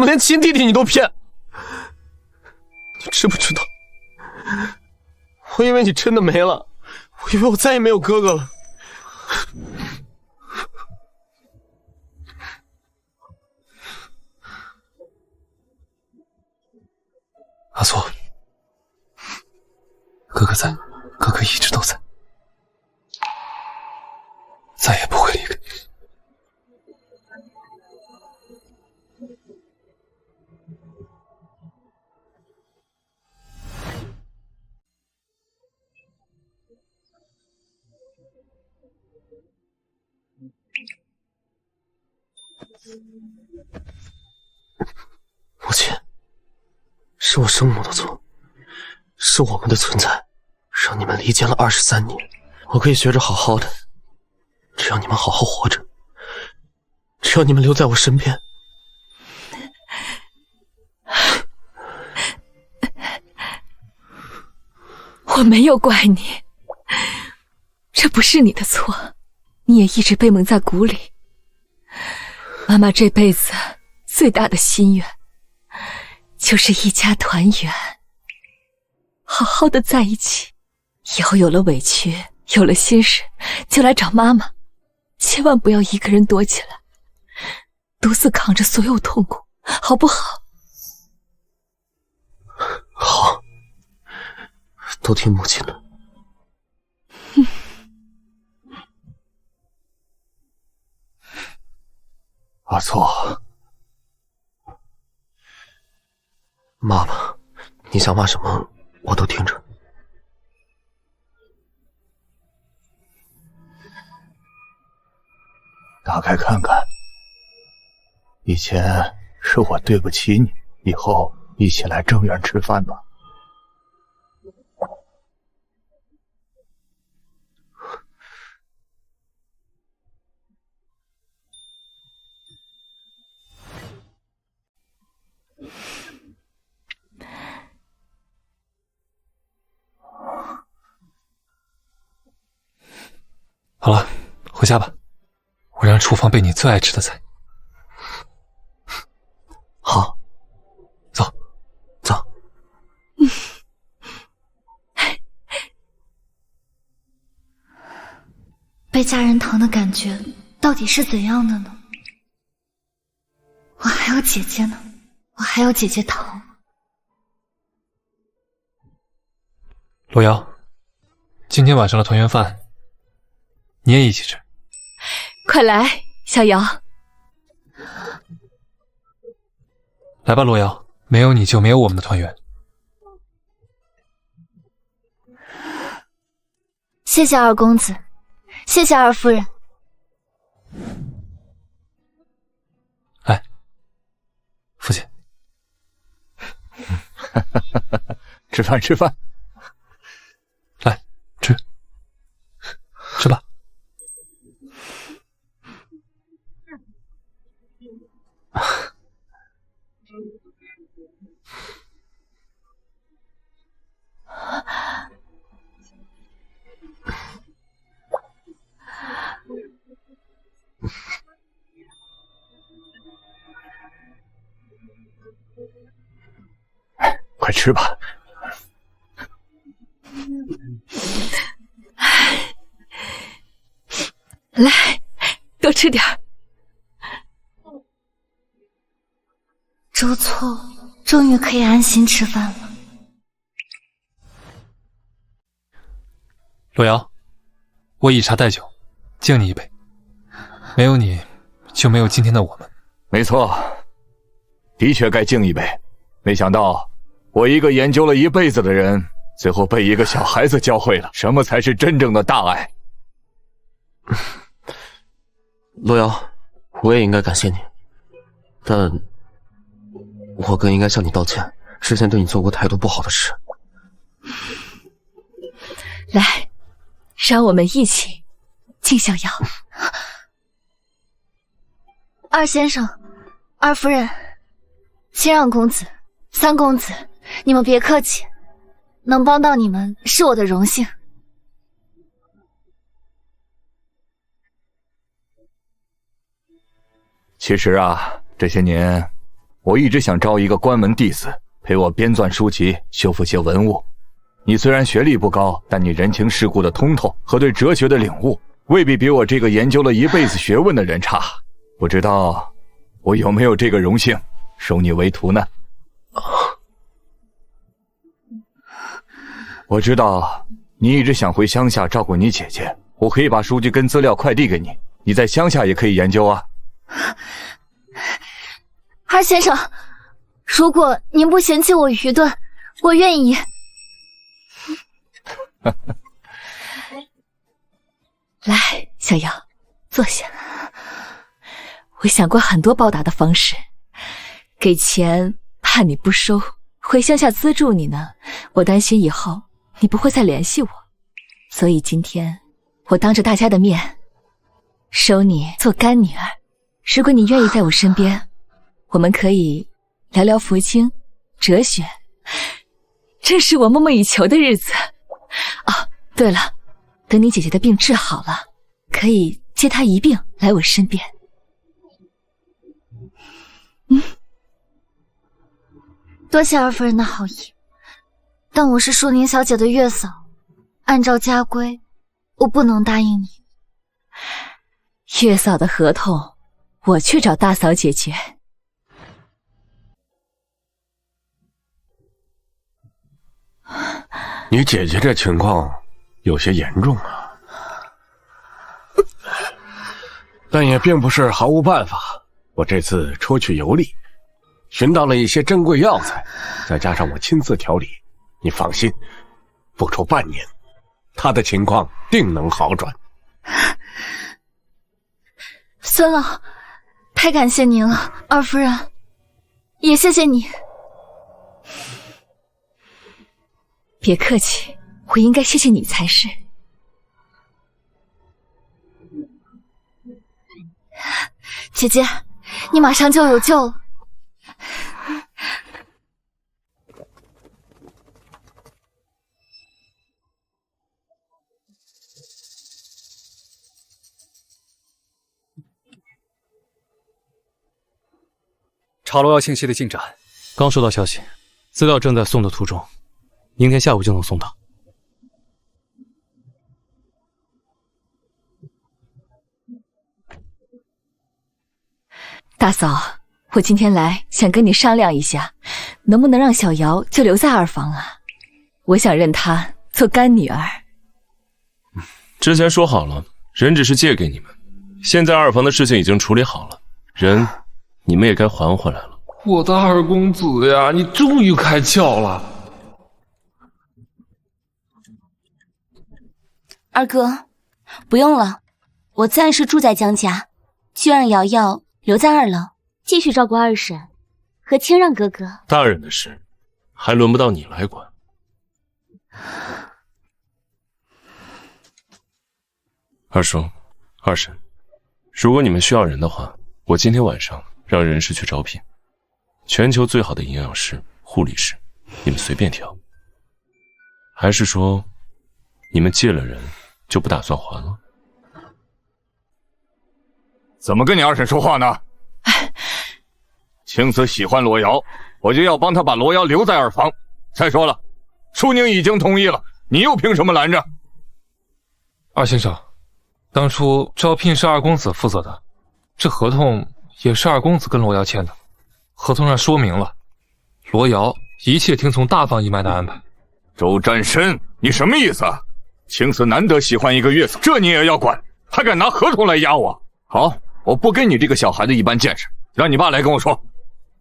连亲弟弟你都骗？你知不知道我以为你真的没了，我以为我再也没有哥哥了。阿错，哥哥在，哥哥一直都在，再也不会离开。母亲，是我生母的错，是我们的存在让你们离间了23年。我可以学着好好的，只要你们好好活着，只要你们留在我身边。我没有怪你，这不是你的错，你也一直被蒙在鼓里。妈妈这辈子最大的心愿就是一家团圆，好好的在一起。以后有了委屈，有了心事，就来找妈妈，千万不要一个人躲起来，独自扛着所有痛苦，好不好？好，都听母亲的。阿错，骂吧，你想骂什么我都听着。打开看看，以前是我对不起你，以后一起来正院吃饭吧。好了，回家吧，我让厨房备你最爱吃的菜。好，走，走。被家人疼的感觉到底是怎样的呢？我还有姐姐呢，我还有姐姐疼。罗瑶，今天晚上的团圆饭你也一起吃。快来，小瑶。来吧，罗瑶，没有你就没有我们的团圆。谢谢二公子，谢谢二夫人。来，父亲。吃饭吃饭，来吃，吃吧。快吃吧。来，多吃点儿。周错终于可以安心吃饭了。罗瑶，我以茶代酒，敬你一杯。没有你，就没有今天的我们。没错，的确该敬一杯。没想到我一个研究了一辈子的人，最后被一个小孩子教会了什么才是真正的大爱。罗瑶，我也应该感谢你，但我更应该向你道歉，之前对你做过太多不好的事。来，让我们一起敬小瑶。二先生，二夫人，谦让公子，三公子，你们别客气，能帮到你们是我的荣幸。其实啊，这些年我一直想招一个关门弟子陪我编纂书籍，修复些文物，你虽然学历不高，但你人情世故的通透和对哲学的领悟，未必比我这个研究了一辈子学问的人差。不知道我有没有这个荣幸收你为徒呢？我知道你一直想回乡下照顾你姐姐，我可以把书籍跟资料快递给你，你在乡下也可以研究啊。二先生，如果您不嫌弃我愚钝，我愿意。来，小瑶，坐下。我想过很多报答的方式，给钱怕你不收，回乡下资助你呢，我担心以后你不会再联系我，所以今天我当着大家的面收你做干女儿。如果你愿意在我身边，我们可以聊聊佛经、哲学，这是我梦寐以求的日子。哦，对了，等你姐姐的病治好了，可以接她一并来我身边。多谢二夫人的好意，但我是淑宁小姐的月嫂，按照家规，我不能答应你。月嫂的合同，我去找大嫂解决。你姐姐这情况有些严重啊，但也并不是毫无办法。我这次出去游历，寻到了一些珍贵药材，再加上我亲自调理，你放心，不出半年，她的情况定能好转。孙老，太感谢您了，二夫人，也谢谢你。别客气，我应该谢谢你才是。姐姐，你马上就有救了。查罗药信息的进展，刚收到消息，资料正在送的途中，明天下午就能送到。大嫂，我今天来想跟你商量一下，能不能让小瑶就留在二房啊？我想认她做干女儿。之前说好了，人只是借给你们，现在二房的事情已经处理好了，人你们也该还回来了。我的二公子呀，你终于开窍了。二哥，不用了，我暂时住在江家，就让瑶瑶留在二楼，继续照顾二婶和清让哥哥。大人的事，还轮不到你来管。二叔、二婶，如果你们需要人的话，我今天晚上让人事去招聘，全球最好的营养师、护理师，你们随便挑。还是说，你们借了人就不打算还了？怎么跟你二婶说话呢？青子喜欢罗瑶，我就要帮她把罗瑶留在二房。再说了，淑宁已经同意了，你又凭什么拦着？二先生，当初招聘是二公子负责的，这合同也是二公子跟罗瑶签的，合同上说明了，罗瑶一切听从大房一脉的安排。周占深，你什么意思啊？青子难得喜欢一个月嫂，这你也要管？还敢拿合同来压我？好，我不跟你这个小孩子一般见识，让你爸来跟我说。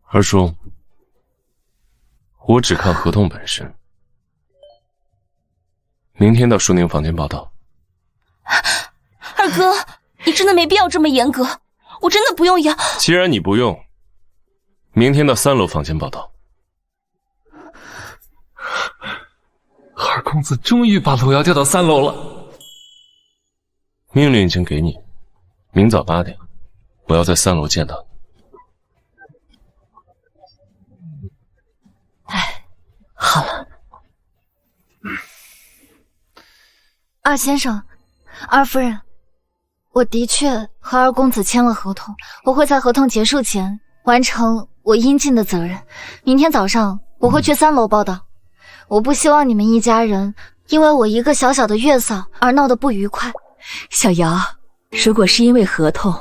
二叔，我只看合同本身。明天到淑宁房间报到。二哥，你真的没必要这么严格，我真的不用要。既然你不用，明天到3楼房间报到。二公子终于把罗瑶调到3楼了。命令已经给你，明早8点，我要在3楼见到你。好了。二先生，二夫人，我的确和二公子签了合同，我会在合同结束前完成我应尽的责任。明天早上我会去3楼报道。我不希望你们一家人因为我一个小小的月嫂而闹得不愉快。小瑶，如果是因为合同，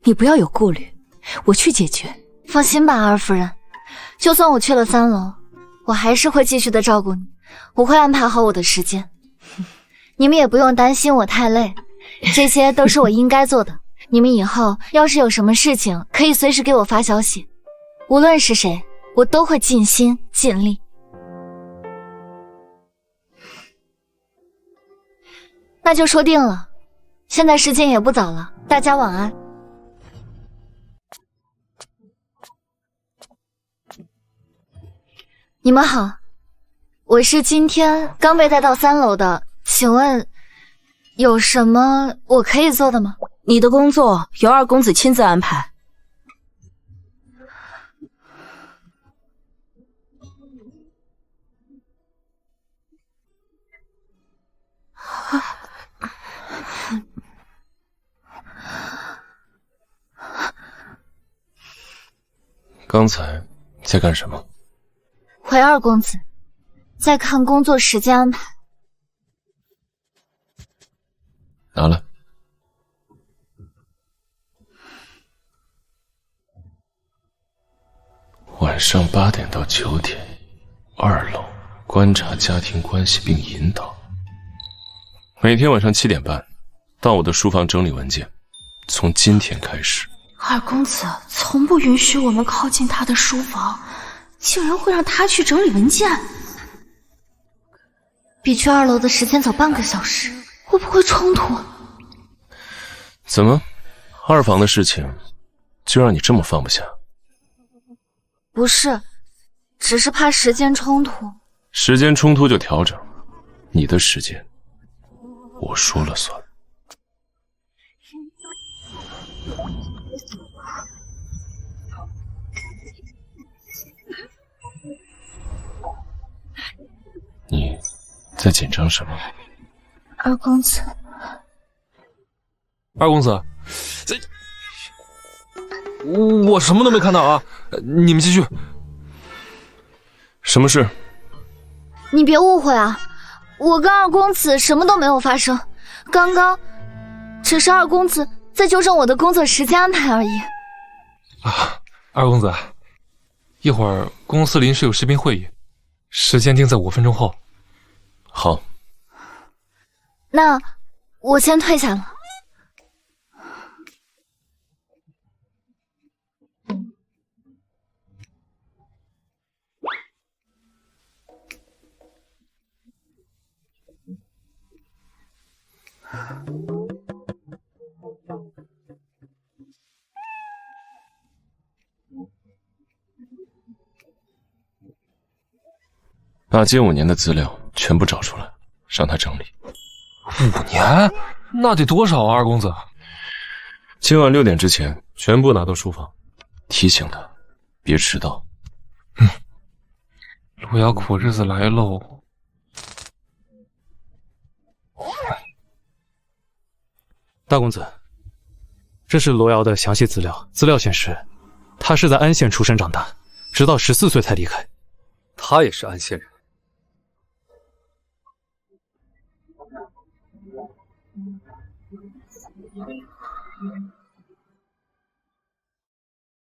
你不要有顾虑，我去解决。放心吧，二夫人，就算我去了3楼，我还是会继续的照顾你，我会安排好我的时间。你们也不用担心我太累，这些都是我应该做的。你们以后要是有什么事情，可以随时给我发消息，无论是谁，我都会尽心尽力。那就说定了，现在时间也不早了，大家晚安。你们好，我是今天刚被带到3楼的，请问有什么我可以做的吗？你的工作由二公子亲自安排。刚才在干什么？回二公子，在看工作时间安排。拿来。晚上8点到9点，2楼观察家庭关系并引导。每天晚上7点半到我的书房整理文件，从今天开始。二公子从不允许我们靠近他的书房，竟然会让他去整理文件，比去2楼的时间早半个小时，会不会冲突？怎么，2房的事情就让你这么放不下？不是，只是怕时间冲突。时间冲突就调整，你的时间我说了算。你在紧张什么？二公子，二公子，我什么都没看到啊！你们继续。什么事？你别误会啊，我跟二公子什么都没有发生，刚刚只是二公子在纠正我的工作时间安排而已。啊，二公子，一会儿公司临时有视频会议，时间定在5分钟后。好。那我先退下了。把近5年的资料全部找出来，让他整理。5年？那得多少啊，二公子？今晚6点之前全部拿到书房，提醒他别迟到。路遥苦日子来喽。大公子，这是罗瑶的详细资料。资料显示，他是在安县出生长大，直到14岁才离开。他也是安县人。